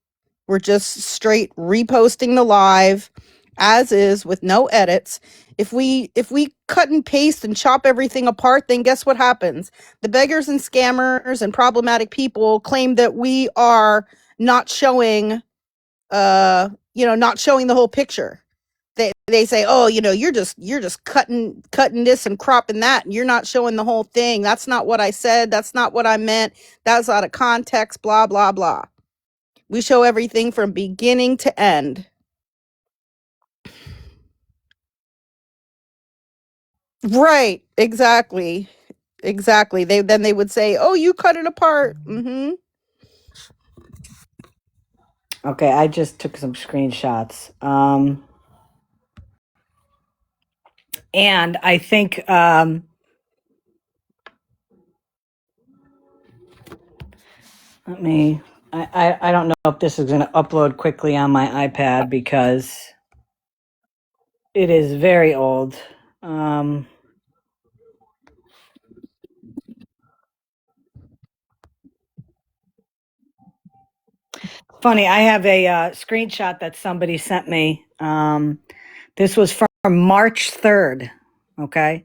We're just straight reposting the live as is with no edits. If we cut and paste and chop everything apart, then guess what happens? The beggars and scammers and problematic people claim that we are not showing not showing the whole picture. They say, "Oh, you're just cutting this and cropping that, and you're not showing the whole thing. That's not what I said. That's not what I meant. That's out of context, blah blah blah." We show everything from beginning to end. Right, exactly. Exactly. They would say, "Oh, you cut it apart." Mhm.
Okay, I just took some screenshots. And I think let me I don't know if this is going to upload quickly on my iPad because it is very old. Funny, I have a screenshot that somebody sent me. This was from March 3rd. Okay.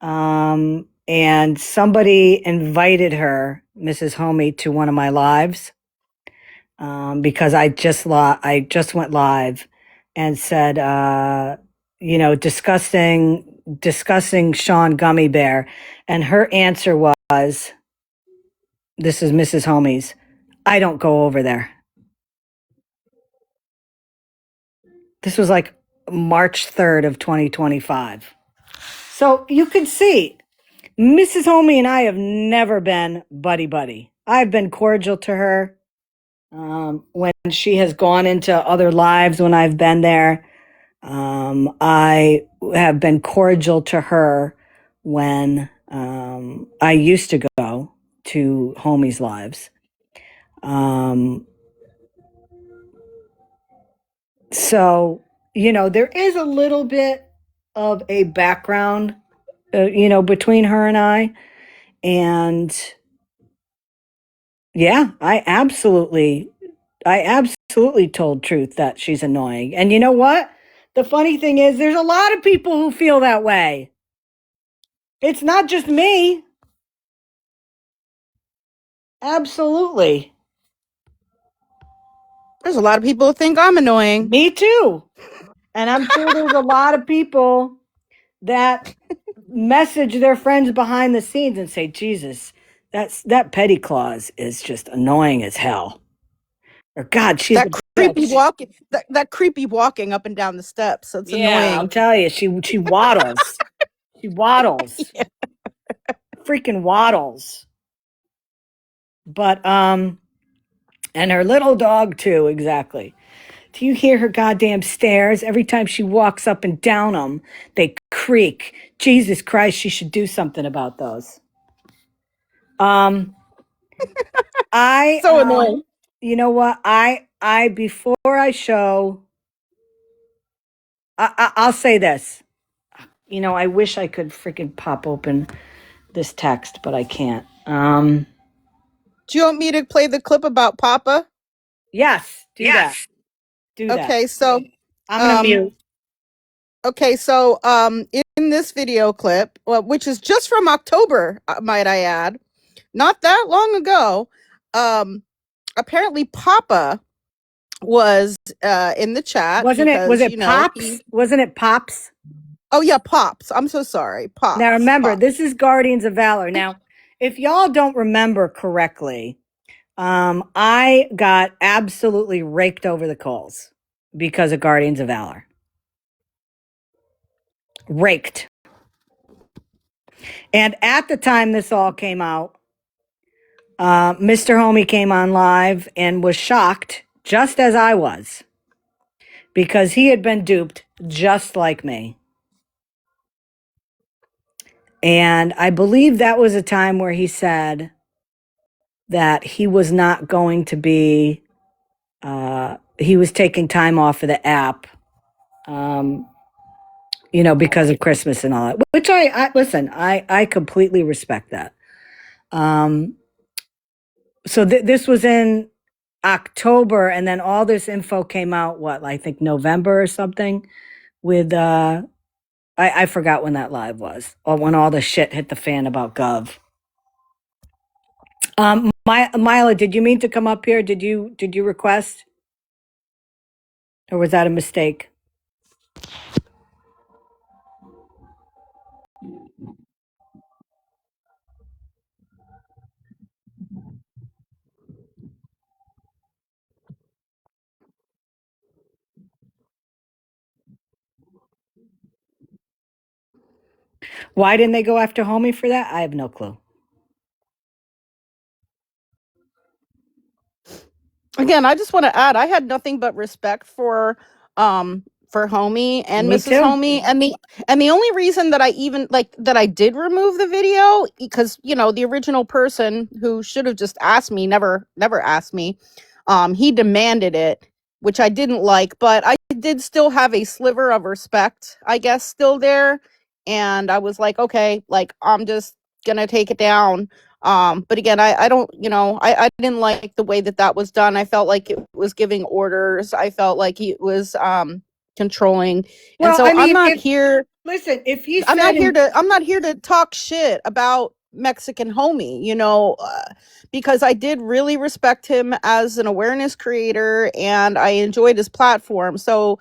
And somebody invited her, Mrs. Homey, to one of my lives because I just went live and said, discussing Sean Gummy Bear, and her answer was, "This is Mrs. Homey's. I don't go over there." This was like March 3rd of 2025. So you can see Mrs. Homey and I have never been buddy-buddy. I've been cordial to her when she has gone into other lives when I've been there. I have been cordial to her when I used to go to Homey's lives. So, there is a little bit of a background, between her and I. And yeah, I absolutely told Truth that she's annoying. And you know what? The funny thing is, there's a lot of people who feel that way. It's not just me. Absolutely.
There's a lot of people who think I'm annoying.
Me too. And I'm sure there's a lot of people that message their friends behind the scenes and say, "Jesus, that petty claus is just annoying as hell." Or, "God, she's
That
a
creepy
bitch."
walking that creepy walking up and down the steps. So it's
Yeah, I'll
annoying.
tell you, she waddles. She waddles.
Yeah.
Freaking waddles. But and her little dog too, exactly. Do you hear her goddamn stairs? Every time she walks up and down them, they creak. Jesus Christ, she should do something about those. I
So annoying.
you know what? I before I show I'll say this. I wish I could freaking pop open this text, but I can't.
Do you want me to play the clip about Papa?
Yes, do that. Do that.
Okay, so
I'm gonna mute.
okay, so in this video clip, which is just from October, might I add, not that long ago, apparently Papa was in the chat
Was
because
it Pops? Wasn't it Pops?
Oh yeah, Pops. I'm so sorry. Pops.
Now remember,
Pops.
this is Guardians of Valor. Now, if y'all don't remember correctly, I got absolutely raked over the coals because of Guardians of Valor. Raked. And at the time this all came out, Mr. Homie came on live and was shocked, just as I was, because he had been duped just like me. And I believe that was a time where he said that he was not going to be, he was taking time off of the app because of Christmas and all that, which I listen, I completely respect that. So this was in October, and then all this info came out, I think November or something, with, I forgot when that live was, or when all the shit hit the fan about Gov. Mila, did you mean to come up here? Did you request? Or was that a mistake? Why didn't they go after Homie for that? I have no clue.
Again, I just want to add, I had nothing but respect for Homie and
Me
Mrs.
too.
Homie, and the only reason that I even that I did remove the video, because the original person who should have just asked me never asked me. He demanded it, which I didn't like, but I did still have a sliver of respect, I guess, still there, and I was like, okay, like, I'm just gonna take it down. But again, I don't, I didn't like the way that was done. I felt like it was giving orders. I felt like he was controlling. And
Well,
so
I mean, if listen, if he
I'm
said
not here to talk shit about Mexican Homie, because I did really respect him as an awareness creator and I enjoyed his platform. So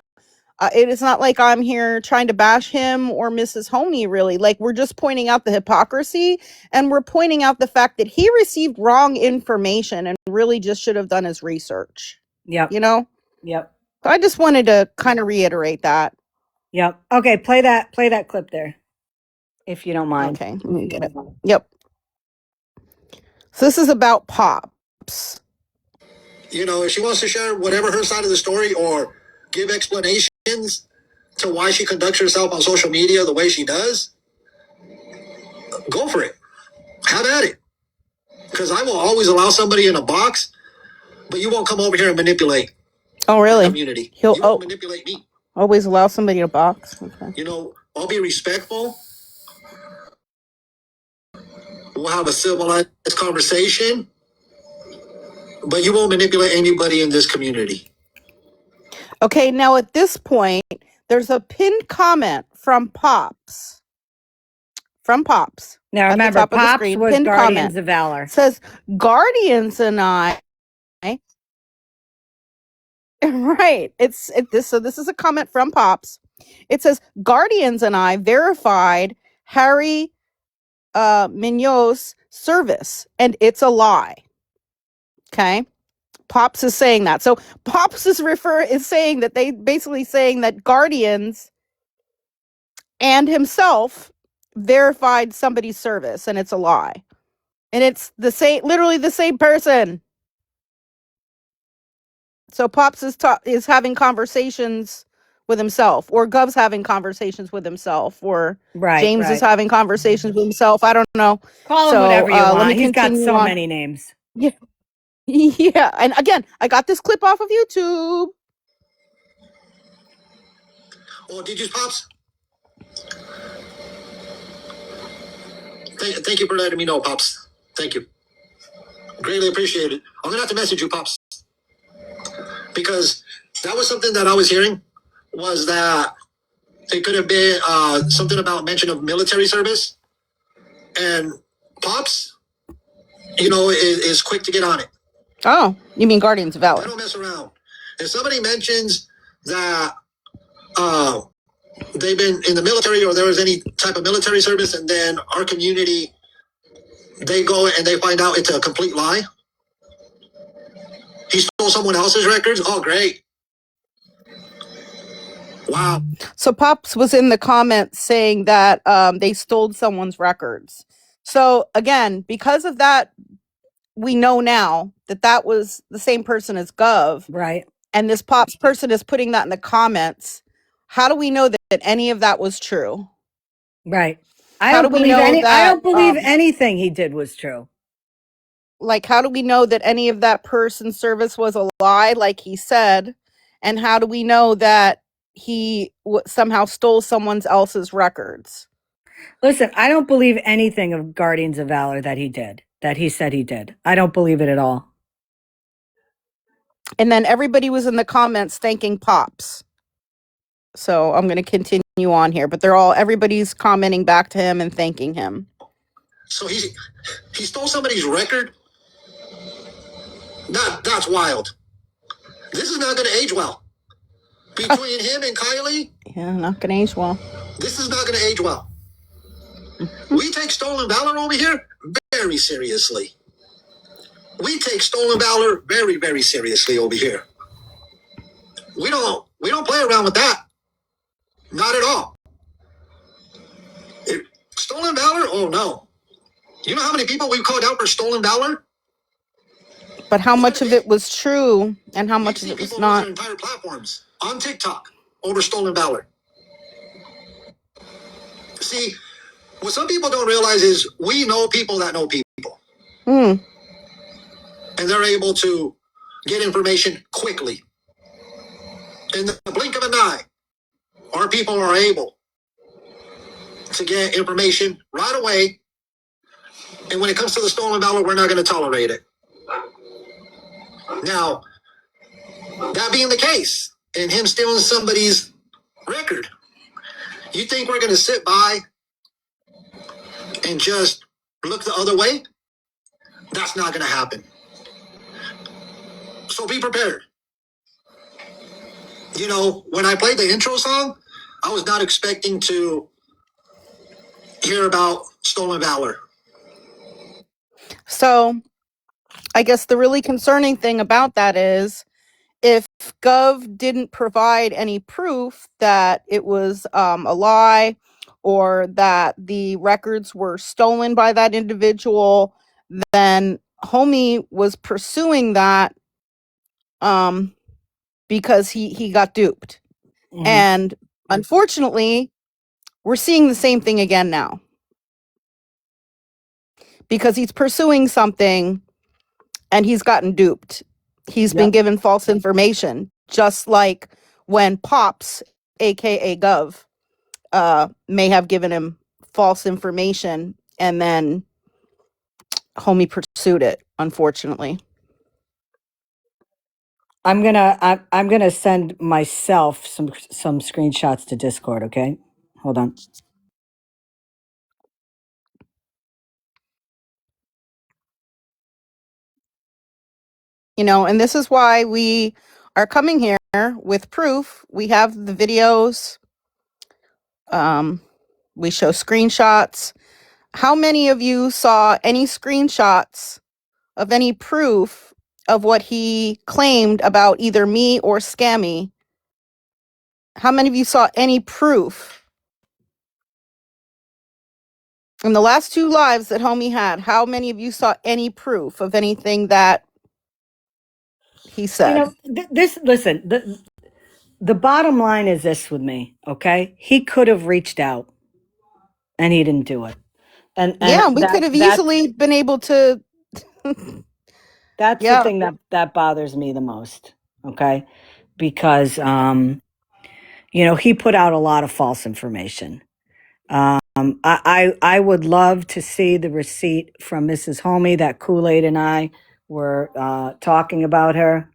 it is not like I'm here trying to bash him or Mrs. Homie, really. Like, we're just pointing out the hypocrisy, and we're pointing out the fact that he received wrong information and really just should have done his research.
Yep.
So I just wanted to kind of reiterate that.
Yep. Okay, play that clip there, if you don't mind.
Okay, let me get it. Yep. So this is about Pops.
If she wants to share whatever her side of the story or give explanations to why she conducts herself on social media the way she does, go for it. Have at it. Because I will always allow somebody in a box, but you won't come over here and manipulate.
Oh, really?
Community.
You
won't manipulate me.
Always allow somebody in a box. Okay.
I'll be respectful. We'll have a civilized conversation, but you won't manipulate anybody in this community.
Okay, now at this point, there's a pinned comment from Pops.
Now remember,
at the top of the
Pops
screen,
was
pinned
Guardians
comment.
of Valor.
It says, Guardians and I. Right. So this is a comment from Pops. It says, Guardians and I verified Harry Mignot's service, and it's a lie. Okay. Pops is saying that. So Pops is saying that they basically saying that Guardians and himself verified somebody's service, and it's a lie. And it's literally the same person. So Pops is having conversations with himself, or Gov's having conversations with himself, or James is having conversations with himself. I don't know.
Call him whatever you want.
Let me
He's got
continue
so
on.
many names.
Yeah. Yeah. And again, I got this clip off of YouTube.
Oh, did you, Pops? Thank you for letting me know, Pops. Thank you. Greatly appreciate it. I'm going to have to message you, Pops. Because that was something that I was hearing, was that it could have been something about mention of military service. And Pops, is quick to get on it.
Oh, you mean Guardians of Valor?
They don't mess around. If somebody mentions that they've been in the military or there was any type of military service, and then our community, they go and they find out it's a complete lie. He stole someone else's records. Oh, great. Wow.
So Pops was in the comments saying that they stole someone's records. So again, because of that, we know now that was the same person as Gov.
Right.
And this Pops person is putting that in the comments. How do we know that any of that was true?
Right. I don't believe anything he did was true.
Like, how do we know that any of that person's service was a lie, like he said? And how do we know that he somehow stole someone else's records.
Listen, I don't believe anything of Guardians of Valor that he said he did. I don't believe it at all.
And then everybody was in the comments thanking Pops. So I'm going to continue on here, but everybody's commenting back to him and thanking him.
So he stole somebody's record? That's wild. This is not going to age well. Between him and Kylie,
yeah, not going to age well.
This is not going to age well. We take stolen valor over here very seriously. We take stolen valor very, very seriously over here. We don't play around with that. Not at all. Stolen valor? Oh no. You know how many people we've called out for stolen valor?
But how much of it was true and how much of it was not?
Their entire platforms on TikTok over stolen valor. See, what some people don't realize is we know people that know people. And they're able to get information quickly. In the blink of an eye, our people are able to get information right away. And when it comes to the stolen valor, we're not going to tolerate it. Now, that being the case, and him stealing somebody's record, you think we're going to sit by and just look the other way? That's not going to happen. So be prepared. You know, when I played the intro song, I was not expecting to hear about stolen valor.
So I guess the really concerning thing about that is if Gov didn't provide any proof that it was a lie or that the records were stolen by that individual, then Homie was pursuing that because he got duped. Mm-hmm. And unfortunately, we're seeing the same thing again now. Because he's pursuing something and he's gotten duped. He's been given false information, just like when Pops, aka Gov, may have given him false information and then Homie pursued it, unfortunately.
I'm gonna send myself some screenshots to Discord, okay? Hold on.
You know, and this is why we are coming here with proof. We have the videos. We show screenshots. How many of you saw any screenshots of any proof of what he claimed about either me or Scammy? How many of you saw any proof? In the last 2 lives that Homie had, how many of you saw any proof of anything that he said?
You know, the bottom line is this with me, okay? He could have reached out and he didn't do it. And
yeah, we could have easily been able to.
That's the thing that bothers me the most, okay? Because, you know, he put out a lot of false information. I would love to see the receipt from Mrs. Homie that Kool-Aid and I were talking about her.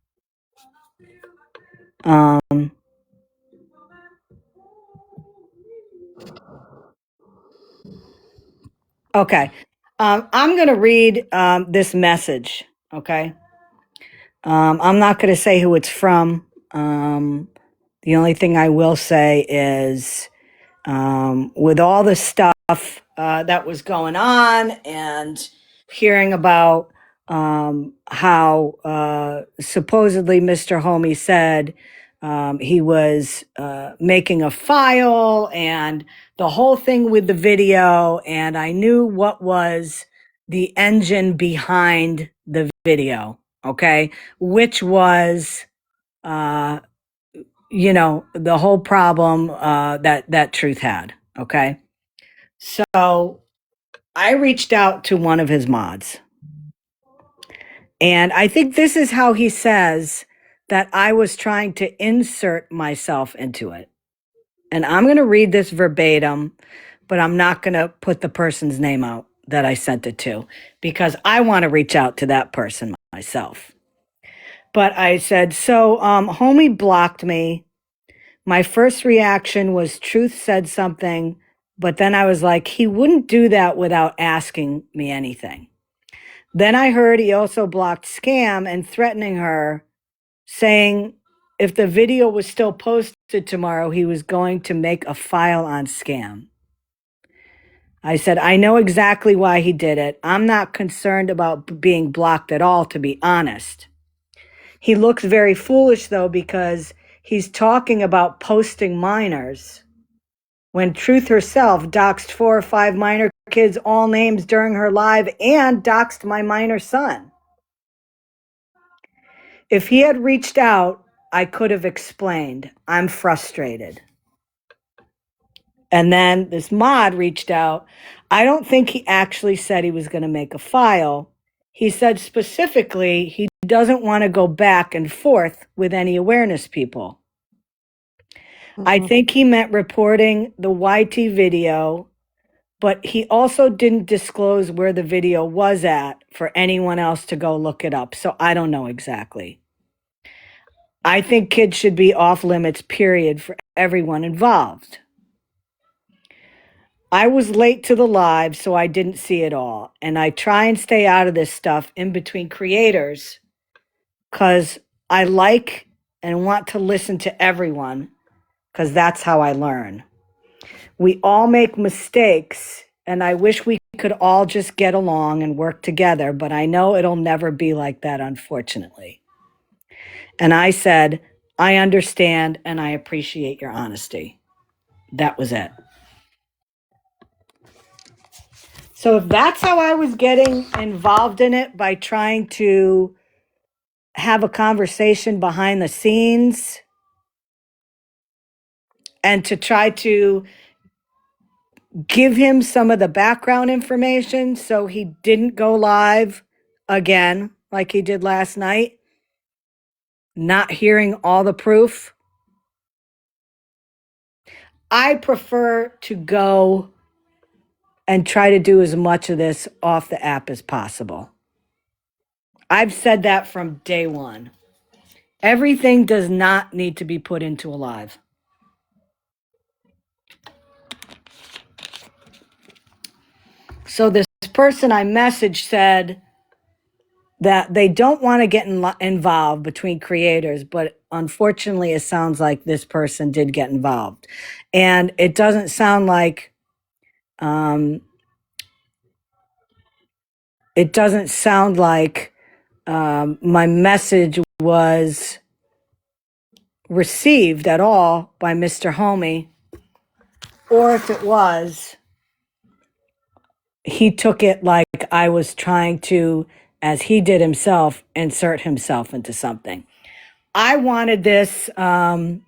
Okay. I'm going to read this message, okay? I'm not going to say who it's from. The only thing I will say is with all the stuff that was going on and hearing about how supposedly Mr. Homie said he was making a file and the whole thing with the video, and I knew what was the engine behind the video, okay, which was you know, the whole problem that Truth had, okay? So I reached out to one of his mods. And I think this is how he says that I was trying to insert myself into it. And I'm going to read this verbatim, but I'm not going to put the person's name out that I sent it to because I want to reach out to that person myself. But I said, so homie blocked me. My first reaction was Truth said something, but then I was like, he wouldn't do that without asking me anything. Then I heard he also blocked Scam and threatening her, saying if the video was still posted tomorrow, he was going to make a file on Scam. I said, I know exactly why he did it. I'm not concerned about being blocked at all, to be honest. He looks very foolish, though, because he's talking about posting minors when Truth herself doxed 4 or 5 minor kids, all names during her live, and doxed my minor son. If he had reached out, I could have explained. I'm frustrated. And then this mod reached out. I don't think he actually said he was going to make a file. He said specifically he doesn't want to go back and forth with any awareness people. I think he meant reporting the YT video, but he also didn't disclose where the video was at for anyone else to go look it up. So I don't know exactly. I think kids should be off limits, period, for everyone involved. I was late to the live, so I didn't see it all. And I try and stay out of this stuff in between creators because I like and want to listen to everyone because that's how I learn. We all make mistakes, and I wish we could all just get along and work together, but I know it'll never be like that, unfortunately. And I said, I understand and I appreciate your honesty. That was it. So if that's how I was getting involved in it, by trying to have a conversation behind the scenes and to try to give him some of the background information so he didn't go live again like he did last night, not hearing all the proof, I prefer to go and try to do as much of this off the app as possible. I've said that from day one. Everything does not need to be put into a live. So this person I messaged said that they don't want to get involved between creators, but unfortunately it sounds like this person did get involved. And it doesn't sound like my message was received at all by Mr. Homie, or if it was, he took it like I was trying to, as he did himself, insert himself into something. I wanted this to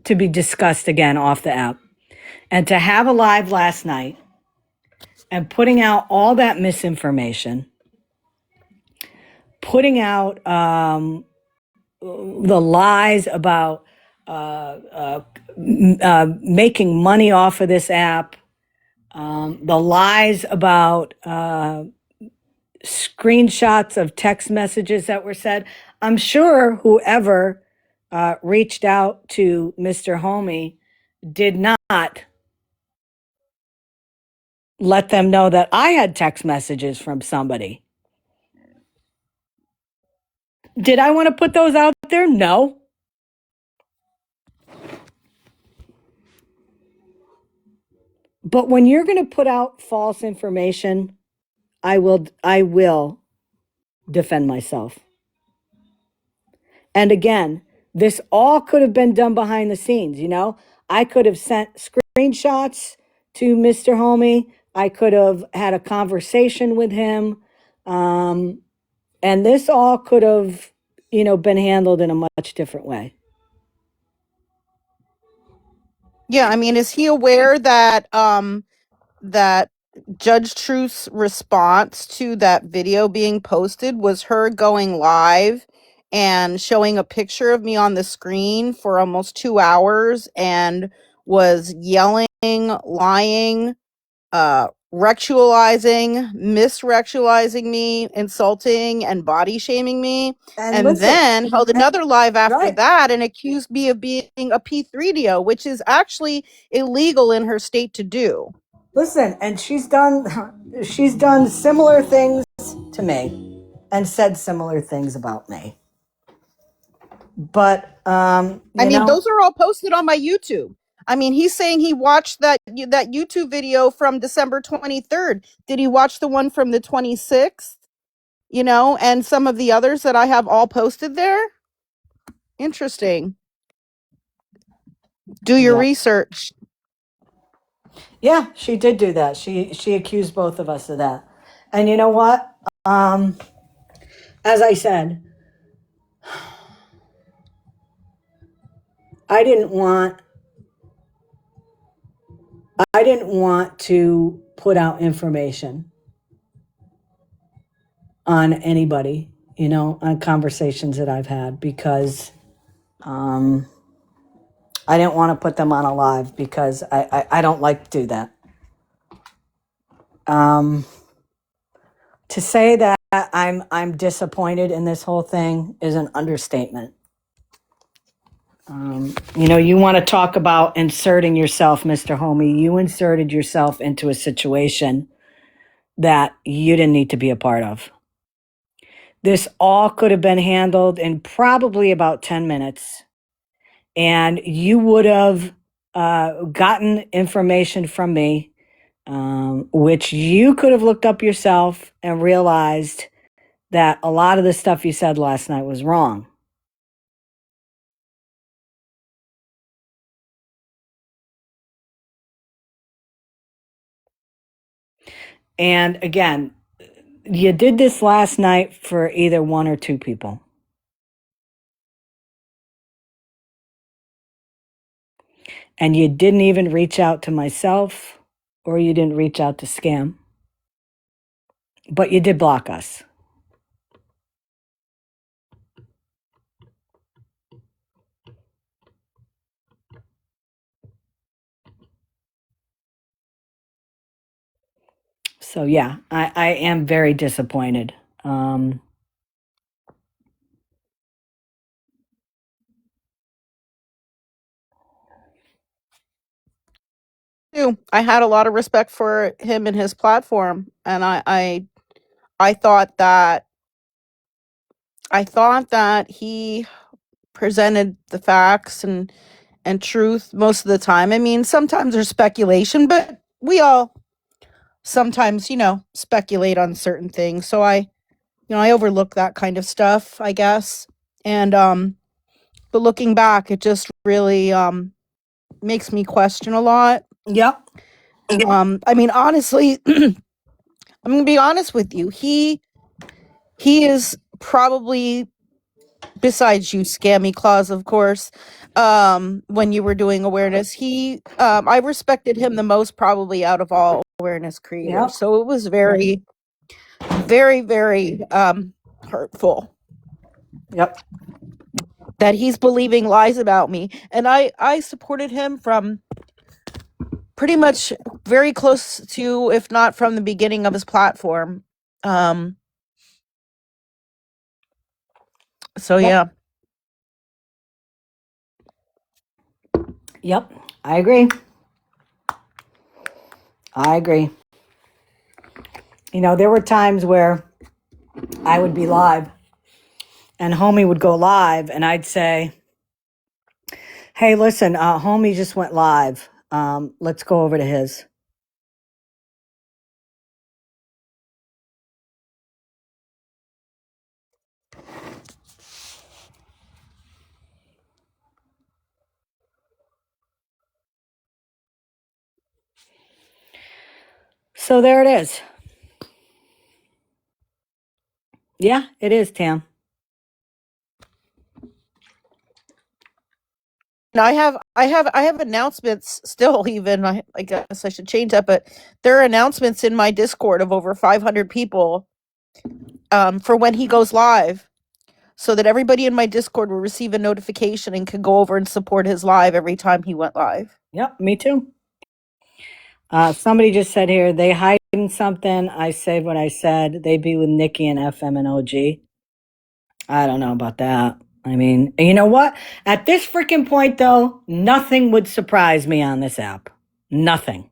be discussed again off the app, and to have a live last night and putting out all that misinformation, putting out the lies about making money off of this app, the lies about screenshots of text messages that were said. I'm sure whoever reached out to Mr. Homie did not let them know that I had text messages from somebody. Did I want to put those out there? No. But when you're going to put out false information, I will defend myself. And again, this all could have been done behind the scenes, you know? I could have sent screenshots to Mr. Homie. I could have had a conversation with him. And this all could have, been handled in a much different way.
Yeah, I mean, is he aware that that Judge Truth's response to that video being posted was her going live and showing a picture of me on the screen for almost 2 hours and was yelling, lying, misrectualizing me, insulting and body shaming me.
And
And
listen,
then held another live after
right.
that and accused me of being a P3DO, which is actually illegal in her state to do.
Listen, and she's done similar things to me and said similar things about me. But
those are all posted on my YouTube. I mean, he's saying he watched that YouTube video from December 23rd. Did he watch the one from the 26th? And some of the others that I have all posted there? Interesting. Do your research.
Yeah, she did do that. She accused both of us of that. And you know what? As I said, I didn't want to put out information on anybody, on conversations that I've had, because I didn't want to put them on a live, because I don't like to do that. To say that I'm disappointed in this whole thing is an understatement. You want to talk about inserting yourself, Mr. Homie. You inserted yourself into a situation that you didn't need to be a part of. This all could have been handled in probably about 10 minutes. And you would have gotten information from me, which you could have looked up yourself and realized that a lot of the stuff you said last night was wrong. And again, you did this last night for either one or two people. And you didn't even reach out to myself, or you didn't reach out to Scam. But you did block us. So yeah, I am very disappointed.
I had a lot of respect for him and his platform, and I thought that he presented the facts and truth most of the time. I mean, sometimes there's speculation, but we all sometimes, speculate on certain things. So I overlook that kind of stuff, I guess. And but looking back, it just really makes me question a lot.
Yep.
I mean, honestly, I'm gonna be honest with you. He is probably, besides you, Scammyclaus, of course, when you were doing awareness, I respected him the most probably out of all awareness creators.
Yep.
So it was very, very, very hurtful.
Yep.
That he's believing lies about me. And I supported him from pretty much very close to, if not from the beginning of his platform. So yeah.
Yep. I agree. There were times where I would be live and Homie would go live and I'd say, hey, listen, Homie just went live. Let's go over to his. So there it is. Yeah, it is, Tam.
Now I have announcements still. Even I guess I should change that, but there are announcements in my Discord of over 500 people for when he goes live. so that everybody in my Discord will receive a notification and could go over and support his live every time he went live.
Yep, me too. Somebody just said here, they hiding something. I said what I said. They be with Nikki and FM and OG. I don't know about that. I mean, you know what? At this freaking point, though, nothing would surprise me on this app. Nothing.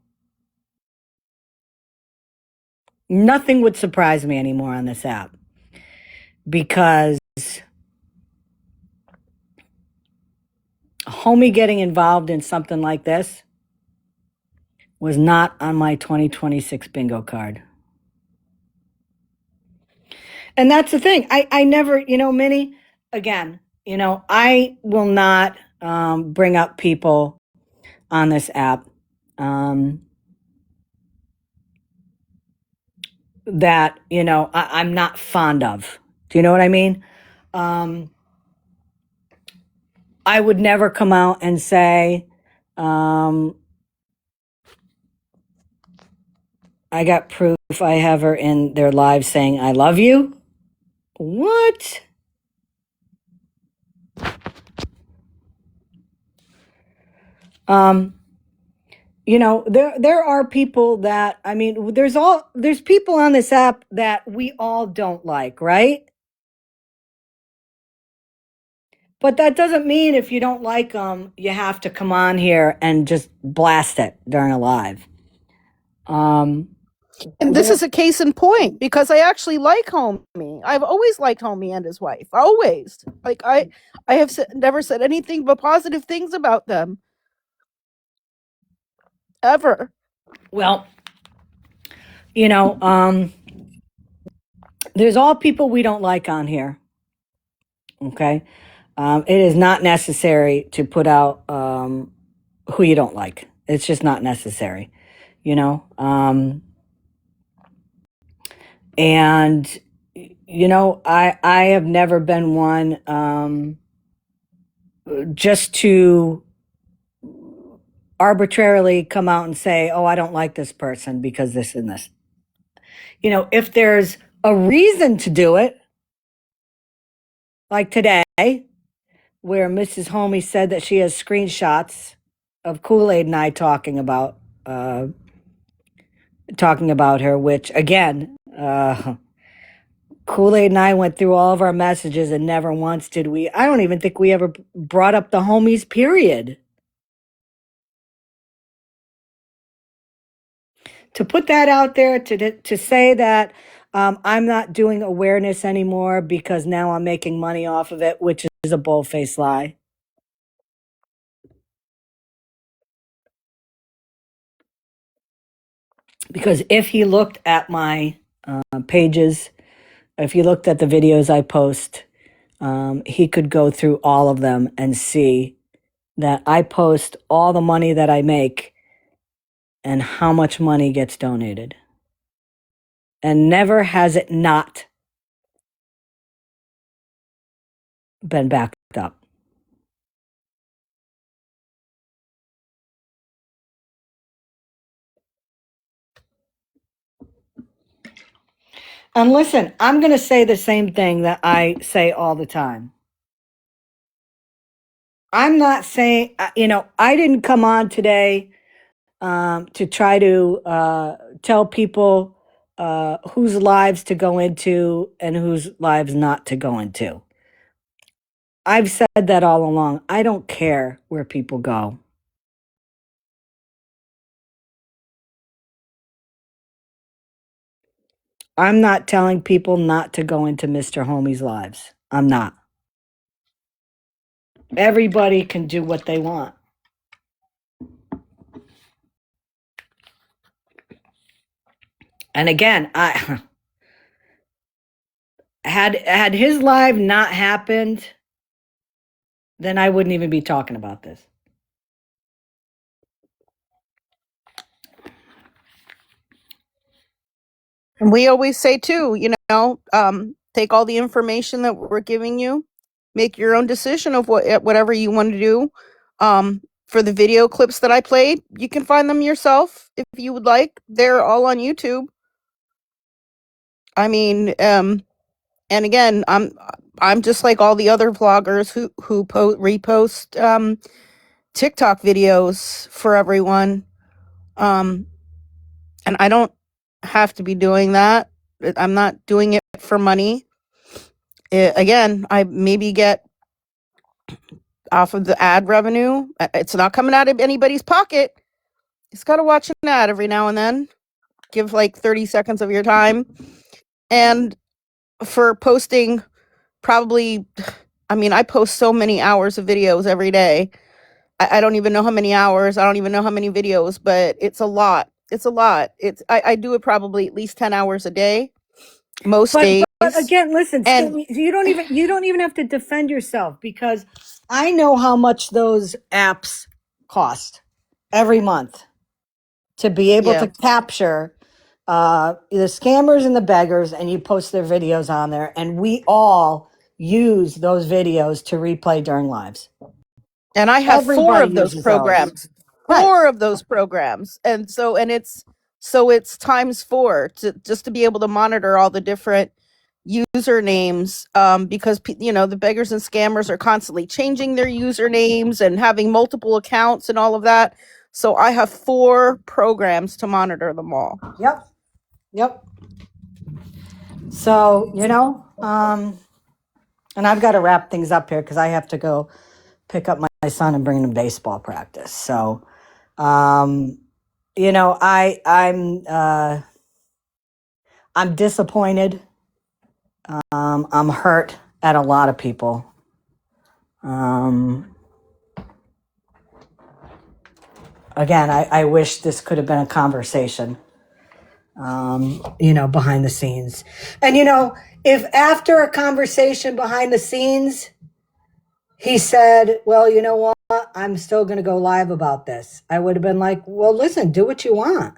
Nothing would surprise me anymore on this app. Because homie getting involved in something like this was not on my 2026 bingo card. And that's the thing. I never, Minnie, again, I will not bring up people on this app that, I'm not fond of. Do you know what I mean? I would never come out and say, I got proof I have her in their live saying, I love you. What? There are people that, I mean, there's people on this app that we all don't like, right? But that doesn't mean if you don't like them, you have to come on here and just blast it during a live.
And this is a case in point, because I actually like Homie. I've always liked Homie and his wife. Always. Like I have never said anything but positive things about them. Ever.
Well, there's all people we don't like on here. Okay. It is not necessary to put out who you don't like. It's just not necessary, and I have never been one just to arbitrarily come out and say, oh, I don't like this person because this and this. If there's a reason to do it, like today, where Mrs. Homie said that she has screenshots of Kool-Aid and I talking about her, which again, Kool-Aid and I went through all of our messages and never once did we, I don't even think we ever brought up the homies, period. To put that out there, to say that I'm not doing awareness anymore because now I'm making money off of it, which is a bull-faced lie. Because if he looked at my pages, if he looked at the videos I post, he could go through all of them and see that I post all the money that I make and how much money gets donated. And never has it not been backed up. And listen, I'm going to say the same thing that I say all the time. I'm not saying, I didn't come on today to try to tell people whose lives to go into and whose lives not to go into. I've said that all along. I don't care where people go. I'm not telling people not to go into Mr. Homie's lives. I'm not. Everybody can do what they want. And again, I had his live not happened, then I wouldn't even be talking about this.
And we always say too, take all the information that we're giving you, make your own decision of whatever you want to do. For the video clips that I played, you can find them yourself if you would like. They're all on YouTube. I mean, And again, I'm just like all the other vloggers who repost TikTok videos for everyone. And I don't have to be doing that. I'm not doing it for money. Again, I maybe get off of the ad revenue. It's not coming out of anybody's pocket. It's got to watch an ad every now and then. Give like 30 seconds of your time. And for posting probably, I mean, I post so many hours of videos every day. I don't even know how many hours. I don't even know how many videos, but it's a lot. It's a lot. I do it probably at least 10 hours a day, most days.
But again, listen,
And
you don't even have to defend yourself, because I know how much those apps cost every month to be able
yeah.
to capture the scammers and the beggars, and you post their videos on there, and we all use those videos to replay during lives.
And I have four
Everybody
of those
uses those.
programs.
Right.
Four of those programs. And it's times four to just to be able to monitor all the different usernames, because the beggars and scammers are constantly changing their usernames and having multiple accounts and all of that. So I have four programs to monitor them all.
Yep. So, and I've got to wrap things up here because I have to go pick up my son and bring him to baseball practice. So, I'm disappointed. I'm hurt at a lot of people. Again, I wish this could have been a conversation, behind the scenes. And, if after a conversation behind the scenes, he said, well, you know what? I'm still going to go live about this, I would have been like, well, listen, do what you want.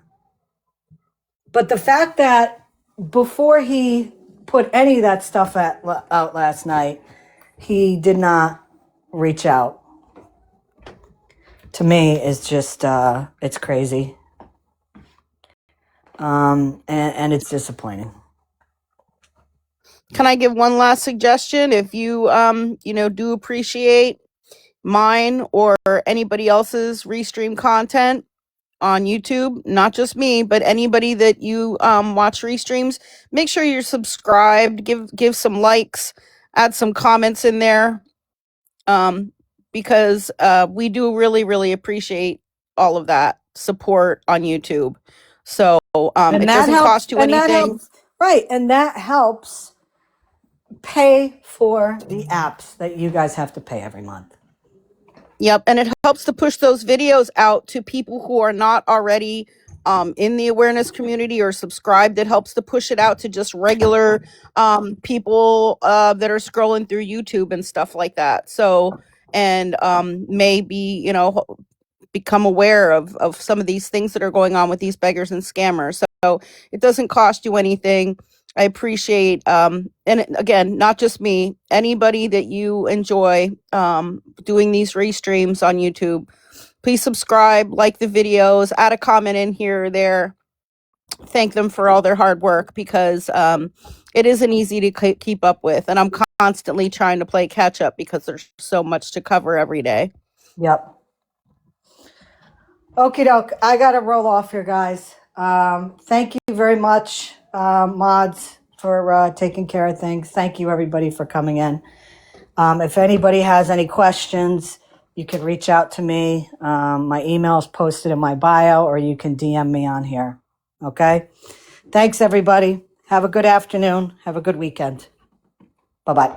But the fact that before he put any of that stuff out last night, he did not reach out, to me is just, it's crazy. And it's disappointing.
Can I give one last suggestion? If you do appreciate mine or anybody else's restream content on YouTube, not just me, but anybody that you watch restreams, make sure you're subscribed, give some likes, add some comments in there, because we do really, really appreciate all of that support on YouTube. So it doesn't cost you anything.
Right. And that helps pay for the apps that you guys have to pay every month.
Yep, and it helps to push those videos out to people who are not already in the awareness community or subscribed. It helps to push it out to just regular people that are scrolling through YouTube and stuff like that. So, and maybe, become aware of some of these things that are going on with these beggars and scammers. So it doesn't cost you anything. I appreciate, and again, not just me, anybody that you enjoy doing these restreams on YouTube, please subscribe, like the videos, add a comment in here or there. Thank them for all their hard work, because it isn't easy to keep up with. And I'm constantly trying to play catch up because there's so much to cover every day.
Yep. Okie doke. I got to roll off here, guys. Thank you very much, mods, for taking care of things. Thank you, everybody, for coming in. If anybody has any questions, you can reach out to me. My email is posted in my bio, or you can DM me on here. Okay? Thanks, everybody. Have a good afternoon. Have a good weekend. Bye-bye.